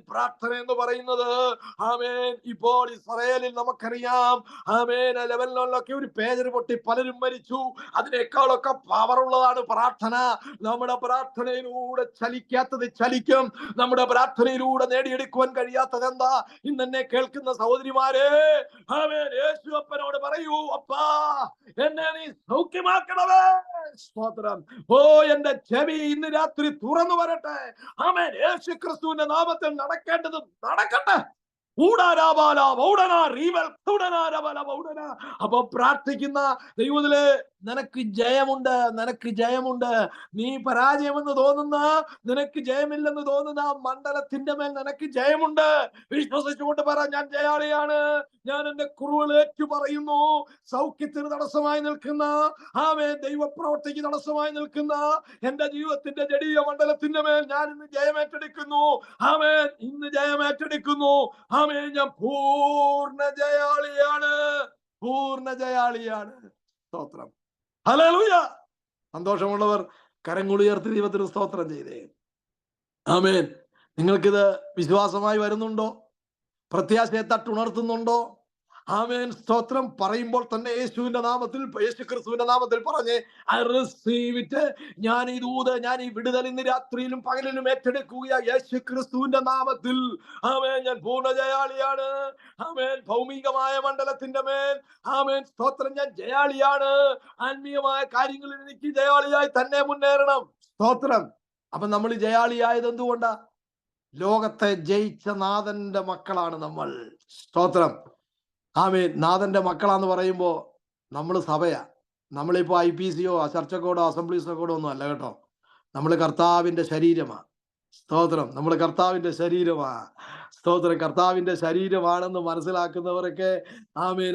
[SPEAKER 5] പ്രാർത്ഥന എന്ന് പറയുന്നത് ഇപ്പോൾ ഇസ്രായേലിൽ നമുക്കറിയാം, ലെബനോനിലൊക്കെ ഒരു പേജർ പൊട്ടി പലരും മരിച്ചു. അതിനേക്കാളൊക്കെ പവറുള്ളതാണ് പ്രാർത്ഥന. നമ്മുടെ പ്രാർത്ഥനയിലൂടെ ചലിക്കാത്തത് ചലിക്കും. നമ്മുടെ പ്രാർത്ഥനയിലൂടെ നേടിയെടുക്കുവാൻ കഴിയാത്തത് എന്താ? ഇന്ന് എന്നെ കേൾക്കുന്ന സഹോദരിമാരെ, യേശുവപ്പനോട് പറയൂ, അപ്പാ എന്നെ നീ സൗഖ്യമാക്കണമേ. സ്തോത്രം. എന്റെ ചെവി ഇന്ന് രാത്രി തുറന്നു വരട്ടെ. യേശു ക്രിസ്തുവിന്റെ നാമത്തിൽ നടക്കേണ്ടത് നടക്കട്ടെ. അപ്പൊ പ്രാർത്ഥിക്കുന്ന ദൈവത്തില് നിനക്ക് ജയമുണ്ട്, നിനക്ക് ജയമുണ്ട്. നീ പരാജയമെന്ന് തോന്നുന്ന, നിനക്ക് ജയമില്ലെന്ന് തോന്നുന്ന മണ്ഡലത്തിന്റെ മേൽ നിനക്ക് ജയമുണ്ട്. വിശ്വസിച്ചുകൊണ്ട് പറ, ഞാൻ ജയാളിയാണ്. ഞാൻ എന്റെ കുറവുകൾ ഏറ്റു പറയുന്നു. സൗഖ്യത്തിന് തടസ്സമായി നിൽക്കുന്ന, ദൈവപ്രവർത്തിക്ക് തടസ്സമായി നിൽക്കുന്ന എന്റെ ജീവിതത്തിന്റെ ജഡീയ മണ്ഡലത്തിന്റെ മേൽ ഞാൻ ഇന്ന് ജയമേറ്റെടുക്കുന്നു. ഇന്ന് ജയമേറ്റെടുക്കുന്നു. ഞാൻ പൂർണ്ണ ജയാളിയാണ്, പൂർണ്ണ ജയാളിയാണ്. സ്തോത്രം. ഹല്ലേലൂയ. സന്തോഷമുള്ളവർ കരങ്ങളുയർത്തി ദൈവത്തിന് സ്തോത്രം ചെയ്തേ. ആമേൻ. നിങ്ങൾക്കിത് വിശ്വാസമായി വരുന്നുണ്ടോ? പ്രത്യാശയെ തട്ടുണർത്തുന്നുണ്ടോ? ആമേൻ. സ്തോത്രം. പറയുമ്പോൾ തന്നെ യേശുവിന്റെ നാമത്തിൽ, യേശു ക്രിസ്തുവിന്റെ നാമത്തിൽ പറഞ്ഞ് ഐ റിസീവ് ഇറ്റ്. ഞാൻ ഈ ദൂത്, ഞാൻ ഈ വിടുതൽ ഇന്ന് രാത്രിയിലും പകലിലും ഏറ്റെടുക്കുക യേശു ക്രിസ്തുവിന്റെ നാമത്തിൽ. ആമേൻ. ഞാൻ പൂർണ്ണ ജയാളിയാണ്. ആമേൻ. ഭൗമികമായ മണ്ഡലത്തിന്റെ മേൽ സ്തോത്രം, ഞാൻ ജയാളിയാണ്. ആത്മീയമായ കാര്യങ്ങളിൽ എനിക്ക് ജയാളിയായി തന്നെ മുന്നേറണം. സ്തോത്രം. അപ്പൊ നമ്മൾ ജയാളിയായത് എന്തുകൊണ്ടാ? ലോകത്തെ ജയിച്ച നാഥന്റെ മക്കളാണ് നമ്മൾ. സ്തോത്രം. നാഥന്റെ മക്കളാന്ന് പറയുമ്പോ നമ്മൾ സഭയാ. നമ്മളിപ്പോ IPCയോ ചർച്ചക്കോടോ അസംബ്ലീസ് കോഡോ ഒന്നും അല്ല കേട്ടോ. നമ്മൾ കർത്താവിന്റെ ശരീരമാ. സ്തോത്രം. നമ്മൾ കർത്താവിന്റെ ശരീരമാ. സ്തോത്രം. കർത്താവിന്റെ ശരീരമാണെന്ന് മനസ്സിലാക്കുന്നവരൊക്കെ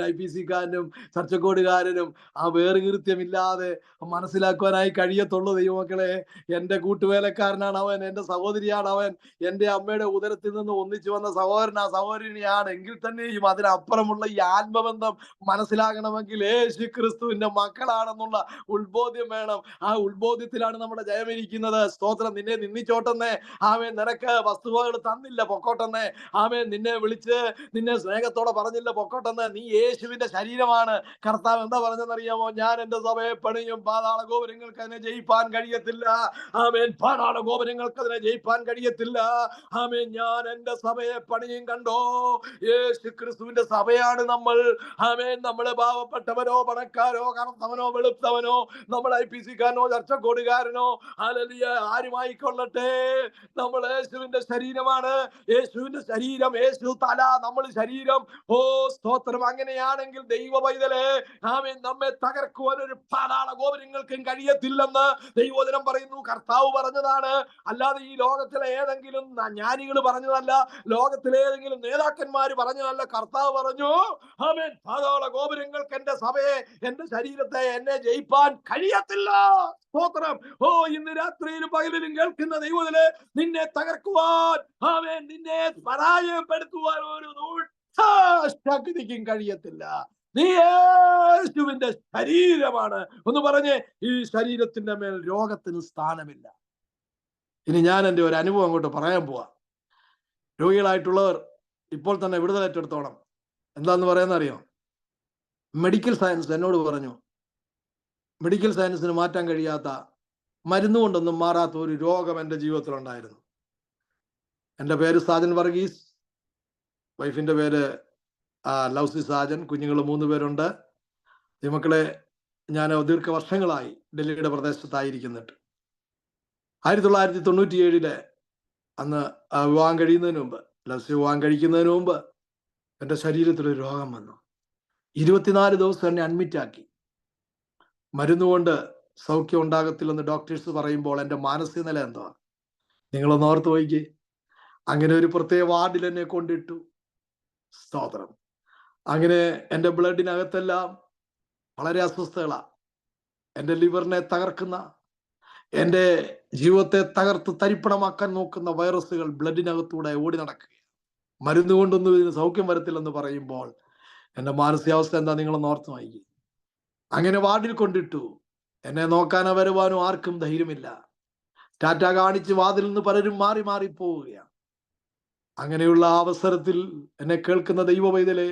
[SPEAKER 5] IPCക്കാരനും ചർച്ചക്കോടുകാരനും വേറുകൃത്യമില്ലാതെ മനസ്സിലാക്കുവാനായി കഴിയത്തുള്ളൂ. ദൈവമക്കളെ, എന്റെ കൂട്ടുവേലക്കാരനാണ് അവൻ, എന്റെ സഹോദരിയാണ് അവൻ, എന്റെ അമ്മയുടെ ഉദരത്തിൽ നിന്ന് ഒന്നിച്ചു വന്ന സഹോദരനാ സഹോദരിയാണ്. എങ്കിൽ തന്നെയും അതിനപ്പുറമുള്ള ഈ ആത്മബന്ധം മനസ്സിലാകണമെങ്കിൽ യേശു ക്രിസ്തുവിന്റെ മക്കളാണെന്നുള്ള ഉത്ബോധ്യം വേണം. ആ ഉത്ബോധ്യത്തിലാണ് നമ്മുടെ ജയമിരിക്കുന്നത്. സ്തോത്രം. നിന്നെ നിന്ദിച്ചോട്ടെന്നേ, നിനക്ക് വസ്തുവകൾ തന്നില്ല, പൊക്കോട്ടെന്നേ. നിന്നെ വിളിച്ച് നിന്നെ സ്നേഹത്തോടെ പറഞ്ഞില്ല, പൊക്കോട്ടെന്ന്. നീ യേശുവിന്റെ ശരീരമാണ്. കർത്താവ് എന്താ പറഞ്ഞെന്നറിയാമോ? ഞാൻ എന്റെ സഭയെ പണിയും, പാതാള ഗോപുരങ്ങൾക്ക് അതിനെ ജയിപ്പാൻ കഴിയത്തില്ല. പാതാള ഗോപുരങ്ങൾക്ക് അതിനെ ജയിപ്പാൻ കഴിയത്തില്ല. ഞാൻ എന്റെ സഭയെ പണിയും. കണ്ടോ, യേശു ക്രിസ്തുവിന്റെ സഭയാണ് നമ്മൾ. നമ്മള് പാവപ്പെട്ടവനോ പണക്കാരോ കറുത്തവനോ വെളുത്തവനോ, നമ്മൾ IPCക്കാരനോ ചർച്ചക്കോടുകാരനോ ആരുമായിക്കൊള്ളട്ടെ, നമ്മൾ യേശുവിന്റെ ശരീരമാണ്. യേശുവിന്റെ ശരീരം, യേശു തല, നമ്മൾ ശരീരം. സ്തോത്രം. അങ്ങനെയാണെങ്കിൽ ദൈവ പൈതലേ, നമ്മെ തകർക്കുവാൻ ഒരു പാതാള ഗോപുരങ്ങൾക്കും കഴിയത്തില്ലെന്ന് ദൈവവചനം പറയുന്നു. കർത്താവ് പറഞ്ഞതാണ്. അല്ലാതെ ഈ ലോകത്തിലെ ഏതെങ്കിലും ജ്ഞാനികൾ പറഞ്ഞതല്ല, ലോകത്തിലെ ഏതെങ്കിലും നേതാക്കന്മാര് പറഞ്ഞതല്ല. കർത്താവ് പറഞ്ഞു, പാതാള ഗോപുരങ്ങൾക്ക് എന്റെ സഭയെ, എന്റെ ശരീരത്തെ, എന്നെ ജയിപ്പാൻ കഴിയത്തില്ല. സ്തോത്രം. ഇന്ന് രാത്രിയിലും പകലിലും കേൾക്കുന്ന ദൈവത്തിലെ നിന്നെ തകർക്കുവാൻ, നിന്നെ പരാജയപ്പെടുത്തുവാൻ ഒരു ശക്തിക്കും കഴിയത്തില്ല. നീ യേശുവിന്റെ ശരീരമാണ്. ഒന്ന് പറഞ്ഞേ, ഈ ശരീരത്തിന്റെ മേൽ രോഗത്തിന് സ്ഥാനമില്ല. ഇനി ഞാൻ എൻ്റെ ഒരു അനുഭവം അങ്ങോട്ട് പറയാൻ പോവാ. രോഗികളായിട്ടുള്ളവർ ഇപ്പോൾ തന്നെ വിടുതലേറ്റെടുത്തോണം. എന്താന്ന് പറയുന്നറിയോ? മെഡിക്കൽ സയൻസ് എന്നോട് പറഞ്ഞു, മെഡിക്കൽ സയൻസിന് മാറ്റാൻ കഴിയാത്ത, മരുന്നുകൊണ്ടൊന്നും മാറാത്ത ഒരു രോഗം എൻ്റെ ജീവിതത്തിലുണ്ടായിരുന്നു. എൻ്റെ പേര് സാജൻ വർഗീസ്, വൈഫിൻ്റെ പേര് ലൗസി സാജൻ, കുഞ്ഞുങ്ങൾ 3 പേരുണ്ട്. മക്കളെ, ഞാൻ ദീർഘവർഷങ്ങളായി ഡൽഹിയുടെ പ്രദേശത്തായിരിക്കുന്നുണ്ട്. 1997 അന്ന് വിവാഹം കഴിയുന്നതിന് മുമ്പ്, ലസ് വിവാഹം കഴിക്കുന്നതിന് മുമ്പ് എൻ്റെ ശരീരത്തിലൊരു രോഗം വന്നു. 24 ദിവസം എന്നെ അഡ്മിറ്റ് ആക്കി. മരുന്നുകൊണ്ട് സൗഖ്യം ഉണ്ടാകത്തില്ലെന്ന് ഡോക്ടേഴ്സ് പറയുമ്പോൾ എൻ്റെ മാനസിക നില എന്താ നിങ്ങളൊന്ന് ഓർത്ത് നോക്കി. അങ്ങനെ ഒരു പ്രത്യേക വാർഡിൽ എന്നെ കൊണ്ടിട്ടു. സ്തോത്രം. അങ്ങനെ എൻ്റെ ബ്ലഡിനകത്തെല്ലാം വളരെ അസ്വസ്ഥകളാ. എൻ്റെ ലിവറിനെ തകർക്കുന്ന, എൻ്റെ ജീവിതത്തെ തകർത്ത് തരിപ്പണമാക്കാൻ നോക്കുന്ന വൈറസുകൾ ബ്ലഡിനകത്തൂടെ ഓടി നടക്കുക. മരുന്ന് കൊണ്ടൊന്നും ഇതിന് സൗഖ്യം വരത്തില്ലെന്ന് പറയുമ്പോൾ എൻ്റെ മാനസികാവസ്ഥ എന്താ നിങ്ങളൊന്ന് ഓർത്ത് വായിക്കും. അങ്ങനെ വാർഡിൽ കൊണ്ടിട്ടു. എന്നെ നോക്കാനോ വരുവാനോ ആർക്കും ധൈര്യമില്ല. ടാറ്റ കാണിച്ച് വാതിൽ നിന്ന് പലരും മാറി മാറി പോവുകയാണ്. അങ്ങനെയുള്ള അവസരത്തിൽ എന്നെ കേൾക്കുന്ന ദൈവവൈതലേ,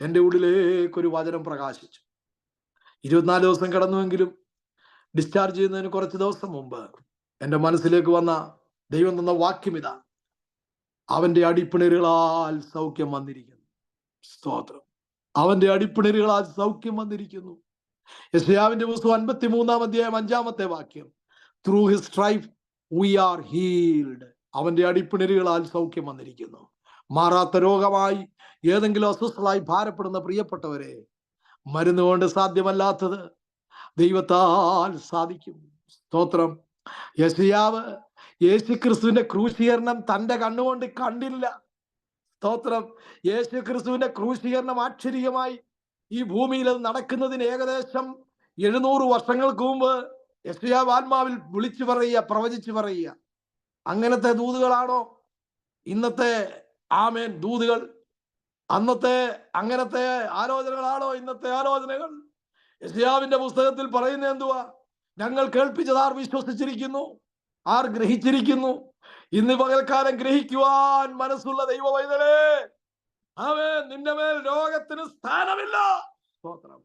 [SPEAKER 5] എൻ്റെ ഉള്ളിലേക്കൊരു വചനം പ്രകാശിച്ചു. 24 ദിവസം കിടന്നുവെങ്കിലും ഡിസ്ചാർജ് ചെയ്യുന്നതിന് കുറച്ച് ദിവസം മുമ്പ് എൻ്റെ മനസ്സിലേക്ക് വന്ന ദൈവം തന്ന വാക്യം ഇതാ: അവന്റെ അടിപ്പിണരുകളാൽ സൗഖ്യം വന്നിരിക്കുന്നു. സ്തോത്രം. അവന്റെ അടിപ്പിണരുകളാൽ സൗഖ്യം വന്നിരിക്കുന്നു. യെശയ്യാവിന്റെ പുസ്തകം 53-ാം അധ്യായം 5-ാമത്തെ വാക്യം, through his stripe we are healed. അവന്റെ അടിപ്പിണരുകളാൽ സൗഖ്യം വന്നിരിക്കുന്നു. മാറാത്ത രോഗമായി ഏതെങ്കിലും അസ്വസ്ഥമായി ഭാരപ്പെടുന്ന പ്രിയപ്പെട്ടവരെ, മരുന്നുകൊണ്ട് സാധ്യമല്ലാത്തത് ദൈവത്താൽ സാധിക്കും. സ്തോത്രം. യെശയ്യാവ് യേശുക്രിസ്തുവിന്റെ ക്രൂശീകരണം തന്റെ കണ്ണുകൊണ്ട് കണ്ടില്ല. സ്തോത്രം. യേശുക്രിസ്തുവിന്റെ ക്രൂശീകരണം ആക്ഷരികമായി ഈ ഭൂമിയിൽ നടക്കുന്നതിന് ഏകദേശം 700 വർഷങ്ങൾക്ക് മുമ്പ് യെശയ്യാവ് ആത്മാവിൽ വിളിച്ചു പറയുക, പ്രവചിച്ചു പറയുക. അങ്ങനത്തെ ദൂതുകളാണോ ഇന്നത്തെ ആമേൻ ദൂതുകൾ? അന്നത്തെ അങ്ങനത്തെ ആലോചനകളാണോ ഇന്നത്തെ ആലോചനകൾ? യെശയ്യാവിന്റെ പുസ്തകത്തിൽ പറയുന്നത് എന്തുവാ? ഞങ്ങൾ കേൾപ്പിച്ചത് ആർ വിശ്വസിച്ചിരിക്കുന്നു, ആർ ഗ്രഹിച്ചിരിക്കുന്നു? ഇന്ന് പകൽക്കാലം ഗ്രഹിക്കുവാൻ മനസ്സുള്ള ദൈവവൈതലേ, ആമേൻ, നിന്റെ മേൽ രോഗത്തിന് സ്ഥാനമില്ല. സ്തോത്രം.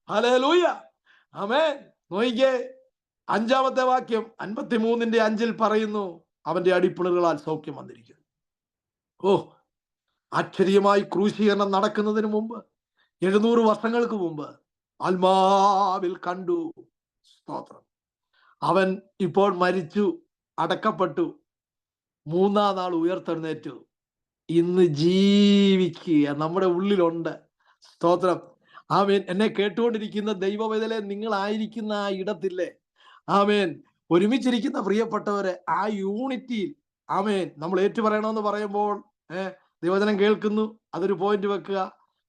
[SPEAKER 5] ഹല്ലേലൂയ. ആമേൻ. നോയിക്കേ, 5-ാമത്തെ വാക്യം 53-ന്റെ 5-ൽ പറയുന്നു, അവന്റെ അടിപ്പിണറുകളാൽ സൗഖ്യം വന്നിരിക്കുന്നു. ഓ, ആശ്ചര്യമായി ക്രൂശീകരണം നടക്കുന്നതിന് മുമ്പ് 700 വർഷങ്ങൾക്ക് മുമ്പ് ആത്മാവിൽ കണ്ടു. സ്തോത്രം. അവൻ ഇപ്പോൾ മരിച്ചു, അടക്കപ്പെട്ടു, 3-ാം നാൾ ഉയർത്തെഴുന്നേറ്റു, ഇന്ന് ജീവിക്കുക നമ്മുടെ ഉള്ളിലുണ്ട്. സ്തോത്രം. ആമേൻ. എന്നെ കേട്ടുകൊണ്ടിരിക്കുന്ന ദൈവവേദലെ, നിങ്ങളായിരിക്കുന്ന ആ ഇടത്തില്ലേ, ആമേൻ, ഒരുമിച്ചിരിക്കുന്ന പ്രിയപ്പെട്ടവരെ, ആ യൂണിറ്റിയിൽ ആമേൻ നമ്മൾ ഏറ്റുപറയണമെന്ന് പറയുമ്പോൾ ദൈവവചനം കേൾക്കുന്നു, അതൊരു പോയിന്റ് വെക്കുക.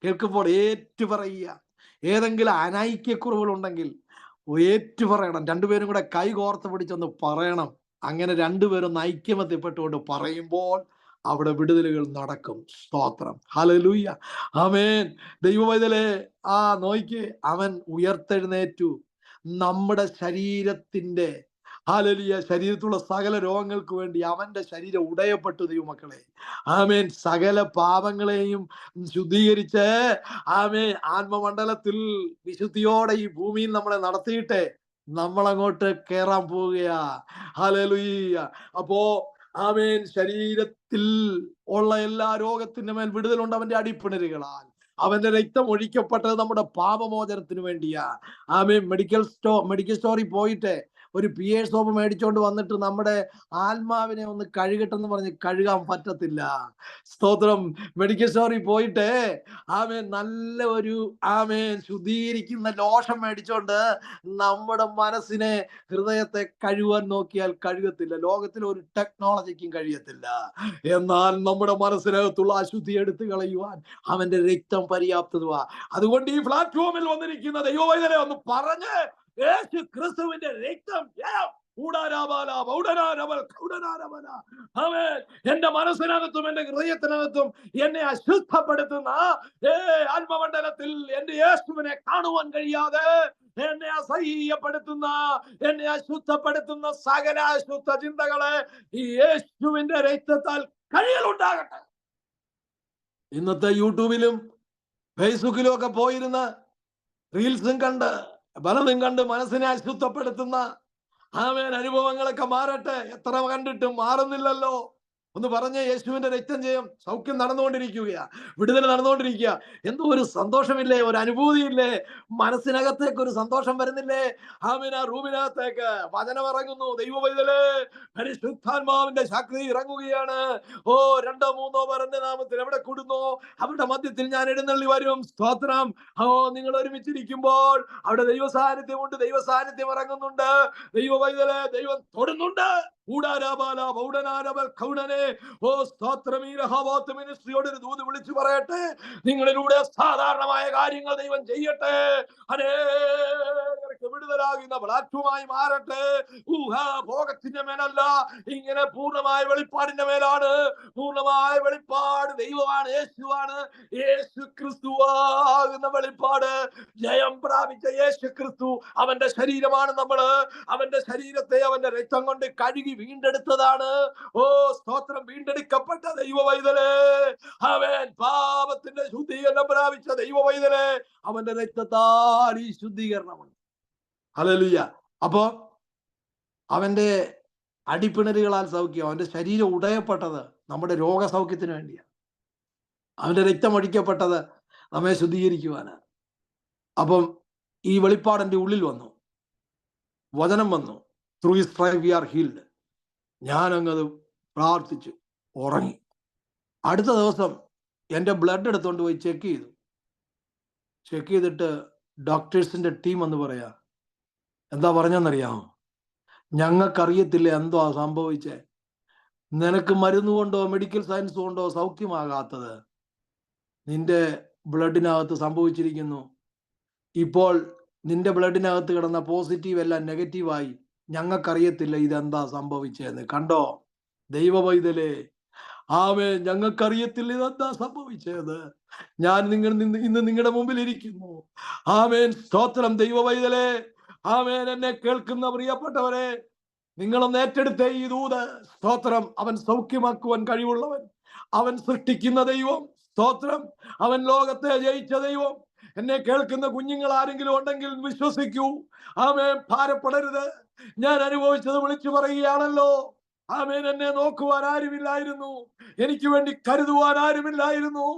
[SPEAKER 5] കേൾക്കുമ്പോൾ ഏറ്റുപറയുക. ഏതെങ്കിലും അനൈക്യക്കുറവുകളുണ്ടെങ്കിൽ ഏറ്റുപറയണം. രണ്ടുപേരും കൂടെ കൈ കോർത്ത് പിടിച്ചൊന്ന് പറയണം. അങ്ങനെ രണ്ടുപേരും ഐക്യമത്യപ്പെട്ടുകൊണ്ട് പറയുമ്പോൾ അവിടെ വിടുതലുകൾ നടക്കും. സ്തോത്രം. ഹല്ലേലൂയ. ആമേൻ. ദൈവവൈതലേ, നോയിക്ക്, അവൻ ഉയർത്തെഴുന്നേറ്റു. നമ്മുടെ ശരീരത്തിന്റെ, ഹല്ലേലൂയ, ശരീരത്തിലുള്ള സകല രോഗങ്ങൾക്ക് വേണ്ടി അവന്റെ ശരീരം ഉടയപ്പെട്ടു. ദൈവമക്കളെ, ആമേൻ, സകല പാപങ്ങളെയും ശുദ്ധീകരിച്ച് ആമേൻ ആത്മമണ്ഡലത്തിൽ വിശുദ്ധിയോടെ ഈ ഭൂമിയിൽ നമ്മളെ നടത്തിയിട്ട് നമ്മളങ്ങോട്ട് കയറാൻ പോവുകയാ. ഹല്ലേലൂയ. അപ്പോ ആമേൻ, ശരീരത്തിൽ ഉള്ള എല്ലാ രോഗത്തിന്റെ മേൽ വിടുതലുണ്ട് അവന്റെ അടിപ്പിണരുകളാൽ. അവന്റെ രക്തം ഒഴിക്കപ്പെട്ടത് നമ്മുടെ പാപമോചനത്തിന് വേണ്ടിയാ. ആമേൻ. മെഡിക്കൽ സ്റ്റോറിൽ പോയിട്ട് ഒരു PA സോപ്പ് മേടിച്ചോണ്ട് വന്നിട്ട് നമ്മുടെ ആത്മാവിനെ ഒന്ന് കഴുകട്ടെന്ന് പറഞ്ഞ് കഴുകാൻ പറ്റത്തില്ല. സ്തോത്രം. മെഡിക്കൽ സ്റ്റോറിൽ പോയിട്ട് ആമേൻ നല്ല ഒരു ശുദ്ധീകരിക്കുന്ന ലോഷൻ മേടിച്ചോണ്ട് നമ്മുടെ മനസ്സിനെ, ഹൃദയത്തെ കഴുകാൻ നോക്കിയാൽ കഴുകത്തില്ല. ലോകത്തിലെ ഒരു ടെക്നോളജിക്കും കഴിയത്തില്ല. എന്നാൽ നമ്മുടെ മനസ്സിനകത്തുള്ള അശുദ്ധി എടുത്തു കളയുവാൻ അവന്റെ രക്തം പര്യാപ്തതുവാ. അതുകൊണ്ട് ഈ പ്ലാറ്റ്ഫോമിൽ വന്നിരിക്കുന്ന ദൈവവൈതലെ ഒന്ന് പറഞ്ഞ്, യേശു ക്രിസ്തുവിന്റെ രക്തം എന്റെ മനസ്സിനകത്തും എന്റെ ഹൃദയത്തിനകത്തും എന്നെ അശുദ്ധപ്പെടുത്തുന്ന ആത്മമണ്ഡലത്തിൽ എന്റെ യേശുവിനെ കാണുവാൻ കഴിയാതെ എന്നെ അസഹ്യപ്പെടുത്തുന്ന, എന്നെ അശുദ്ധപ്പെടുത്തുന്ന സകല അശുദ്ധ ചിന്തകളെ ഈ യേശുവിന്റെ രക്തത്താൽ കഴിയലുണ്ടാകട്ടെ. ഇന്നത്തെ യൂട്യൂബിലും ഫേസ്ബുക്കിലും ഒക്കെ പോയിരുന്ന് റീൽസും കണ്ട് പലതും കണ്ട് മനസ്സിനെ അശുദ്ധപ്പെടുത്തുന്ന ആമേൻ അനുഭവങ്ങളൊക്കെ മാറട്ടെ. എത്ര കണ്ടിട്ടും മാറുന്നില്ലല്ലോ. ഒന്ന് പറഞ്ഞ യേശുവിന്റെ രക്തം ജയം, സൗഖ്യം നടന്നുകൊണ്ടിരിക്കുകയാ, വിടുതൽ നടന്നുകൊണ്ടിരിക്കുക. എന്തോ ഒരു സന്തോഷമില്ലേ, ഒരു അനുഭൂതിയില്ലേ, മനസ്സിനകത്തേക്ക് ഒരു സന്തോഷം വരുന്നില്ലേ? ആമേൻ. ആ റൂമിനകത്തേക്ക് വചനം ഇറങ്ങുന്നു. ദൈവവൈതലേ, പരിശുദ്ധാത്മാവിന്റെ ശക്തി ഇറങ്ങുകയാണ്. ഓ, 2-3 പേർ എന്റെ നാമത്തിൽ എവിടെ കൂടുന്നു അവരുടെ മധ്യത്തിൽ ഞാൻ എഴുന്നള്ളി വരും. സ്തോത്രം. ഓ, നിങ്ങൾ ഒരുമിച്ചിരിക്കുമ്പോൾ അവിടെ ദൈവ സാന്നിധ്യമുണ്ട്, ദൈവ സാന്നിധ്യം ഇറങ്ങുന്നുണ്ട്. ദൈവവൈതലേ, ദൈവം തൊടുന്നുണ്ട്. ഓ, സ്തോത്രം. ഈ രഹോബോത്ത് മിനിസ്ട്രിയോട് ഒരു ദൂത് വിളിച്ചു പറയട്ടെ, നിങ്ങളിലൂടെ സാധാരണമായ കാര്യങ്ങൾ ദൈവം ചെയ്യട്ടെ. അനേകർക്ക് വിടുതലാകുന്ന പ്ലാറ്റ്ഫോമായി മാറട്ടെ. ഭോഗത്തിന്റെ മേലല്ല, ഇങ്ങനെ പൂർണ്ണമായ വെളിപ്പാടിന്റെ മേലാണ്. പൂർണ്ണമായ വെളിപ്പാട് ദൈവമാണ്, യേശുവാണ്. യേശു ക്രിസ്തുവാകുന്ന വെളിപ്പാട്, ജയം പ്രാപിച്ച യേശു ക്രിസ്തു, അവന്റെ ശരീരമാണ് നമ്മള്. അവന്റെ ശരീരത്തെ അവന്റെ രക്തം കൊണ്ട് കഴുകി വീണ്ടെടുത്തതാണ്. ഓ, സ്തോത്രം. വീണ്ടെടുക്കപ്പെട്ട ദൈവവൈതലേ, അവൻ പാപത്തിന്റെ ശുദ്ധീകരണം പ്രാപിച്ച ദൈവവൈതലേ, അവന്റെ രക്തത്താൽ ഈ ശുദ്ധീകരണമുണ്ട്. ഹല്ലേലൂയ. അപ്പോ അവന്റെ അടിപ്പിണരുകളാൽ സൗഖ്യം, അവന്റെ ശരീരം ഉടയപ്പെട്ടത് നമ്മുടെ രോഗസൗഖ്യത്തിന് വേണ്ടിയാണ്. അവന്റെ രക്തം ഒഴിക്കപ്പെട്ടത് നമ്മെ ശുദ്ധീകരിക്കുവാനാണ്. അപ്പം ഈ വെളിപ്പാടിന്റെ ഉള്ളിൽ വന്നു, വചനം വന്നു. Through his stripe we are healed. ഞാനങ്ങത് പ്രാർത്ഥിച്ചു, ഉറങ്ങി. അടുത്ത ദിവസം എൻ്റെ ബ്ലഡ് എടുത്തുകൊണ്ട് പോയി ചെക്ക് ചെയ്തു. ചെക്ക് ചെയ്തിട്ട് ഡോക്ടേഴ്സിന്റെ ടീം എന്ന് പറയാ, എന്താ പറഞ്ഞെന്നറിയാമോ? ഞങ്ങൾക്കറിയത്തില്ല എന്തോ സംഭവിച്ചേ, നിനക്ക് മരുന്ന് കൊണ്ടോ മെഡിക്കൽ സയൻസ് കൊണ്ടോ സൗഖ്യമാകാത്തത് നിന്റെ ബ്ലഡിനകത്ത് സംഭവിച്ചിരിക്കുന്നു. ഇപ്പോൾ നിന്റെ ബ്ലഡിനകത്ത് കിടന്ന പോസിറ്റീവ് എല്ലാം നെഗറ്റീവായി. ഞങ്ങൾക്കറിയത്തില്ല ഇതെന്താ സംഭവിച്ചതെന്ന്. കണ്ടോ ദൈവവൈതലേ, ആമേൻ. ഞങ്ങൾക്കറിയത്തില്ല ഇതെന്താ സംഭവിച്ചത്. ഞാൻ ഇന്ന് നിങ്ങളുടെ മുമ്പിൽ ഇരിക്കുന്നു. ആമേൻ. സ്തോത്രം. ദൈവവൈതലേ, ആമേൻ. എന്നെ കേൾക്കുന്ന പ്രിയപ്പെട്ടവരെ, നിങ്ങളൊന്ന് ഏറ്റെടുത്ത ഈ ദൂത്. സ്തോത്രം. അവൻ സൗഖ്യമാക്കുവാൻ കഴിവുള്ളവൻ, അവൻ സൃഷ്ടിക്കുന്ന ദൈവം. സ്തോത്രം. അവൻ ലോകത്തെ ജയിച്ച ദൈവം. എന്നെ കേൾക്കുന്ന കുഞ്ഞുങ്ങൾ ആരെങ്കിലും ഉണ്ടെങ്കിൽ വിശ്വസിക്കൂ. ആമേൻ. ഭാരപ്പെടരുത്. ഞാൻ അനുഭവിച്ചത് വിളിച്ചു പറയുകയാണല്ലോ. ആമേൻ. എന്നെ നോക്കുവാൻ ആരുമില്ലായിരുന്നു, എനിക്ക് വേണ്ടി കരുതുവാൻ ആരുമില്ലായിരുന്നു.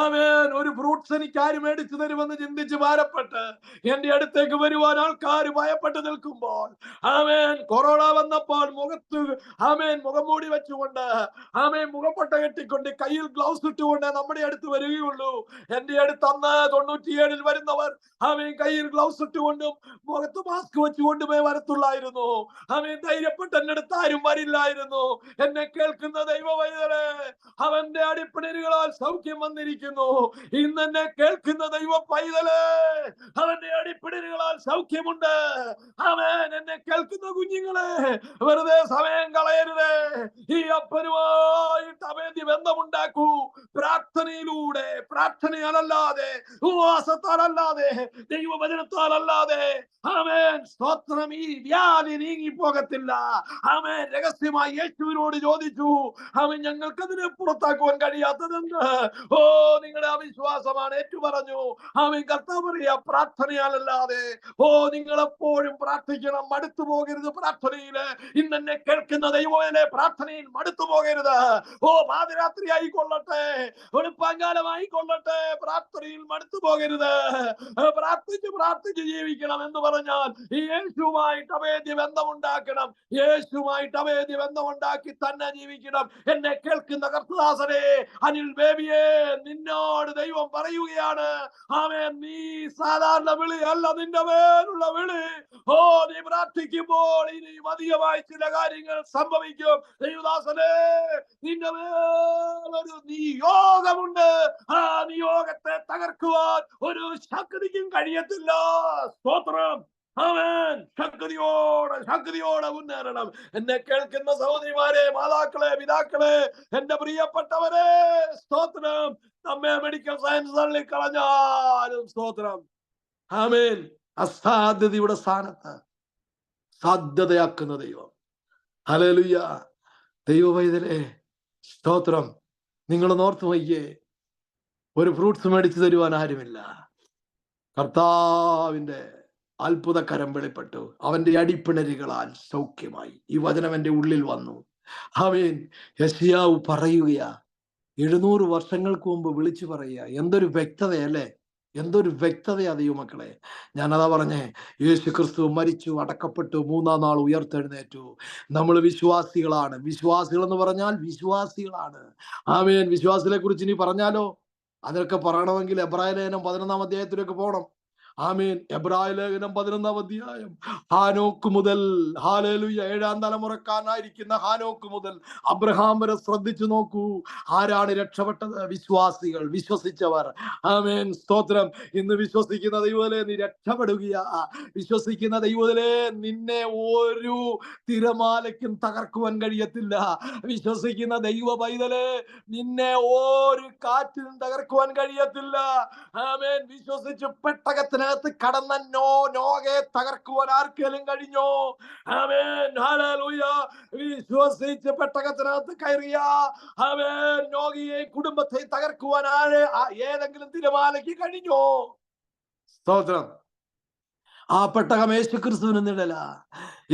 [SPEAKER 5] ആമേൻ. ഒരു ഫ്രൂട്ട്സ് എനിക്ക് ആര് മേടിച്ചു തരുമെന്ന് ചിന്തിച്ച് ഭാരപ്പെട്ട് എന്റെ അടുത്തേക്ക് വരുവാൻ ആൾക്കാർ ഭയപ്പെട്ട് നിൽക്കുമ്പോൾ, ആമേൻ, കൊറോണ വന്നപ്പോൾ മുഖത്ത് ആമേൻ മുഖം മൂടി വെച്ചുകൊണ്ട്, ആമേൻ, മുഖപ്പൊട്ട കെട്ടിക്കൊണ്ട് കയ്യിൽ ഗ്ലൗസ് ഇട്ടുകൊണ്ട് നമ്മുടെ അടുത്ത് വരികയുള്ളൂ. എന്റെ അടുത്ത് അന്ന് 97 വരുന്നവർ ആമേൻ കയ്യിൽ ഗ്ലൗസ് ഇട്ടുകൊണ്ടും മുഖത്ത് മാസ്ക് വെച്ചുകൊണ്ടുമേ വരത്തുള്ളായിരുന്നു. ആമേൻ. ധൈര്യപ്പെട്ട് എന്റെ അടുത്ത് ആരും വരില്ലായിരുന്നു. എന്നെ കേൾക്കുന്ന ദൈവവൈതലേ, അവന്റെ അടിപ്പിണരുകളാൽ സൗഖ്യം വന്നിരിക്കുന്നു. ഇന്ന് എന്നെ കേൾക്കുന്ന ദൈവ പൈതലേ, അവന്റെ അടിപ്പിണരുകളാൽ സൗഖ്യമുണ്ട്. ആമേൻ. എന്നെ കേൾക്കുന്ന കുഞ്ഞുങ്ങളെ, വെറുതെ സമയം കളയരുതേ. ഈ അപ്പനുമായിട്ട് അഭേദ്യ ബന്ധമുണ്ടാക്കൂ. പ്രാർത്ഥനയിലൂടെ, പ്രാർത്ഥനയാലല്ലാതെ, ഉപവാസത്താലല്ലാതെ, ദൈവവചനത്താലല്ലാതെ, ആമേൻ, സ്തോത്രം, ഈ വ്യാധി നീങ്ങിപ്പോകത്തില്ല. ആമേൻ. രഹസ്യമായി യേശുവിനോട് ചോദിച്ചു. ആമേൻ. ഞങ്ങൾക്കതിനെ പുറത്താക്കുവാൻ കഴിയാത്തതെന്ത്? ഓ, നിങ്ങളുടെ അവിശ്വാസമാണ്. ഏറ്റു പറഞ്ഞു. ആമേൻ. കർത്താവ് പറയാ, പ്രാർത്ഥനയാലല്ലാതെ. ഓ, നിങ്ങൾ എപ്പോഴും പ്രാർത്ഥിക്കണം, മടുത്തു പോകരുത് പ്രാർത്ഥനയില്. ഇന്നെന്നെ കേൾക്കുന്ന ദൈവമേ, പ്രാർത്ഥനയിൽ മടുത്തു പോകരുത്. ഓ, പാതിരാത്രി ആയിക്കൊള്ളട്ടെ, വെളുപ്പാങ്കാലമായിക്കൊള്ളട്ടെ, പ്രാർത്ഥനയിൽ മടുത്തു പോകരുത്. പ്രാർത്ഥിച്ച് ജീവിക്കണം എന്ന് പറഞ്ഞാൽ ഈ യേശുവുമായിട്ട് അഭേദ്യ ബന്ധമുണ്ടാക്കണം. യേശുവുമായിട്ട് അഭേദ്യ ബന്ധമുണ്ടാക്കി തന്നെ ജീവിക്കണം. എന്നെ കേൾക്കുന്ന കർത്തദാസനെ, അനിൽ ബേബിയെ, നിന്നോട് ദൈവം പറയുകയാണ്, ആമേൻ, നീ സാധാരണ വിളി അല്ല, നിന്റെ മേലുള്ള വിളി. ഓ, നീ പ്രാർത്ഥിക്കുമ്പോൾ ഇനി അധികമായി ചില കാര്യങ്ങൾ സംഭവിക്കും. ദൈവദാസനെ, നിന്റെ മേലൊരു നിയോഗമുണ്ട്. ആ നിയോഗത്തെ തകർക്കുവാൻ ഒരു ശക്തിക്കും കഴിയത്തില്ല. സ്തോത്രം. ആമേൻ. ശക്തിയോടെ മുന്നേറണം. എന്നെ കേൾക്കുന്ന സഹോദരിമാരെ, മാതാക്കളെ, പിതാക്കളെ, എന്റെ പ്രിയപ്പെട്ടവരെ, സ്തോത്രം. നമ്മെ മെഡിക്കൽ സയൻസ് തള്ളിക്കളഞ്ഞാലും സ്തോത്രം, ആമേൻ, അസാധ്യതയുടെ സ്ഥാനത്ത് സാധ്യതയാക്കുന്ന ദൈവം. ഹല്ലേലൂയ. ദൈവവൈതലേ, സ്തോത്രം. നിങ്ങൾ ഓർത്തു വയ്യേ, ഒരു ഫ്രൂട്ട്സ് മേടിച്ചു തരുവാൻ ആരുമില്ല. കർത്താവിന്റെ അത്ഭുതകരം വെളിപ്പെട്ടു. അവന്റെ അടിപ്പിണരുകളാൽ സൗഖ്യമായി. ഈ വചനം എന്റെ ഉള്ളിൽ വന്നു. ആമേൻ. യെശയ്യാവ് പറയുകയാ, 700 വർഷങ്ങൾക്ക് മുമ്പ് വിളിച്ചു പറയുക. എന്തൊരു വ്യക്തതയല്ലേ, എന്തൊരു വ്യക്തതയാ ദൈവമക്കളെ. ഞാനതാ പറഞ്ഞേ, യേശു ക്രിസ്തു മരിച്ചു, അടക്കപ്പെട്ടു, 3-ാം നാൾ ഉയർത്തെഴുന്നേറ്റു. നമ്മൾ വിശ്വാസികളാണ്. വിശ്വാസികൾ എന്ന് പറഞ്ഞാൽ വിശ്വാസികളാണ്. ആമേൻ. വിശ്വാസികളെ കുറിച്ച് ഇനി പറഞ്ഞാലോ? അതൊക്കെ പറയണമെങ്കിൽ എബ്രായ ലേഖനം 11-ാം അധ്യായത്തിലേക്ക് പോകണം. ആമീൻ. എബ്രായ ലേഖനം 11-ാം അധ്യായം ഹാനോക്ക് മുതൽ, ഹല്ലേലൂയ, 7-ാം തലമുറക്കാരനായിരിക്കുന്ന ഹാനോക്ക് മുതൽ അബ്രഹാം വരെ ശ്രദ്ധിച്ചു നോക്കൂ. ആരാണ് രക്ഷപ്പെട്ടത്? വിശ്വാസികൾ, വിശ്വസിച്ചവർ. ആമേൻ. സ്തോത്രം. ഇന്ന് വിശ്വസിക്കുന്ന ദൈവത്തിലെ നീ രക്ഷപ്പെടുകയാ. വിശ്വസിക്കുന്ന ദൈവത്തിലെ നിന്നെ ഒരു തിരമാലയ്ക്കും തകർക്കുവാൻ കഴിയത്തില്ല. വിശ്വസിക്കുന്ന ദൈവ പൈതലെ നിന്നെ ഒരു കാറ്റിനും തകർക്കുവാൻ കഴിയത്തില്ല. ആമേൻ. വിശ്വസിച്ച് പെട്ടകത്തിനകത്ത് കടന്ന നോകയെ തകർക്കുവാൻ ആർക്കെങ്കിലും കഴിഞ്ഞോ? ആമേൻ. ഹല്ലേലൂയ. വിശ്വസിച്ച് പെട്ടകത്തിനകത്ത് കയറിയ ആമേൻ നോകയെ കുടുംബത്തെ തകർക്കുവാൻ ഏതെങ്കിലും തിരമാലയ്ക്ക് കഴിഞ്ഞോ? സ്തോത്രം. ആ പെട്ടകം യേശു ക്രിസ്തുവിന് നിഴലാ.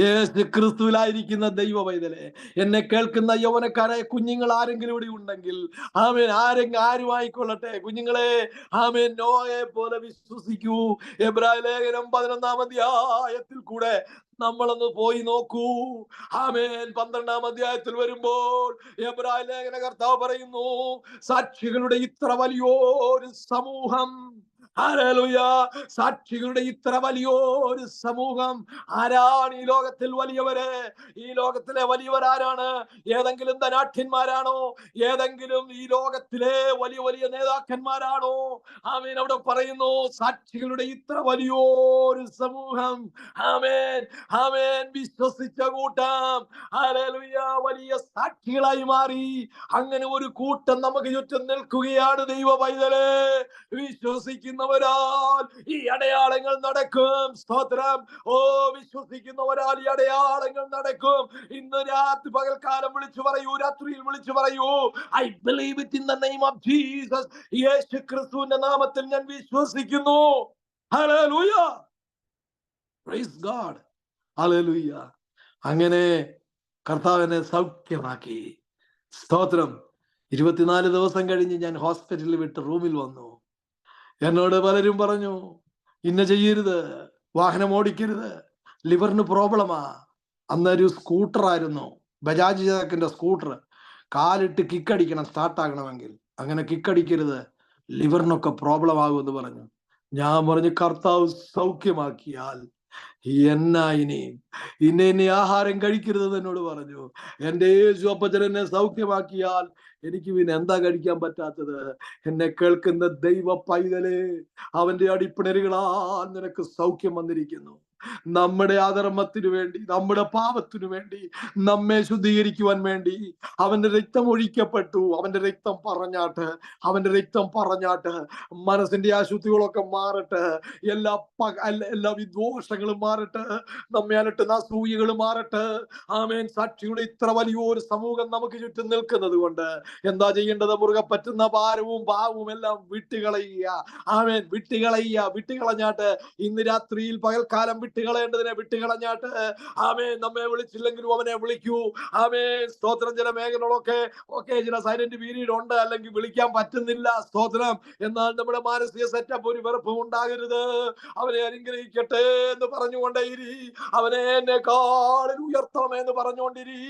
[SPEAKER 5] യേശു ക്രിസ്തുവിലായിരിക്കുന്ന ദൈവ പൈതലെ, എന്നെ കേൾക്കുന്ന യൗവനക്കാരായ കുഞ്ഞുങ്ങൾ ആരെങ്കിലും ഇവിടെ ഉണ്ടെങ്കിൽ, ആമേൻ, ആരുമായിക്കൊള്ളട്ടെ കുഞ്ഞുങ്ങളെ, ആമേൻ, നോയെ പോലെ വിശ്വസിക്കൂ. എബ്രായ ലേഖനം 11-ാം അധ്യായത്തിൽ കൂടെ നമ്മളൊന്ന് പോയി നോക്കൂ. ആമേൻ. 12-ാം അധ്യായത്തിൽ വരുമ്പോൾ എബ്രായ ലേഖന കർത്താവ് പറയുന്നു, സാക്ഷികളുടെ ഇത്ര വലിയൊരു സമൂഹം, ഹല്ലേലൂയ, സാക്ഷികളുടെ ഇത്ര വലിയൊരു സമൂഹം. ആരാണ് ഈ ലോകത്തിൽ വലിയവര്? ഈ ലോകത്തിലെ വലിയവർ ആരാണ്? ഏതെങ്കിലും ധനാഠ്യന്മാരാണോ? ഏതെങ്കിലും ഈ ലോകത്തിലെ വലിയ വലിയ നേതാക്കന്മാരാണോ? ആമേൻ. അവിടെ പറയുന്നു, സാക്ഷികളുടെ ഇത്ര വലിയൊരു സമൂഹം. ആമേൻ. ആമേൻ. വിശ്വസിച്ച കൂട്ടം, ഹല്ലേലൂയ, വലിയ സാക്ഷികളായി മാറി. അങ്ങനെ ഒരു കൂട്ടം നമുക്ക് ചുറ്റും നിൽക്കുകയാണ് ദൈവ പൈതലേ. വിശ്വസിക്കുന്നവരാൽ ഈ അടയാളങ്ങൾ നടക്കും. സ്തോത്രം. ഓ, വിശ്വസിക്കുന്നവരാൽ ഈ അടയാളങ്ങൾ നടക്കും. ഇന്ന് പകൽക്കാലം വിളിച്ചു പറയൂ, രാത്രിയിൽ വിളിച്ചു പറയൂ, I believe it in the name of Jesus. യേശു ക്രിസ്തുവിന്റെ നാമത്തിൽ ഞാൻ വിശ്വസിക്കുന്നു. ഹല്ലേലൂയ. Praise god. ഹല്ലേലൂയ. അങ്ങനെ കർത്താവിനെ സൗഖ്യമാക്കി. സ്തോത്രം. 24 ദിവസം കഴിഞ്ഞ് ഞാൻ ഹോസ്പിറ്റലിൽ വിട്ട് റൂമിൽ വന്നു. എന്നോട് പലരും പറഞ്ഞു, ഇന്ന ചെയ്യരുത്, വാഹനം ഓടിക്കരുത്, ലിവറിന് പ്രോബ്ലമാ. അന്നൊരു സ്കൂട്ടറായിരുന്നു, ബജാജ് ചാക്കിന്റെ സ്കൂട്ടർ. കാലിട്ട് കിക്കടിക്കണം സ്റ്റാർട്ടാകണമെങ്കിൽ. അങ്ങനെ കിക്കടിക്കരുത്, ലിവറിനൊക്കെ പ്രോബ്ലം ആകുമെന്ന് പറഞ്ഞു. ഞാൻ പറഞ്ഞു, കർത്താവ് സൗഖ്യമാക്കിയാൽ എന്നാ ഇനി ആഹാരം കഴിക്കരുതെന്ന് എന്നോട് പറഞ്ഞു. എന്റെ യേശു അപ്പച്ചൻ എന്നെ സൗഖ്യമാക്കിയാൽ എനിക്ക് പിന്നെ എന്താ കഴിക്കാൻ പറ്റാത്തത്? എന്നെ കേൾക്കുന്ന ദൈവ പൈതലേ, അവന്റെ അടിപ്പിണരുകളാൽ നിനക്ക് സൗഖ്യം വന്നിരിക്കുന്നു. നമ്മുടെ അധർമ്മത്തിനു വേണ്ടി, നമ്മുടെ പാപത്തിനു വേണ്ടി, നമ്മെ ശുദ്ധീകരിക്കുവാൻ വേണ്ടി അവന്റെ രക്തം ഒഴിക്കപ്പെട്ടു. അവന്റെ രക്തം പറഞ്ഞാട്ട്, അവന്റെ രക്തം പറഞ്ഞാട്ട് മനസ്സിന്റെ അശുദ്ധികളൊക്കെ മാറട്ടെ, എല്ലാ വിദ്വേഷങ്ങളും മാറട്ടെ, നമ്മെ അലട്ടുന്ന അസൂയകൾ മാറട്ടെ. ആമേൻ. സാക്ഷിയുടെ ഇത്ര വലിയൊരു സമൂഹം നമുക്ക് ചുറ്റും നിൽക്കുന്നത് കൊണ്ട് എന്താ ചെയ്യേണ്ടത്? മുറുകെ പറ്റുന്ന ഭാരവും പാവവും എല്ലാം വിട്ടുകളയുക. ആമേൻ. വിട്ടുകളഞ്ഞാട്ട് ഇന്ന് രാത്രിയിൽ പകൽക്കാലം വിട്ടുകളയേണ്ടതിനെ വിട്ടുകളഞ്ഞാട്ട്, ആമേൻ, നമ്മെ വിളിച്ചില്ലെങ്കിലും അവനെ വിളിക്കൂ. ആമേൻ. സ്തോത്രം. ചില മേഖലകളൊക്കെ ചില സൈലന്റ് പീരീഡ് ഉണ്ട്, അല്ലെങ്കിൽ വിളിക്കാൻ പറ്റുന്നില്ല. സ്തോത്രം. എന്നാൽ നമ്മുടെ മാനസിക സെറ്റപ്പ് ഒരു വെറുപ്പും ഉണ്ടാകരുത്. അവനെ അനുഗ്രഹിക്കട്ടെ എന്ന് പറഞ്ഞുകൊണ്ടേയിരി. അവനെ എന്നെക്കാളിൽ ഉയർത്തണമേ എന്ന് പറഞ്ഞുകൊണ്ടിരി.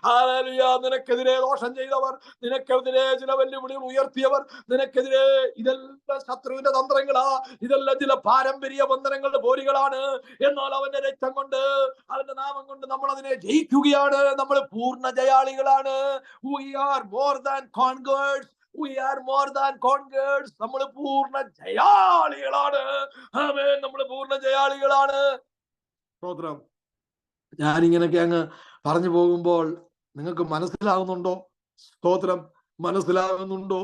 [SPEAKER 5] ഹല്ലേലൂയ. നിനക്കെതിരെ ദോഷം ചെയ്തവർ, നിനക്കെതിരെ ചില വെല്ലുവിളികൾ ഉയർത്തിയവർ, നിനക്കെതിരെ, ഇതെല്ലാം ശത്രുവിന്റെ തന്ത്രങ്ങളാ, ഇതെല്ലാം ചില പാരമ്പര്യ ബന്ധനങ്ങളുടെ പോരികളാണ്. എന്നാൽ അവന്റെ രക്തം കൊണ്ട്, അവന്റെ നാമം കൊണ്ട് നമ്മൾ അതിനെ ജയിക്കുകയാണ്. നമ്മൾ പൂർണ്ണ ജയാളികളാണ്. We are more than conquerors. We are more than conquerors. നമ്മൾ പൂർണ്ണ ജയാളികളാണ്. ആമേൻ. നമ്മൾ പൂർണ്ണ ജയാളികളാണ്. സ്തോത്രം. ഞാനിങ്ങനെയൊക്കെ അങ്ങ് പറഞ്ഞു പോകുമ്പോൾ നിങ്ങൾക്ക് മനസ്സിലാകുന്നുണ്ടോ? സ്തോത്രം. മനസ്സിലാകുന്നുണ്ടോ?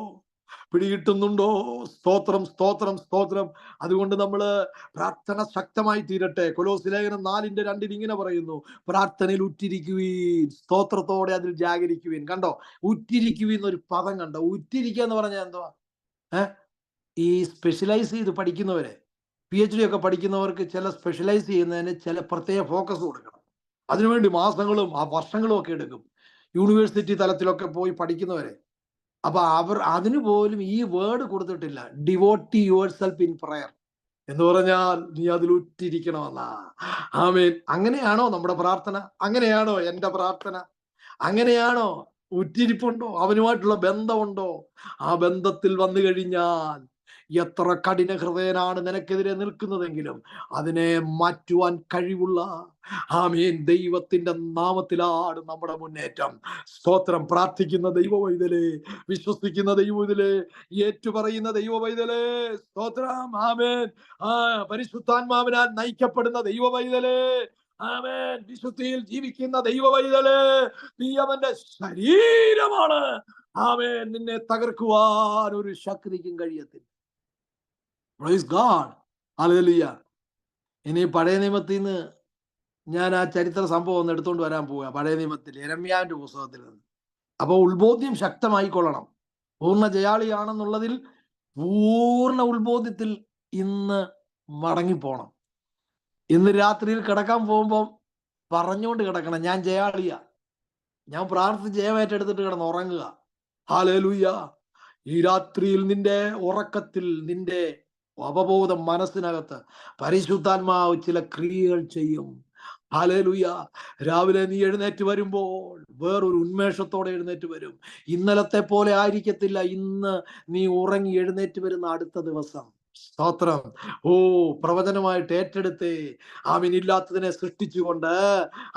[SPEAKER 5] പിടികിട്ടുന്നുണ്ടോ? സ്തോത്രം, സ്തോത്രം, സ്തോത്രം. അതുകൊണ്ട് നമ്മള് പ്രാർത്ഥന ശക്തമായി തീരട്ടെ. കൊലോസ്യ ലേഖനം 4:2 ഇങ്ങനെ പറയുന്നു, പ്രാർത്ഥനയിൽ ഉറ്റിരിക്കുവീൻ, സ്തോത്രത്തോടെ അതിൽ ജാഗരിക്കുവീൻ. കണ്ടോ? ഉറ്റിരിക്കുവീൻ എന്നൊരു പദം കണ്ടോ? ഉറ്റിരിക്കുക എന്ന് പറഞ്ഞാൽ എന്തുവാ? ഈ സ്പെഷ്യലൈസ് ചെയ്ത് പഠിക്കുന്നവരെ, PhD ഒക്കെ പഠിക്കുന്നവർക്ക് ചില സ്പെഷ്യലൈസ് ചെയ്യുന്നതിന് ചില പ്രത്യേക ഫോക്കസ് കൊടുക്കണം. അതിനുവേണ്ടി മാസങ്ങളും വർഷങ്ങളും ഒക്കെ എടുക്കും. യൂണിവേഴ്സിറ്റി തലത്തിലൊക്കെ പോയി പഠിക്കുന്നവരെ. അപ്പൊ അതിനു പോലും ഈ വേർഡ് കൊടുത്തിട്ടില്ല, devote yourself in prayer എന്ന് പറഞ്ഞാൽ നീ അതിൽ ഉറ്റിരിക്കണമെന്നാ. ആമേൻ. അങ്ങനെയാണോ നമ്മുടെ പ്രാർത്ഥന? അങ്ങനെയാണോ എൻ്റെ പ്രാർത്ഥന? അങ്ങനെയാണോ? ഉറ്റിരിപ്പുണ്ടോ? അവനുമായിട്ടുള്ള ബന്ധമുണ്ടോ? ആ ബന്ധത്തിൽ വന്നു കഴിഞ്ഞാൽ എത്ര കഠിന ഹൃദയനാണ് നിനക്കെതിരെ നിൽക്കുന്നതെങ്കിലും അതിനെ മാറ്റുവാൻ കഴിവുള്ള ആമേൻ ദൈവത്തിന്റെ നാമത്തിലാണ് നമ്മുടെ മുന്നേറ്റം. സ്തോത്രം. പ്രാർത്ഥിക്കുന്ന ദൈവ പൈതലേ, വിശ്വസിക്കുന്ന ദൈവ പൈതലേ, ഏറ്റുപറയുന്ന ദൈവ പൈതലേ, സ്തോത്രം. ആമേൻ. പരിശുദ്ധാത്മാവിനാൽ നയിക്കപ്പെടുന്ന ദൈവ പൈതലേ, ആമേൻ, വിശുദ്ധിയിൽ ജീവിക്കുന്ന ദൈവ പൈതലേ, നീ അവന്റെ ശരീരമാണ്. ആമേൻ. നിന്നെ തകർക്കുവാൻ ഒരു ശക്തിക്കും കഴിയത്തില്ല. Price god. ഹല്ലേലൂയ. ഇനി പഴയ നിയമത്തിൽ നിന്ന് ഞാൻ ആ ചരിത്ര സംഭവം ഒന്ന് എടുത്തുകൊണ്ട് വരാൻ പോവുക. പഴയ നിയമത്തിൽ യെരമ്യാവിന്റെ പുസ്തകത്തിൽ നിന്ന്. അപ്പോൾ ഉത്ബോധ്യം ശക്തമായിക്കൊള്ളണം. പൂർണ്ണ ജയാളിയാണെന്നുള്ളതിൽ പൂർണ്ണ ഉത്ബോധ്യത്തിൽ ഇന്ന് മടങ്ങിപ്പോണം. ഇന്ന് രാത്രിയിൽ കിടക്കാൻ പോകുമ്പോൾ പറഞ്ഞുകൊണ്ട് കിടക്കണം, ഞാൻ ജയാളിയാ, ഞാൻ പ്രാർത്ഥിച്ച് ജയമേറ്റെടുത്തിട്ട് കിടന്ന് ഉറങ്ങുക. ഹല്ലേലൂയ. ഈ രാത്രിയിൽ നിന്റെ ഉറക്കത്തിൽ നിന്റെ അവബോധം മനസ്സിനകത്ത് പരിശുദ്ധാത്മാവ് ചില ക്രിയകൾ ചെയ്യും. ഹല്ലേലൂയ. രാവിലെ നീ എഴുന്നേറ്റ് വരുമ്പോൾ വേറൊരു ഉന്മേഷത്തോടെ എഴുന്നേറ്റ് വരും. ഇന്നലത്തെ പോലെ ആയിരിക്കത്തില്ല ഇന്ന് നീ ഉറങ്ങി എഴുന്നേറ്റ് വരുന്ന അടുത്ത ദിവസം. സ്തോത്രം. പ്രവചനമായിട്ട് ഏറ്റെടുത്ത് ആമീൻ ഇല്ലാത്തതിനെ സൃഷ്ടിച്ചുകൊണ്ട്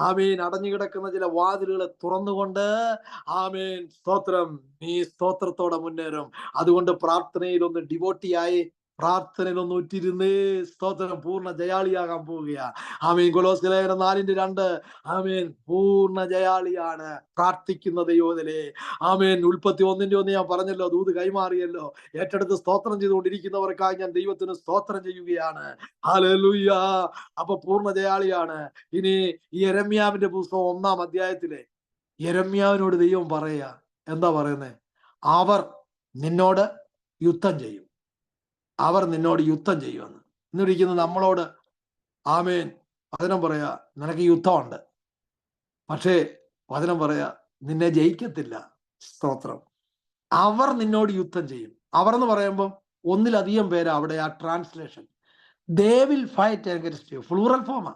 [SPEAKER 5] ആമീൻ അടഞ്ഞു കിടക്കുന്ന ചില വാതിലുകളെ തുറന്നുകൊണ്ട് ആമീൻ സ്തോത്രം നീ സ്തോത്രത്തോടെ മുന്നേറും. അതുകൊണ്ട് പ്രാർത്ഥനയിലൊന്ന് ഡിവോട്ടിയായി, പ്രാർത്ഥനയിലൊന്ന് ഉറ്റിരുന്ന് സ്തോത്രം പൂർണ്ണ ജയാളിയാകാൻ പോവുകയാ. ആമീൻ. കൊലോസ്യ ലേഖനം 4:2. ആമീൻ. പൂർണ്ണ ജയാളിയാണ് പ്രാർത്ഥിക്കുന്ന ദൈവത്തിലെ. ആമീൻ. 31:1 ഞാൻ പറഞ്ഞല്ലോ, ദൂത് കൈമാറിയല്ലോ. ഏറ്റെടുത്ത് സ്തോത്രം ചെയ്തുകൊണ്ടിരിക്കുന്നവർക്കായി ഞാൻ ദൈവത്തിന് സ്തോത്രം ചെയ്യുകയാണ്. ഹല്ലേലൂയ. അപ്പൊ പൂർണ്ണ ജയാളിയാണ്. ഇനി യെരമ്യാവിന്റെ പുസ്തകം 1-ാം അധ്യായത്തിലെ യെരമ്യാവിനോട് ദൈവം പറയാ, എന്താ പറയുന്നേ? അവർ നിന്നോട് യുദ്ധം ചെയ്യും, അവർ നിന്നോട് യുദ്ധം ചെയ്യുമെന്ന്. ഇന്നിരിക്കുന്ന നമ്മളോട് ആമേൻ വചനം പറയാ, നിനക്ക് യുദ്ധമുണ്ട്, പക്ഷേ വചനം പറയാ നിന്നെ ജയിക്കത്തില്ല. സ്തോത്രം. അവർ നിന്നോട് യുദ്ധം ചെയ്യും. അവർ എന്ന് പറയുമ്പോൾ ഒന്നിലധികം പേരാ അവിടെ ആ translation. They will fight against you. Plural ഫോമാ,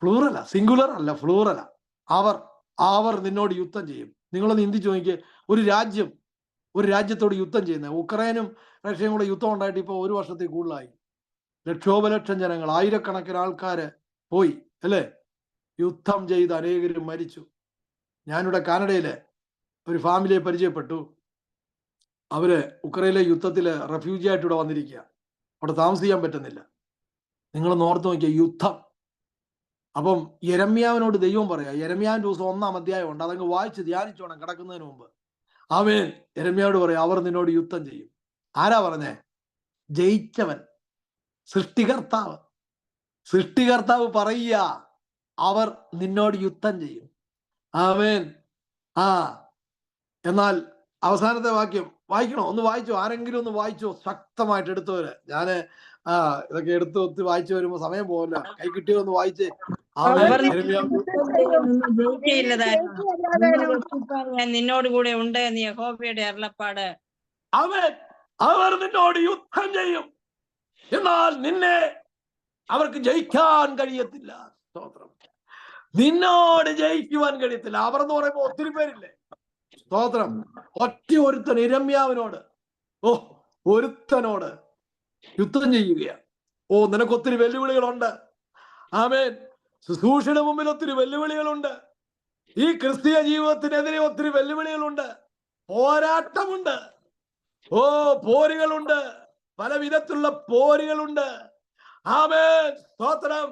[SPEAKER 5] ഫ്ലൂറലാ, സിംഗുലർ അല്ല, ഫ്ലൂറലാ. അവർ നിന്നോട് യുദ്ധം ചെയ്യും. നിങ്ങളൊന്ന് ചിന്തിച്ചു നോക്കിയേ, ഒരു രാജ്യത്തോട് യുദ്ധം ചെയ്യുന്നത്. ഉക്രൈനും റഷ്യയും കൂടെ യുദ്ധം ഉണ്ടായിട്ട് ഇപ്പോൾ 1 വർഷത്തിൽ കൂടുതലായി. ലക്ഷോപലക്ഷം ജനങ്ങൾ, ആയിരക്കണക്കിന് ആൾക്കാര് പോയി അല്ലേ? യുദ്ധം ചെയ്ത് അനേകരും മരിച്ചു. ഞാനിവിടെ കാനഡയിലെ ഒരു ഫാമിലിയെ പരിചയപ്പെട്ടു. അവര് ഉക്രൈനിലെ യുദ്ധത്തില് റെഫ്യൂജി ആയിട്ട് ഇവിടെ വന്നിരിക്കുക. അവിടെ താമസിക്കാൻ പറ്റുന്നില്ല. നിങ്ങളൊന്ന് ഓർത്ത് നോക്കിയ യുദ്ധം. അപ്പം യെരമ്യാവിനോട് ദൈവം പറയാ, യെരമ്യാവിന്റെ ദിവസം 1-ാം അധ്യായം ഉണ്ട്, അതങ്ങ് വായിച്ച് ധ്യാനിച്ചോണം കിടക്കുന്നതിന് മുമ്പ്. ആമേൻ. യെരമ്യാവോട് പറയാം, അവർ നിന്നോട് യുദ്ധം ചെയ്യും. ആരാ പറഞ്ഞേ? ജയിച്ചവൻ, സൃഷ്ടികർത്താവ് പറയുക, അവർ നിന്നോട് യുദ്ധം ചെയ്യും. ആമേൻ. എന്നാൽ അവസാനത്തെ വാക്യം വായിക്കണോ? ഒന്ന് വായിച്ചോ, ആരെങ്കിലും ഒന്ന് വായിച്ചോ, ശക്തമായിട്ട് എടുത്തവര്. ഞാന് ഇതൊക്കെ എടുത്ത് ഒത്തി വായിച്ചു വരുമ്പോ സമയം പോകല്ല. കൈ കിട്ടിയോ ഒന്ന് വായിച്ചേ.
[SPEAKER 6] ഞാൻ നിന്നോട് കൂടെ ഉണ്ട് എന്ന് യഹോവയുടെ അരുളപ്പാട്.
[SPEAKER 5] അവർ നിന്നോട് യുദ്ധം ചെയ്യും, എന്നാൽ നിന്നെ അവർക്ക് ജയിക്കാൻ കഴിയത്തില്ല. സ്തോത്രം. നിന്നോട് ജയിക്കുവാൻ കഴിയത്തില്ല. അവർ എന്ന് പറയുമ്പോ ഒത്തിരി പേരില്ലേ? സ്തോത്രം. ഒരുത്തൻ യെരമ്യാവിനോട് ഒരുത്തനോട് യുദ്ധം ചെയ്യുകയാണ്. നിനക്ക് ഒത്തിരി വെല്ലുവിളികളുണ്ട്. ആമേൻ. ശുശ്രൂഷയുടെ മുമ്പിൽ ഒത്തിരി വെല്ലുവിളികളുണ്ട്. ഈ ക്രിസ്തീയ ജീവിതത്തിനെതിരെ ഒത്തിരി വെല്ലുവിളികളുണ്ട്. പോരാട്ടമുണ്ട്. പോരുകളുണ്ട്. പല വിധത്തിലുള്ള പോരുകളുണ്ട്. ആമേൻ. സ്തോത്രം.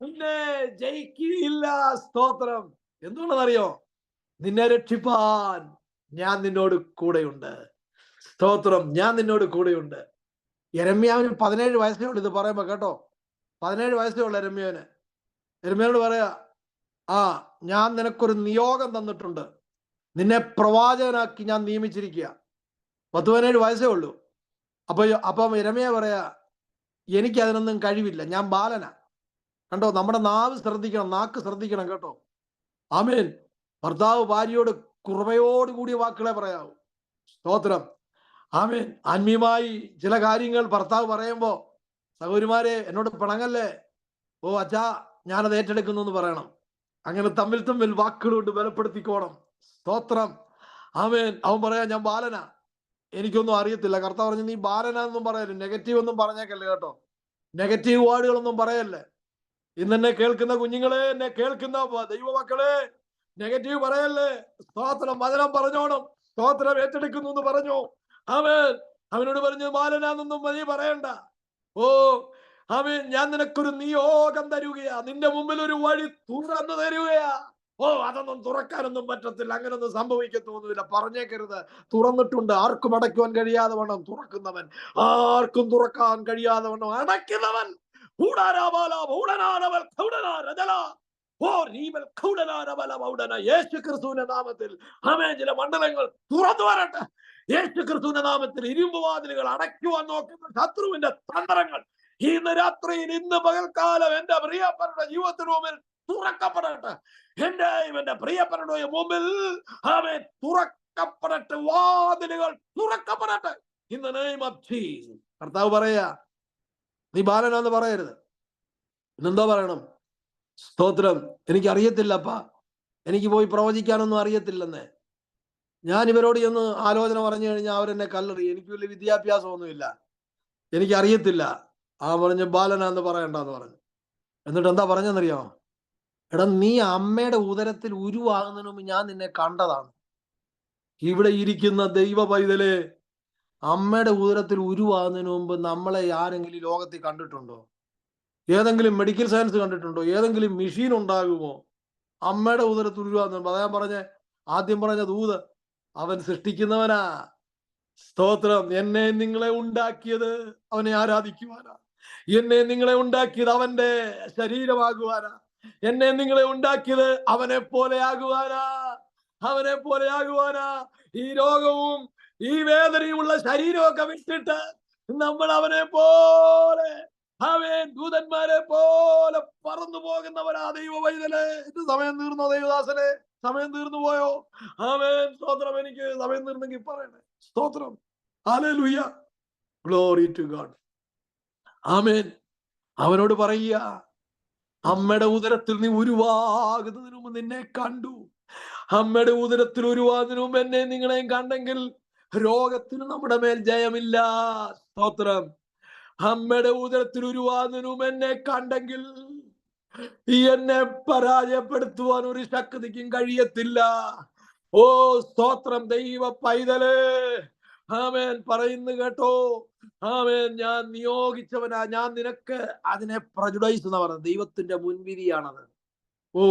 [SPEAKER 5] നിന്നെ ജയിക്കില്ല. സ്തോത്രം. എന്തുകൊണ്ടെന്നറിയോ? നിന്നെ രക്ഷിപ്പാൻ ഞാൻ നിന്നോട് കൂടെയുണ്ട്. സ്തോത്രം. ഞാൻ നിന്നോട് കൂടെയുണ്ട്. യെരമ്യാവിന് 17 വയസ്സേ ഉള്ളൂ ഇത് പറയുമ്പോ, കേട്ടോ. 17 വയസ്സേ ഉള്ളു യെരമ്യാവിന്. യെരമ്യാവോട് പറയാ, ഞാൻ നിനക്കൊരു നിയോഗം തന്നിട്ടുണ്ട്, നിന്നെ പ്രവാചകനാക്കി ഞാൻ നിയമിച്ചിരിക്കുക. 17 വയസ്സേ ഉള്ളൂ. അപ്പം യെരമ്യാ പറയാ, എനിക്ക് അതിനൊന്നും കഴിവില്ല, ഞാൻ ബാലനാ. കണ്ടോ, നമ്മുടെ നാക്ക് ശ്രദ്ധിക്കണം കേട്ടോ. ആമേൻ. ഭർത്താവ് ഭാര്യയോട് കൃപയോടുകൂടിയ വാക്കുകളെ പറയാവൂ. സ്തോത്രം. ആമേൻ. ആത്മീയമായി ചില കാര്യങ്ങൾ ഭർത്താവ് പറയുമ്പോ, സഹോദരിമാരെ എന്നോട് പിണങ്ങല്ലേ, ഓ അച്ഛാ ഞാനത് ഏറ്റെടുക്കുന്നു എന്ന് പറയണം. അങ്ങനെ തമ്മിൽ തമ്മിൽ വാക്കുകൾ കൊണ്ട് ബലപ്പെടുത്തിക്കോണം. സ്തോത്രം. ആമേൻ. അവൻ പറയാ ഞാൻ ബാലനാ, എനിക്കൊന്നും അറിയത്തില്ല. കർത്താവ് പറഞ്ഞു നീ ബാലനാന്നും പറയല്ലേ, നെഗറ്റീവ് ഒന്നും പറഞ്ഞേക്കല്ലേ കേട്ടോ, നെഗറ്റീവ് വാർഡുകളൊന്നും പറയല്ലേ. ഇന്ന് എന്നെ കേൾക്കുന്ന കുഞ്ഞുങ്ങളെ, എന്നെ കേൾക്കുന്ന ദൈവമക്കളെ, നെഗറ്റീവ് പറയല്ലേ. സ്തോത്രം. വചനം പറഞ്ഞോണം. സ്തോത്രം. ഏറ്റെടുക്കുന്നു എന്ന് പറഞ്ഞു. അവനോട് പറഞ്ഞു ബാലനാന്നൊന്നും നീ പറയണ്ട. ഓ ആമേൻ. ഞാൻ നിനക്കൊരു നിയോഗം തരുകയാ, നിന്റെ മുമ്പിൽ ഒരു വഴി തുറന്നു തരുകയാ. ഓ അതൊന്നും തുറക്കാനൊന്നും പറ്റത്തില്ല, അങ്ങനൊന്നും സംഭവിക്കത്തൊന്നുമില്ല. പറഞ്ഞേക്കരുത്. തുറന്നിട്ടുണ്ട്. ആർക്കും അടയ്ക്കുവാൻ കഴിയാതെ വണ്ണം തുറക്കുന്നവൻ, ആർക്കും തുറക്കാൻ കഴിയാതെ വണ്ണം അടയ്ക്കുന്നവൻ. യേശു ക്രിസ്തുവിന്റെ നാമത്തിൽ ആമേൻ. ചില മണ്ഡലങ്ങൾ തുറന്നു വരട്ടെ. യേശു ക്രിസ്തുവിന്റെ നാമത്തിൽ ഇരുമ്പ് വാതിലുകൾ അടയ്ക്കുവാൻ നോക്കുന്ന ശത്രുവിന്റെ തന്ത്രങ്ങൾ ഇന്ന് രാത്രിയിൽ, ഇന്ന് പകൽക്കാലം എന്റെ പ്രിയപ്പെട്ട ജീവിതത്തിന് മുമ്പിൽ തുറക്കപ്പെടട്ടെ. എന്റെ പ്രിയപ്പെട്ട മുമ്പിൽ ആമേൻ തുറക്കപ്പെടട്ടെ. വാതിലുകൾ തുറക്കപ്പെടട്ടെ. In the name of Jesus. കർത്താവ് പറയാ നീ ബാലനാന്ന് പറയരുത്. ഇന്നെന്തോ പറയണം? സ്തോത്രം. എനിക്ക് അറിയത്തില്ലപ്പാ, എനിക്ക് പോയി പ്രവചിക്കാനൊന്നും അറിയത്തില്ലെന്നേ. ഞാൻ ഇവരോട് ചെന്ന് ആലോചന പറഞ്ഞു കഴിഞ്ഞാൽ അവരെന്നെ കല്ലെറി. എനിക്ക് വലിയ വിദ്യാഭ്യാസമൊന്നുമില്ല, എനിക്കറിയത്തില്ല. പറഞ്ഞു ബാലനാന്ന് പറയണ്ടെന്ന് പറഞ്ഞു. എന്നിട്ട് എന്താ പറഞ്ഞെന്നറിയാമോ? എടാ നീ അമ്മയുടെ ഉദരത്തിൽ ഉരുവാകുന്നതിന് മുമ്പ് ഞാൻ നിന്നെ കണ്ടതാണ്. ഇവിടെ ഇരിക്കുന്ന ദൈവ പൈതലെ, അമ്മയുടെ ഉദരത്തിൽ ഉരുവാകുന്നതിന് മുമ്പ് നമ്മളെ ആരെങ്കിലും ലോകത്തിൽ കണ്ടിട്ടുണ്ടോ? ഏതെങ്കിലും മെഡിക്കൽ സയൻസ് കണ്ടിട്ടുണ്ടോ? ഏതെങ്കിലും മെഷീൻ ഉണ്ടാകുമോ അമ്മയുടെ ഉദരത്തിൽ ഉരുവാകുന്ന? അതാ പറഞ്ഞ ആദ്യം പറഞ്ഞ ദൂത് അവൻ സൃഷ്ടിക്കുന്നവനാ. സ്തോത്രം. എന്നെ നിങ്ങളെ ഉണ്ടാക്കിയത് അവനെ ആരാധിക്കുവാനാ. എന്നെ നിങ്ങളെ ഉണ്ടാക്കിയത് അവന്റെ ശരീരമാകുവാനാ. എന്നെ നിങ്ങളെ ഉണ്ടാക്കിയത് അവനെ പോലെ ആകുവാനാ. അവനെ പോലെ ആകുവാനാ. ഈ രോഗവും ഈ വേദനയുമുള്ള ശരീരമൊക്കെ വിട്ടിട്ട് നമ്മൾ അവനെ പോലെ, അവൻ ദൂതന്മാരെ പോലെ പറന്നു പോകുന്നവനാ ദൈവ പൈതലേ. ഇത് സമയം തീർന്നോ ദൈവദാസനെ? സമയം തീർന്നു പോയോ? ആമേൻ. സ്തോത്രം. എനിക്ക് സമയം തീർന്നെങ്കിൽ പറയണേ. സ്തോത്രം. ഹല്ലേലൂയ. Glory to god. ആമേൻ. അവനോട് പറയുക, അമ്മയുടെ ഉദരത്തിൽ നീ ഉരുവാകുന്നതിന് മുമ്പ് നിന്നെ കണ്ടു. അമ്മയുടെ ഉദരത്തിൽ ഉരുവാകുന്നതിന് മുമ്പ് എന്നെ നിങ്ങളെയും കണ്ടെങ്കിൽ രോഗത്തിന് നമ്മുടെ മേൽ ജയമില്ല. സ്തോത്രം. അമ്മയുടെ ഉദരത്തിൽ ഉരുവാകുന്നതിന് മുമ്പ് എന്നെ കണ്ടെങ്കിൽ എന്നെ പരാജയപ്പെടുത്തുവാൻ ഒരു ശക്തിക്കും കഴിയത്തില്ല. ഓ സ്തോത്രം. ദൈവ പൈതലേ, ആമേൻ. പറയുന്നു കേട്ടോ. ആമേൻ. ഞാൻ നിയോഗിച്ചവനാ. ഞാൻ നിനക്ക് അതിനെ പ്രജുഡൈസ് എന്ന് പറയുന്നത് ദൈവത്തിന്റെ മുൻവിധിയാണത്. ഓ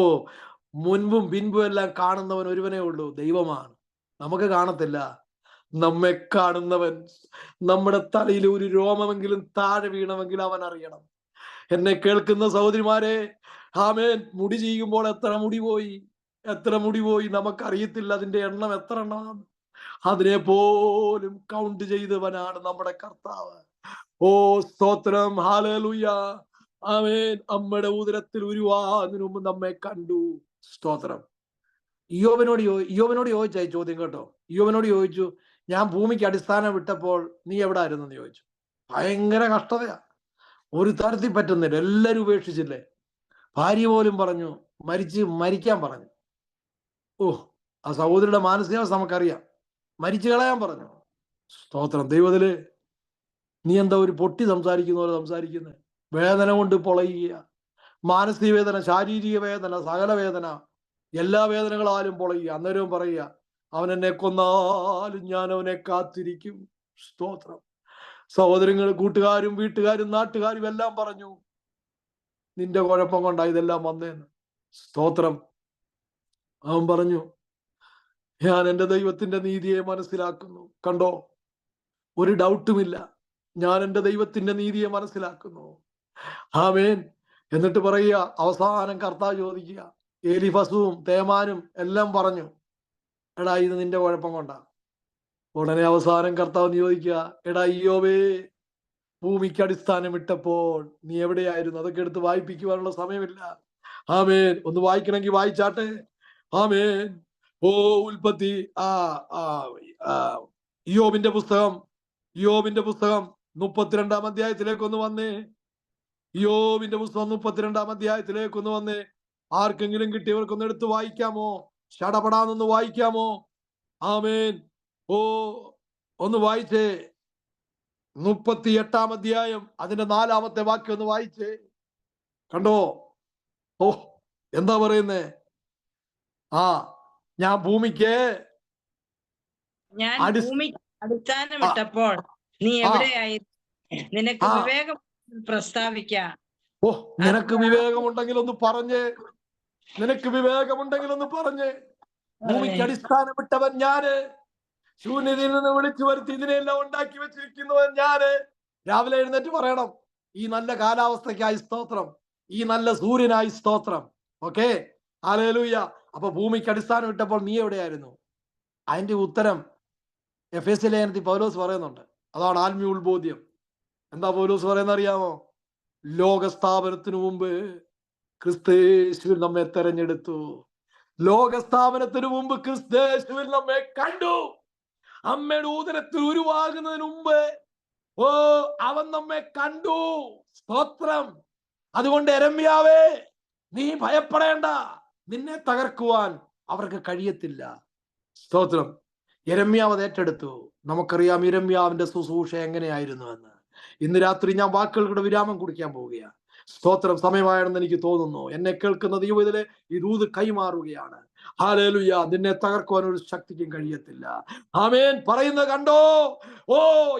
[SPEAKER 5] മുൻപും പിൻപും എല്ലാം കാണുന്നവൻ ഒരുവനേ ഉള്ളൂ, ദൈവമാണ്. നമുക്ക് കാണത്തില്ല. നമ്മെ കാണുന്നവൻ, നമ്മുടെ തലയിൽ ഒരു രോമമെങ്കിലും താഴെ വീണമെങ്കിൽ അവൻ അറിയണം. എന്നെ കേൾക്കുന്ന സഹോദരിമാരെ, ആമേൻ. മുടി ചെയ്യുമ്പോൾ എത്ര മുടി പോയി, എത്ര മുടി പോയി നമുക്കറിയത്തില്ല. അതിന്റെ എണ്ണം എത്ര എണ്ണമാണ്. അതിനെ പോലും കൗണ്ട് ചെയ്തവനാണ് നമ്മുടെ കർത്താവ്. ഓ സ്തോത്രം. ഹല്ലേലൂയ. ആമേൻ. അമ്മയുടെ ഉദരത്തിൽ ഉരുവാകുന്നതിന് മുമ്പ് നമ്മെ കണ്ടു. സ്തോത്രം. ഇയ്യോബിനോട് ചോദിച്ച ഈ ചോദ്യം കേട്ടോ. ഇയ്യോബിനോട് ചോദിച്ചു, ഞാൻ ഭൂമിക്ക് അടിസ്ഥാനം വിട്ടപ്പോൾ നീ എവിടെ ആയിരുന്നു എന്ന് ചോദിച്ചു. ഭയങ്കര കഷ്ടതയാ, ഒരു തരത്തിൽ പറ്റുന്നില്ല. എല്ലാരും ഉപേക്ഷിച്ചില്ലേ. ഭാര്യ പോലും പറഞ്ഞു മരിക്കാൻ പറഞ്ഞു. ഓ ആ സഹോദരിയുടെ മാനസികാവസ്ഥ നമുക്കറിയാം. മരിച്ചു കളയാൻ പറഞ്ഞു. സ്തോത്രം. ദൈവത്തില് നീ എന്താ ഒരു പൊട്ടി സംസാരിക്കുന്ന പോലെ സംസാരിക്കുന്നത്? വേദന കൊണ്ട് പൊളയുക, മാനസിക വേദന, ശാരീരിക വേദന, സകല വേദന, എല്ലാ വേദനകളാലും പൊളയുക. അന്നേരവും പറയുക, അവൻ എന്നെ കൊന്നാലും ഞാൻ അവനെ കാത്തിരിക്കും. സ്തോത്രം. സഹോദരങ്ങൾ, കൂട്ടുകാരും വീട്ടുകാരും നാട്ടുകാരും എല്ലാം പറഞ്ഞു നിന്റെ കുഴപ്പം കൊണ്ടാ ഇതെല്ലാം വന്നേന്ന്. സ്തോത്രം. അവൻ പറഞ്ഞു, ഞാൻ എൻ്റെ ദൈവത്തിന്റെ നീതിയെ മനസ്സിലാക്കുന്നു. കണ്ടോ, ഒരു ഡൗട്ടുമില്ല, ഞാൻ എൻ്റെ ദൈവത്തിന്റെ നീതിയെ മനസ്സിലാക്കുന്നു. ആമേൻ. എന്നിട്ട് പറയുക, അവസാനം കർത്താവ് ചോദിക്കുക, എലിഫസും തേമാനും എല്ലാം പറഞ്ഞു, എടാ ഇത് നിന്റെ കുഴപ്പം കൊണ്ടാ. ഉടനെ അവസാനം കർത്താവ് ചോദിക്കുക, എടാ ഇയ്യോബേ, ഭൂമിക്ക് അടിസ്ഥാനം ഇട്ടപ്പോൾ നീ എവിടെയായിരുന്നു? അതൊക്കെ എടുത്ത് വായിപ്പിക്കുവാനുള്ള സമയമില്ല. ആമേൻ. ഒന്ന് വായിക്കണമെങ്കിൽ വായിച്ചാട്ടെ. ആമേൻ. ഓ ഉൽപ്പത്തി യോബിന്റെ പുസ്തകം 32 അധ്യായത്തിലേക്കൊന്ന് വന്നേ. യോബിന്റെ പുസ്തകം 32 അധ്യായത്തിലേക്കൊന്ന് വന്നേ. ആർക്കെങ്കിലും കിട്ടിയവർക്കൊന്ന് എടുത്ത് വായിക്കാമോ? ഷടപടാന്നൊന്ന് വായിക്കാമോ? ആമേൻ. ഓ ഒന്ന് വായിച്ചേ. 38 അധ്യായം അതിന്റെ 4-ാമത്തെ വാക്യം ഒന്ന് വായിച്ചേ. കണ്ടോ? ഓ എന്താ പറയുന്നേ? ഞാൻ ഭൂമിക്ക്
[SPEAKER 6] അടിസ്ഥാനമിട്ടപ്പോൾ നീ എവിടെയായി? നിനക്ക് വിവേകം പ്രസ്താവിക്കാം.
[SPEAKER 5] ഓ നിനക്ക് വിവേകമുണ്ടെങ്കിൽ ഒന്ന് പറഞ്ഞേ. നിനക്ക് വിവേകമുണ്ടെങ്കിൽ ഒന്ന് പറഞ്ഞേ. ഭൂമിക്ക് അടിസ്ഥാനമിട്ടവൻ ഞാന്, ശൂന്യതയിൽ നിന്ന് വിളിച്ചു വരുത്തി ഇതിനെല്ലാം ഉണ്ടാക്കി വെച്ചിരിക്കുന്നവൻ ഞാന്. രാവിലെ എഴുന്നേറ്റ് പറയണം, ഈ നല്ല കാലാവസ്ഥയ്ക്കായി സ്തോത്രം, ഈ നല്ല സൂര്യനായി സ്തോത്രം. Okay, hallelujah. അപ്പൊ ഭൂമിക്ക് അടിസ്ഥാനം ഇട്ടപ്പോൾ നീ എവിടെയായിരുന്നു? അതിന്റെ ഉത്തരം എഫേസ്യ ലേഖനത്തിൽ പൗലോസ് പറയുന്നുണ്ട്. അതാണ് ആത്മീയ ഉത്ബോധ്യം. എന്താ പൗലോസ് പറയുന്ന അറിയാമോ? ലോകസ്ഥാപനത്തിനു മുമ്പ് ക്രിസ്തയേശുവിൽ നമ്മെ തെരഞ്ഞെടുത്തു. ലോകസ്ഥാപനത്തിനു മുമ്പ് ക്രിസ്തയേശുവിൽ നമ്മെ കണ്ടു. അമ്മയുടെ ഉദരത്തിൽ ഉരുവാകുന്നതിന് മുമ്പ് അവൻ നമ്മെ കണ്ടു. സ്തോത്രം. അതുകൊണ്ട് യെരമ്യാവേ, നീ ഭയപ്പെടേണ്ട, നിന്നെ തകർക്കുവാൻ അവർക്ക് കഴിയത്തില്ല. സ്തോത്രം. യെരമ്യാവ് അത് ഏറ്റെടുത്തു. നമുക്കറിയാം യെരമ്യാവിന്റെ ശുശ്രൂഷ എങ്ങനെയായിരുന്നു എന്ന്. ഇന്ന് രാത്രി ഞാൻ വാക്കുകൾക്കൂടെ വിരാമം കുറിക്കാൻ പോവുകയാണ്. സ്തോത്രം. സമയമായെന്ന് എനിക്ക് തോന്നുന്നു. എന്നെ കേൾക്കുന്ന ദൈവത്തിലെ ഈ ദൂത് കൈമാറുകയാണ്. ഹല്ലേലൂയ. നിന്നെ തകർക്കുവാൻ ഒരു ശക്തിക്കും കഴിയത്തില്ല. ആമേൻ. പറയുന്നത് കണ്ടോ? ഓ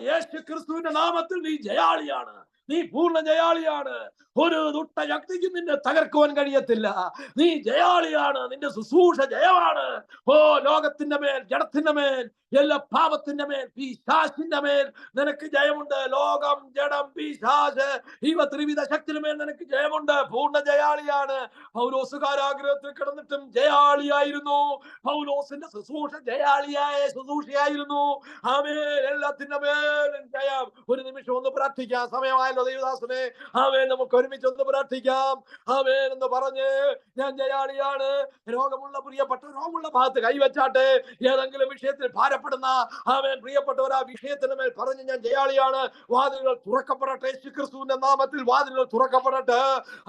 [SPEAKER 5] യേശു ക്രിസ്തുവിന്റെ നാമത്തിൽ നീ ജയാളിയാണ്, നീ പൂർണ്ണ ജയാളിയാണ്. ഒരു ദുഷ്ട ശക്തിക്കും നിന്നെ തകർക്കുവാൻ കഴിയത്തില്ല. നീ ജയാളിയാണ്. നിന്റെ ശുശ്രൂഷ ജയമാണ്. ഓ ലോകത്തിന്റെ മേൽ, ജഡത്തിന്റെ മേൽ, എല്ലാ പാപത്തിന്റെ മേൽ, പിശാചിന്റെ മേൽ നിനക്ക് ജയമുണ്ട്. ലോകം, ജഡം, പിശാച്, ഇവ ത്രിവിധ ശക്തിയുടെ മേൽ നിനക്ക് ജയമുണ്ട്. പൂർണ്ണ ജയാളിയാണ്. പൗലോസ് കാരാഗ്രഹത്തിൽ കിടന്നിട്ടും ജയാളിയായിരുന്നു. പൗലോസിന്റെ ശുശ്രൂഷ ജയാളിയായ ശുശ്രൂഷയായിരുന്നു. ആമേൻ. എല്ലാത്തിന്റെ മേലും ജയം. ഒരു നിമിഷം ഒന്ന് പ്രാർത്ഥിക്കാം. സമയമായല്ലോ ദൈവദാസനെ. ആമേൻ. നമുക്ക് ഒരുമിച്ച് ഒന്ന് പ്രാർത്ഥിക്കാം. ആമേൻ എന്ന് പറഞ്ഞ് ഞാൻ ജയാളിയാണ്. രോഗമുള്ള ഭാഗത്ത് കൈവച്ചാട്ടെ. ഏതെങ്കിലും വിഷയത്തിൽ ഭാരപ്പെടുന്ന ആമേൻ പ്രിയപ്പെട്ടവർ, ആ വിഷയത്തിന് മേൽ പറഞ്ഞ് ഞാൻ ജയാളിയാണ്. വാതിലുകൾ തുറക്കപ്പെടട്ടെ. യേശുക്രിസ്തുവിന്റെ നാമത്തിൽ വാതിലുകൾ തുറക്കപ്പെടട്ടെ.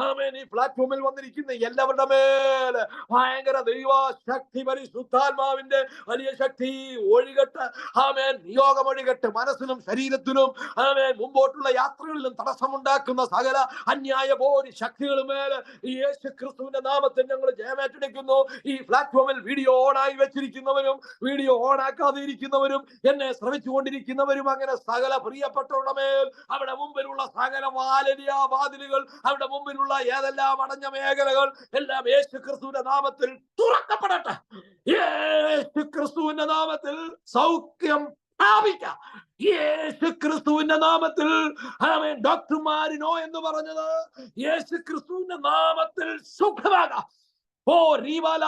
[SPEAKER 5] ആമേൻ. ഈ പ്ലാറ്റ്ഫോമിൽ വന്നിരിക്കുന്ന എല്ലാവരുടെ മേൽ ഭയങ്കര ദൈവ ശക്തി, പരിശുദ്ധാത്മാവിന്റെ വലിയ ശക്തി ഒഴുകട്ടെ. ആമേൻ. നിയോഗം ഒഴുകട്ടെ. മനസ്സിനും ശരീരത്തിനും ആമേൻ മുമ്പോട്ടുള്ള യാത്രകളിലും തടസ്സമുണ്ടാക്കുന്ന സകല അന്യായ പോരി ശക്തികളുമേൽ ഈ യേശു ക്രിസ്തുവിന്റെ നാമത്തിൽ ഞങ്ങൾ ജയമേറ്റെടുക്കുന്നു. ഈ പ്ലാറ്റ്ഫോമിൽ വീഡിയോ ഓണായി വെച്ചിരിക്കുന്നവരും വീഡിയോ ഓണാക്കാതെ ഇരിക്കുന്നവരും എന്നെ ശ്രമിച്ചുകൊണ്ടിരിക്കുന്നവരും അങ്ങനെ സകല പ്രിയപ്പെട്ടവരുടെ മേൽ അവിടെ മുമ്പിലുള്ള സകല വാതിലുകൾ, അവിടെ മുമ്പിലുള്ള ഏതെല്ലാം അടഞ്ഞ മേഖലകൾ എല്ലാം യേശു ക്രിസ്തുവിന്റെ നാമത്തിൽ തുറക്കപ്പെടട്ടെ. യേശു ക്രിസ്തുവിന്റെ നാമത്തിൽ സൗഖ്യം സ്ഥാപിക്കാം. യേശു ക്രിസ്തുവിന്റെ നാമത്തിൽ ആമേൻ. ഡോക്ടർമാരിനോ എന്ന് പറഞ്ഞത് യേശു ക്രിസ്തുവിന്റെ നാമത്തിൽ സുഖമാകാം. ഓ റീവാല,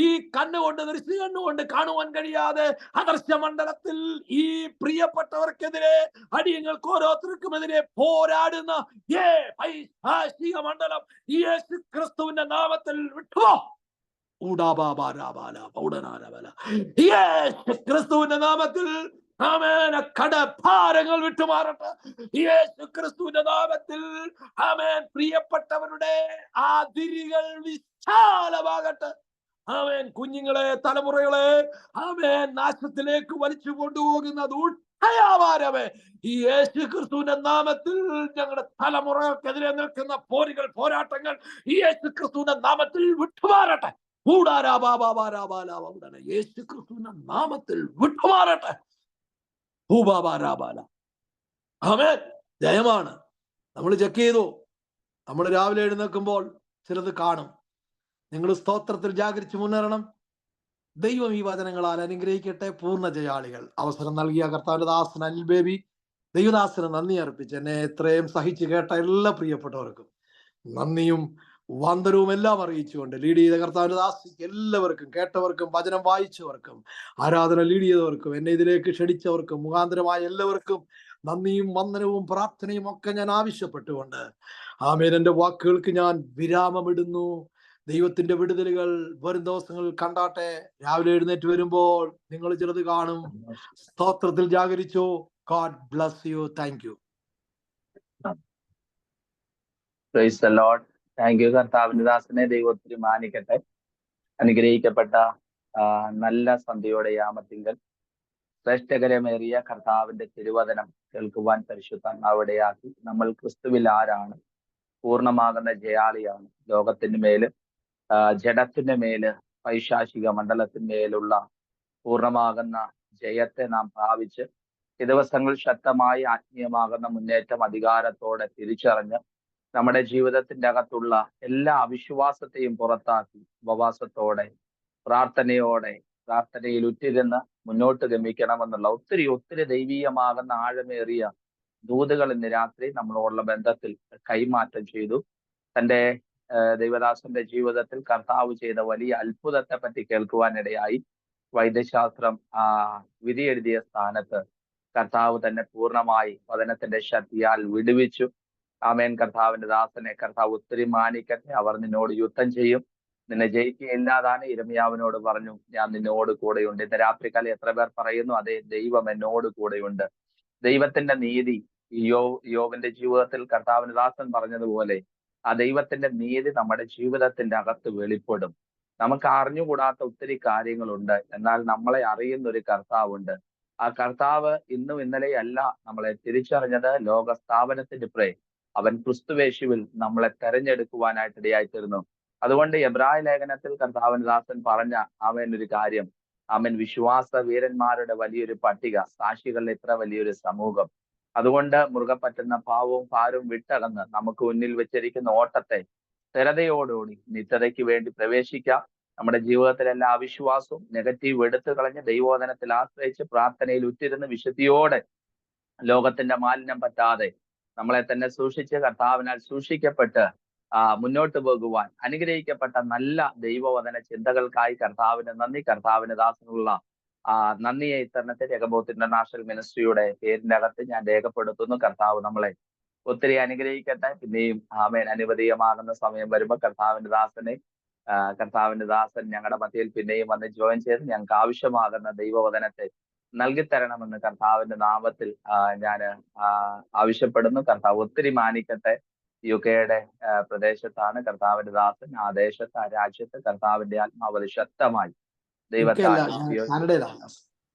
[SPEAKER 5] ഈ കണ്ണുകൊണ്ട്, ദൃശ്യ കണ്ണുകൊണ്ട് കാണുവാൻ കഴിയാതെ അദർശ്യ മണ്ഡലത്തിൽ ഈ പ്രിയപ്പെട്ടവർക്കെതിരെ, അടിയങ്ങൾക്ക് ഓരോരുത്തർക്കുമെതിരെ പോരാടുന്ന പൈശാചിക മണ്ഡലം യേശു ക്രിസ്തുവിന്റെ നാമത്തിൽ വിട്ടുപോ. യേശു ക്രിസ്തുവിന്റെ നാമത്തിൽ ആമേൻ. കടഭാരങ്ങൾ വിട്ടുമാറട്ടെ. യേശു ക്രിസ്തുവിന്റെ നാമത്തിൽ ആമേൻ. പ്രിയപ്പെട്ടവരുടെ അതിരുകൾ വിശാലമാകട്ടെ. ആമേൻ. കുഞ്ഞുങ്ങളെ, തലമുറകളെ ആമേൻ നാശത്തിലേക്ക് വലിച്ചു കൊണ്ടുപോകുന്ന ദുഷ്ടയാവാരമേ ഈ യേശു ക്രിസ്തുവിന്റെ നാമത്തിൽ ഞങ്ങളുടെ തലമുറകൾക്കെതിരെ നിൽക്കുന്ന പോരാട്ടങ്ങൾ ഈ യേശു ക്രിസ്തുവിന്റെ നാമത്തിൽ വിട്ടുമാറട്ടെ. യേശു ക്രിസ്തുവിന്റെ നാമത്തിൽ വിട്ടുമാറട്ടെ. ആമേൻ. ജയമാണ്. നമ്മൾ ചെക്ക് ചെയ്തു. നമ്മൾ രാവിലെ എഴുന്നേൽക്കുമ്പോൾ ചിലത് കാണും. നിങ്ങൾ സ്തോത്രത്തിൽ ജാഗരിച്ച് മുന്നേറണം. ദൈവം ഈ വചനങ്ങളാൽ അനുഗ്രഹിക്കട്ടെ. പൂർണ്ണ ജയാളികൾ. അവസരം നൽകിയ കർത്താവിന്റെ ദാസൻ അനിൽ ബേബി, ദൈവദാസന് നന്ദി അർപ്പിച്ച് എന്നെ എത്രയും സഹിച്ചു കേട്ട എല്ലാ പ്രിയപ്പെട്ടവർക്കും നന്ദിയും വന്ദനവും എല്ലാം അറിയിച്ചുകൊണ്ട് ലീഡ് ചെയ്ത കർത്താവിന്റെ ദാസിക്ക് എല്ലാവർക്കും, കേട്ടവർക്കും, വചനം വായിച്ചവർക്കും, ആരാധന ലീഡ് ചെയ്തവർക്കും, എന്നെ ഇതിലേക്ക് ക്ഷണിച്ചവർക്കും, മുഖാന്തരമായ എല്ലാവർക്കും നന്ദിയും വന്ദനവും പ്രാർത്ഥനയും ഒക്കെ ഞാൻ ആവശ്യപ്പെട്ടുകൊണ്ട് ആമേൻ. എൻ്റെ വാക്കുകൾക്ക് ഞാൻ വിരാമമിടുന്നു. ദൈവത്തിന്റെ വിടുതലുകൾ വരും ദിവസങ്ങളിൽ കണ്ടാട്ടെ. രാവിലെ എഴുന്നേറ്റ് വരുമ്പോൾ നിങ്ങൾ ചിലത് കാണും. സ്തോത്രത്തിൽ ജാഗരിച്ചു. God bless you. Thank you.
[SPEAKER 7] Praise the lord. Thank you. കർത്താവിന്റെ ദാസനെ ദൈവം ഒത്തിരി മാനിക്കട്ടെ. അനുഗ്രഹിക്കപ്പെട്ട നല്ല സന്ധ്യയോടെ യാമത്തിങ്കൽ ശ്രേഷ്ഠകരമേറിയ കർത്താവിന്റെ തിരുവചനം കേൾക്കുവാൻ പരിശുദ്ധാത്മാവിടെയാക്കി. നമ്മൾ ക്രിസ്തുവിൽ ആരാണ്? പൂർണ്ണമാകുന്ന ജയാളിയാണ്. ലോകത്തിന് മേല്, ജഡത്തിന്റെ മേല്, പൈശാചിക മണ്ഡലത്തിന്മേലുള്ള പൂർണ്ണമാകുന്ന ജയത്തെ നാം പ്രാപിച്ച് ഈ ദിവസങ്ങൾ ശക്തമായി ആത്മീയമാകുന്ന മുന്നേറ്റം അധികാരത്തോടെ തിരിച്ചറിഞ്ഞ് നമ്മുടെ ജീവിതത്തിന്റെ അകത്തുള്ള എല്ലാ അവിശ്വാസത്തെയും പുറത്താക്കി ഉപവാസത്തോടെ പ്രാർത്ഥനയിൽ ഉറ്റിരുന്ന് മുന്നോട്ട് ഗമിക്കണമെന്നുള്ള ഒത്തിരി ദൈവീയമാകുന്ന ആഴമേറിയ ദൂതുകൾ ഇന്ന് രാത്രി നമ്മളോടുള്ള ബന്ധത്തിൽ കൈമാറ്റം ചെയ്തു. തന്റെ ദൈവദാസന്റെ ജീവിതത്തിൽ കർത്താവ് ചെയ്ത വലിയ അത്ഭുതത്തെ പറ്റി കേൾക്കുവാനിടയായി. വൈദ്യശാസ്ത്രം വിധി എഴുതിയ സ്ഥാനത്ത് കർത്താവ് തന്നെ പൂർണ്ണമായി വചനത്തിന്റെ ശക്തിയാൽ വിടുവിച്ചു. ആമേൻ. കർത്താവിന്റെ ദാസനെ കർത്താവ് ഒത്തിരി മാനിക്കട്ടെ. അവർ നിന്നോട് യുദ്ധം ചെയ്യും, നിന്നെ ജയിക്കുകയില്ലാതാണ് യിരെമ്യാവിനോട് പറഞ്ഞു, ഞാൻ നിന്നോട് കൂടെയുണ്ട്. ഇന്ന് രാത്രികാലം എത്ര പേർ പറയുന്നു, അതെ, ദൈവം എന്നോട് കൂടെയുണ്ട്. ദൈവത്തിന്റെ നീതി യോബിന്റെ ജീവിതത്തിൽ കർത്താവിന്റെ ദാസൻ പറഞ്ഞതുപോലെ ആ ദൈവത്തിന്റെ നീതി നമ്മുടെ ജീവിതത്തിന്റെ അകത്ത് വെളിപ്പെടും. നമുക്ക് അറിഞ്ഞുകൂടാത്ത ഒത്തിരി കാര്യങ്ങളുണ്ട്, എന്നാൽ നമ്മളെ അറിയുന്ന ഒരു കർത്താവുണ്ട്. ആ കർത്താവ് ഇന്നും ഇന്നലെയല്ല നമ്മളെ തിരിച്ചറിഞ്ഞത്. ലോക സ്ഥാപനത്തിന്റെ അവൻ ക്രിസ്തുവേശുവിൽ നമ്മളെ തെരഞ്ഞെടുക്കുവാനായിട്ട് ഇടയായിത്തീർന്നു. അതുകൊണ്ട് എബ്രായ ലേഖനത്തിൽ കർത്താവിന്റെ ദാസൻ പറഞ്ഞ ഒരു കാര്യം, വിശ്വാസ വീരന്മാരുടെ വലിയൊരു പട്ടിക, സാക്ഷികളുടെ ഇത്ര വലിയൊരു സമൂഹം. അതുകൊണ്ട് മുറുകെ പറ്റുന്ന പാവവും ഭാരവും വിട്ടകന്ന് നമുക്ക് മുന്നിൽ വെച്ചിരിക്കുന്ന ഓട്ടത്തെ സ്ഥിരതയോടുകൂടി നിത്യതയ്ക്ക് വേണ്ടി പ്രവേശിക്കാം. നമ്മുടെ ജീവിതത്തിലെ എല്ലാ അവിശ്വാസവും നെഗറ്റീവ് എടുത്തു കളഞ്ഞ് ദൈവോധനത്തിൽ ആശ്രയിച്ച് പ്രാർത്ഥനയിൽ ഉറ്റിരുന്ന് വിശുദ്ധിയോടെ ലോകത്തിന്റെ മാലിന്യം പറ്റാതെ നമ്മളെ തന്നെ സൂക്ഷിച്ച് കർത്താവിനാൽ സൂക്ഷിക്കപ്പെട്ട് മുന്നോട്ട് പോകുവാൻ അനുഗ്രഹിക്കപ്പെട്ട നല്ല ദൈവവചന ചിന്തകൾക്കായി കർത്താവിന് നന്ദി. കർത്താവിന് ദാസനുള്ള നന്ദിയെ ഇത്തരണത്തെ രഹബോത്ത് ഇന്റർനാഷണൽ മിനിസ്ട്രിയുടെ പേരിന്റെ അകത്ത് ഞാൻ രേഖപ്പെടുത്തുന്നു. കർത്താവ് നമ്മളെ ഒത്തിരി അനുഗ്രഹിക്കട്ടെ. പിന്നെയും അനുവദീയമാകുന്ന സമയം വരുമ്പോൾ കർത്താവിന്റെ ദാസൻ ഞങ്ങളുടെ മധ്യയിൽ പിന്നെയും വന്ന് ജോയിൻ ചെയ്ത് ഞങ്ങൾക്ക് ആവശ്യമാകുന്ന ദൈവവചനത്തെ നൽകിത്തരണമെന്ന് കർത്താവിന്റെ നാമത്തിൽ ഞാൻ ആവശ്യപ്പെടുന്നു. കർത്താവ് ഒത്തിരി മാനിക്കട്ടെ. UK പ്രദേശത്താണ് കർത്താവിന്റെ ദാസൻ. ആ ദേശത്ത്, ആ രാജ്യത്ത് കർത്താവിന്റെ ആത്മാവ് ശക്തമായി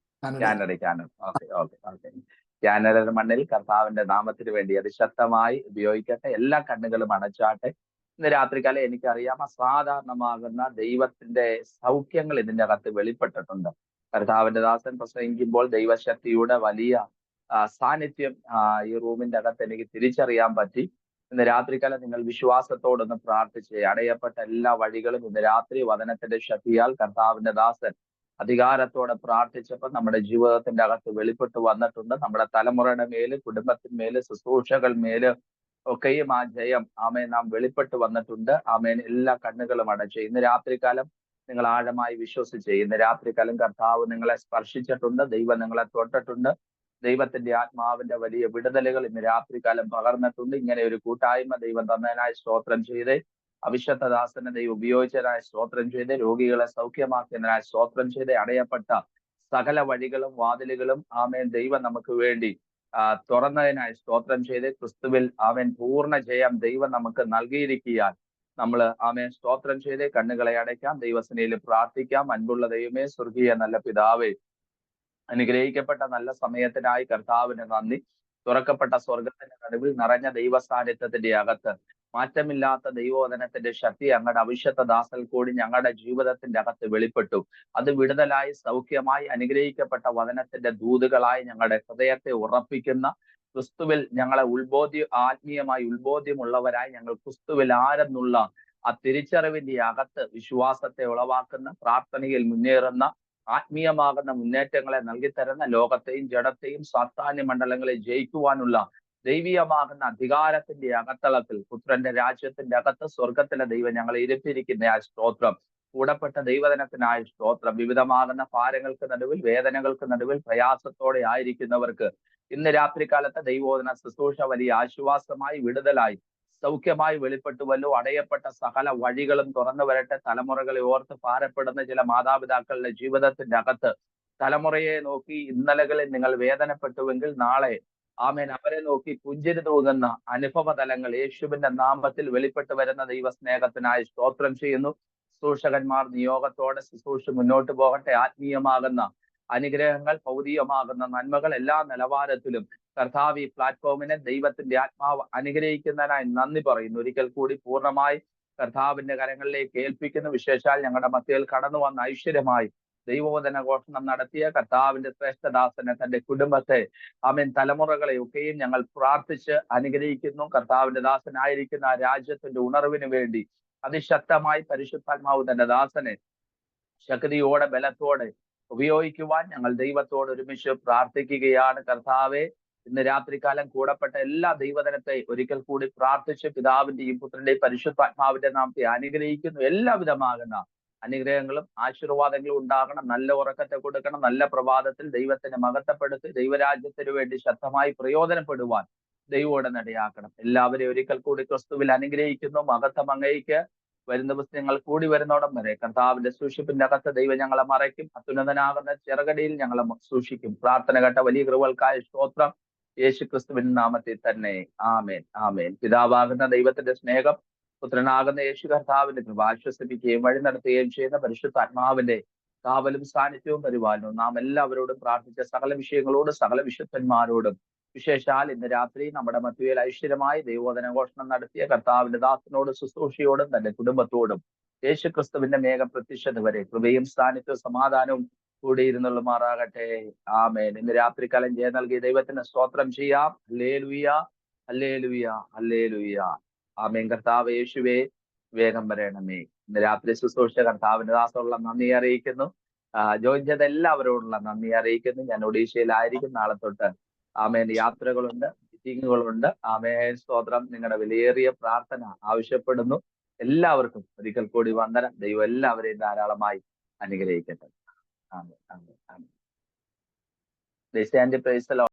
[SPEAKER 7] കാനഡയുടെ മണ്ണിൽ കർത്താവിന്റെ നാമത്തിന് വേണ്ടി അതിശക്തമായി ഉപയോഗിക്കട്ടെ. എല്ലാ കണ്ണുകളും അടച്ചാട്ടെ. ഇന്ന് രാത്രികാലം എനിക്കറിയാം അസാധാരണമാകുന്ന ദൈവത്തിന്റെ സൗഖ്യങ്ങൾ ഇതിന്റെ അകത്ത് വെളിപ്പെട്ടിട്ടുണ്ട്. കർത്താവിന്റെ ദാസൻ പ്രസംഗിക്കുമ്പോൾ ദൈവശക്തിയുടെ വലിയ സാന്നിധ്യം ഈ റൂമിന്റെ അകത്ത് എനിക്ക് തിരിച്ചറിയാൻ പറ്റി. ഇന്ന് രാത്രികാലം നിങ്ങൾ വിശ്വാസത്തോടൊന്ന് പ്രാർത്ഥിച്ച് അടയപ്പെട്ട എല്ലാ വഴികളും ഇന്ന് രാത്രി വചനത്തിന്റെ ശക്തിയാൽ കർത്താവിന്റെ ദാസൻ അധികാരത്തോടെ പ്രാർത്ഥിച്ചപ്പോൾ നമ്മുടെ ജീവിതത്തിന്റെ അകത്ത് വെളിപ്പെട്ട് വന്നിട്ടുണ്ട്. നമ്മുടെ തലമുറയുടെ മേല്, കുടുംബത്തിന്മേല്, ശുശ്രൂഷകൾ മേല് ഒക്കെയും ആ ജയം നാം വെളിപ്പെട്ട് വന്നിട്ടുണ്ട്. എല്ലാ കണ്ണുകളും അടച്ച് ഇന്ന് രാത്രികാലം നിങ്ങൾ ആഴമായി വിശ്വസിച്ച് ഇന്ന് രാത്രികാലം കർത്താവ് നിങ്ങളെ സ്പർശിച്ചിട്ടുണ്ട്. ദൈവം നിങ്ങളെ തൊട്ടിട്ടുണ്ട്. ദൈവത്തിന്റെ ആത്മാവിന്റെ വലിയ വിടുതലുകൾ ഇന്ന് രാത്രികാലം പകർന്നിട്ടുണ്ട്. ഇങ്ങനെ ഒരു കൂട്ടായ്മ ദൈവം തന്നതിനായി സ്തോത്രം ചെയ്ത്, അഭിഷക്തദാസനെ ദൈവം ഉപയോഗിച്ചതിനായി സ്തോത്രം ചെയ്ത്, രോഗികളെ സൗഖ്യമാക്കിയതിനായി സ്തോത്രം ചെയ്ത്, അടയപ്പെട്ട സകല വഴികളും വാതിലുകളും ദൈവം നമുക്ക് വേണ്ടി തുറന്നതിനായി സ്തോത്രം ചെയ്ത്, ക്രിസ്തുവിൽ പൂർണ്ണ ജയം ദൈവം നമുക്ക് നൽകിയിരിക്കാൻ നമ്മൾ സ്തോത്രം ചെയ്ത് കണ്ണുകളെ അടയ്ക്കാം. ദൈവസനയിൽ പ്രാർത്ഥിക്കാം. അൻപുള്ള ദൈവമേ, സ്വർഗീയ നല്ല പിതാവേ, അനുഗ്രഹിക്കപ്പെട്ട നല്ല സമയത്തിനായി കർത്താവിന് നന്ദി. തുറക്കപ്പെട്ട സ്വർഗത്തിന്റെ നടുവിൽ നിറഞ്ഞ ദൈവ സാന്നിധ്യത്തിന്റെ അകത്ത് മാറ്റമില്ലാത്ത ദൈവവചനത്തിന്റെ ശക്തി അങ്ങയുടെ അഭിഷക്ത ദാസൽ കൂടി ഞങ്ങളുടെ ജീവിതത്തിന്റെ അകത്ത് വെളിപ്പെട്ടു. അത് വിടുതലായി, സൗഖ്യമായി, അനുഗ്രഹിക്കപ്പെട്ട വചനത്തിന്റെ ദൂതുകളായി ഞങ്ങളുടെ ഹൃദയത്തെ ഉറപ്പിക്കുന്ന, ക്രിസ്തുവിൽ ഞങ്ങളെ ആത്മീയമായി ഉത്ബോധ്യമുള്ളവരായി ഞങ്ങൾ ക്രിസ്തുവിൽ ആരെന്നുള്ള ആ തിരിച്ചറിവിന്റെ അകത്ത് വിശ്വാസത്തെ ഉളവാക്കുന്ന, പ്രാർത്ഥനയിൽ മുന്നേറുന്ന, ആത്മീയമാകുന്ന മുന്നേറ്റങ്ങളെ നൽകിത്തരുന്ന, ലോകത്തെയും ജഡത്തെയും സാത്താന്യ മണ്ഡലങ്ങളെ ജയിക്കുവാനുള്ള ദൈവീയമാകുന്ന അധികാരത്തിന്റെ അകത്തളത്തിൽ പുത്രന്റെ രാജ്യത്തിന്റെ അകത്ത് സ്വർഗത്തിലെ ദൈവം ഞങ്ങളെ ഇരുത്തിയിരിക്കുന്ന ആ സ്തോത്രം, കൂടപ്പെട്ട ദൈവജനത്തിനായ സ്തോത്രം. വിവിധമാകുന്ന ഭാരങ്ങൾക്ക് നടുവിൽ, വേദനകൾക്ക് നടുവിൽ പ്രയാസത്തോടെ ആയിരിക്കുന്നവർക്ക് ഇന്ന് രാത്രികാലത്തെ ദൈവോധന ശുശ്രൂഷ വലിയ ആശ്വാസമായി, വിടുതലായി, സൗഖ്യമായി വെളിപ്പെട്ടുവല്ലോ. അടയപ്പെട്ട സകല വഴികളും തുറന്നു വരട്ടെ. തലമുറകളെ ഓർത്ത് ഭാരപ്പെടുന്ന ചില മാതാപിതാക്കളുടെ ജീവിതത്തിന്റെ അകത്ത് തലമുറയെ നോക്കി ഇന്നലകളിൽ നിങ്ങൾ വേദനപ്പെട്ടുവെങ്കിൽ നാളെ ആമേൻ അവരെ നോക്കി പുഞ്ചിരി തൂകുന്ന അനുഭവ തലങ്ങൾ യേശുവിന്റെ നാമത്തിൽ വെളിപ്പെട്ടു വരുന്ന ദൈവസ്നേഹത്തിനായി സ്തോത്രം ചെയ്യുന്നു. ശുശ്രൂഷകന്മാർ നിയോഗത്തോടെ ശുശ്രൂഷ മുന്നോട്ട് പോകട്ടെ. ആത്മീയമാകുന്ന അനുഗ്രഹങ്ങൾ, ഭൗതികമാകുന്ന നന്മകൾ എല്ലാ നിലവാരത്തിലും കർത്താവ് ഈ പ്ലാറ്റ്ഫോമിനെ ദൈവത്തിന്റെ ആത്മാവ് അനുഗ്രഹിക്കുന്നതിനായി നന്ദി പറയുന്നു. ഒരിക്കൽ കൂടി പൂർണ്ണമായി കർത്താവിന്റെ കരങ്ങളിലേക്ക് ഏൽപ്പിക്കുന്നു. വിശേഷാൽ ഞങ്ങളുടെ മധ്യയിൽ കടന്നു വന്ന ഐശ്വര്യമായി ദൈവോധന ഘോഷണം നടത്തിയ കർത്താവിന്റെ ശ്രേഷ്ഠദാസനെ, തന്റെ കുടുംബത്തെ, ആമേൻ തലമുറകളെ ഒക്കെയും ഞങ്ങൾ പ്രാർത്ഥിച്ച് അനുഗ്രഹിക്കുന്നു. കർത്താവിന്റെ ദാസനായിരിക്കുന്ന ആ രാജ്യത്തിന്റെ ഉണർവിന് വേണ്ടി അതിശക്തമായി പരിശുദ്ധാത്മാവ് തന്റെ ദാസനെ ശക്തിയോടെ ബലത്തോടെ ഉപയോഗിക്കുവാൻ ഞങ്ങൾ ദൈവത്തോട് ഒരുമിച്ച് പ്രാർത്ഥിക്കുകയാണ്. കർത്താവെ, ഇന്ന് രാത്രികാലം കൂടപ്പെട്ട എല്ലാ ദൈവജനത്തെ ഒരിക്കൽ കൂടി പ്രാർത്ഥിച്ച് പിതാവിന്റെയും പുത്രന്റെയും പരിശുദ്ധാത്മാവിന്റെ നാമത്തെ അനുഗ്രഹിക്കുന്നു. എല്ലാവിധമാകുന്ന അനുഗ്രഹങ്ങളും ആശീർവാദങ്ങളും ഉണ്ടാകണം. നല്ല ഉറക്കത്തെ കൊടുക്കണം. നല്ല പ്രഭാതത്തിൽ ദൈവത്തിന് മഹത്വപ്പെടുത്തി ദൈവരാജ്യത്തിന് വേണ്ടി ശക്തമായി പ്രയോജനപ്പെടുവാൻ ദൈവോടെ നടയാക്കണം. എല്ലാവരെയും ഒരിക്കൽ കൂടി ക്രിസ്തുവിൽ അനുഗ്രഹിക്കുന്നു. മഹത്വം അങ്ങയ്ക്ക്. വരുന്ന പുസ്തകങ്ങൾ കൂടി വരുന്നോടം വരെ കർത്താവിന്റെ സൂക്ഷിപ്പിന്റെ അകത്ത് ദൈവം ഞങ്ങളെ മറയ്ക്കും. അത്യുന്നതനാകുന്ന ചെറുകടിയിൽ ഞങ്ങളെ സൂക്ഷിക്കും. പ്രാർത്ഥന കേട്ട വലിയ കൃപകൾക്കായ സ്തോത്രം യേശു ക്രിസ്തുവിന്റെ നാമത്തിൽ തന്നെ. ആമേൻ, ആമേൻ. പിതാവാകുന്ന ദൈവത്തിന്റെ സ്നേഹം, പുത്രനാകുന്ന യേശു കർത്താവിന്റെ കൃപ ആശ്വസിപ്പിക്കുകയും വഴി നടത്തുകയും ചെയ്യുന്ന പരിശുദ്ധാത്മാവിന്റെ കാവലും സാന്നിധ്യവും പരിപാലനവും നാം എല്ലാവരോടും പ്രാർത്ഥിച്ച സകല വിഷയങ്ങളോടും സകല വിശുദ്ധന്മാരോടും വിശേഷാൽ ഇന്ന് രാത്രി നമ്മുടെ മധ്യയിൽ ഐശ്വര്യമായി ദൈവോധന ഘോഷണം നടത്തിയ കർത്താവിന്റെ ദാസനോടും ശുശ്രൂഷയോടും തന്റെ കുടുംബത്തോടും യേശു ക്രിസ്തുവിന്റെ മേഘ പ്രത്യക്ഷത വരെ കൃപയും സാന്നിധ്യവും സമാധാനവും കൂടിയിരുന്നുള്ളുമാറാകട്ടെ. ആമേൻ. ഇന്ന് രാത്രികാലം ജയം നൽകി ദൈവത്തിന് സ്തോത്രം ചെയ്യാം. ഹല്ലേലൂയ, ഹല്ലേലൂയ, ഹല്ലേലൂയ. ആമേൻ. കർത്താവ് യേശുവേ, വേഗം വരണമേ. ഇന്ന് രാത്രി ശുശ്രൂഷ കർത്താവിന്റെ ദാസമുള്ള നന്ദി അറിയിക്കുന്നു. ജോയിൻ ചെയ്ത എല്ലാവരോടുള്ള നന്ദി അറിയിക്കുന്നു. ഞാൻ ഒഡീഷയിലായിരിക്കും. നാളെ തൊട്ട് ആമേൻ യാത്രകളുണ്ട്, മീറ്റിങ്ങുകളുണ്ട്. ആമേൻ. സ്തോത്രം. നിങ്ങളുടെ വിലയേറിയ പ്രാർത്ഥന ആവശ്യപ്പെടുന്നു. എല്ലാവർക്കും ഒരിക്കൽ കൂടി വന്ദനം. ദൈവം എല്ലാവരെയും ധാരാളമായി അനുഗ്രഹിക്കട്ടെ. ആമേൻ, ആമേൻ, ആമേൻ. Praise the Lord.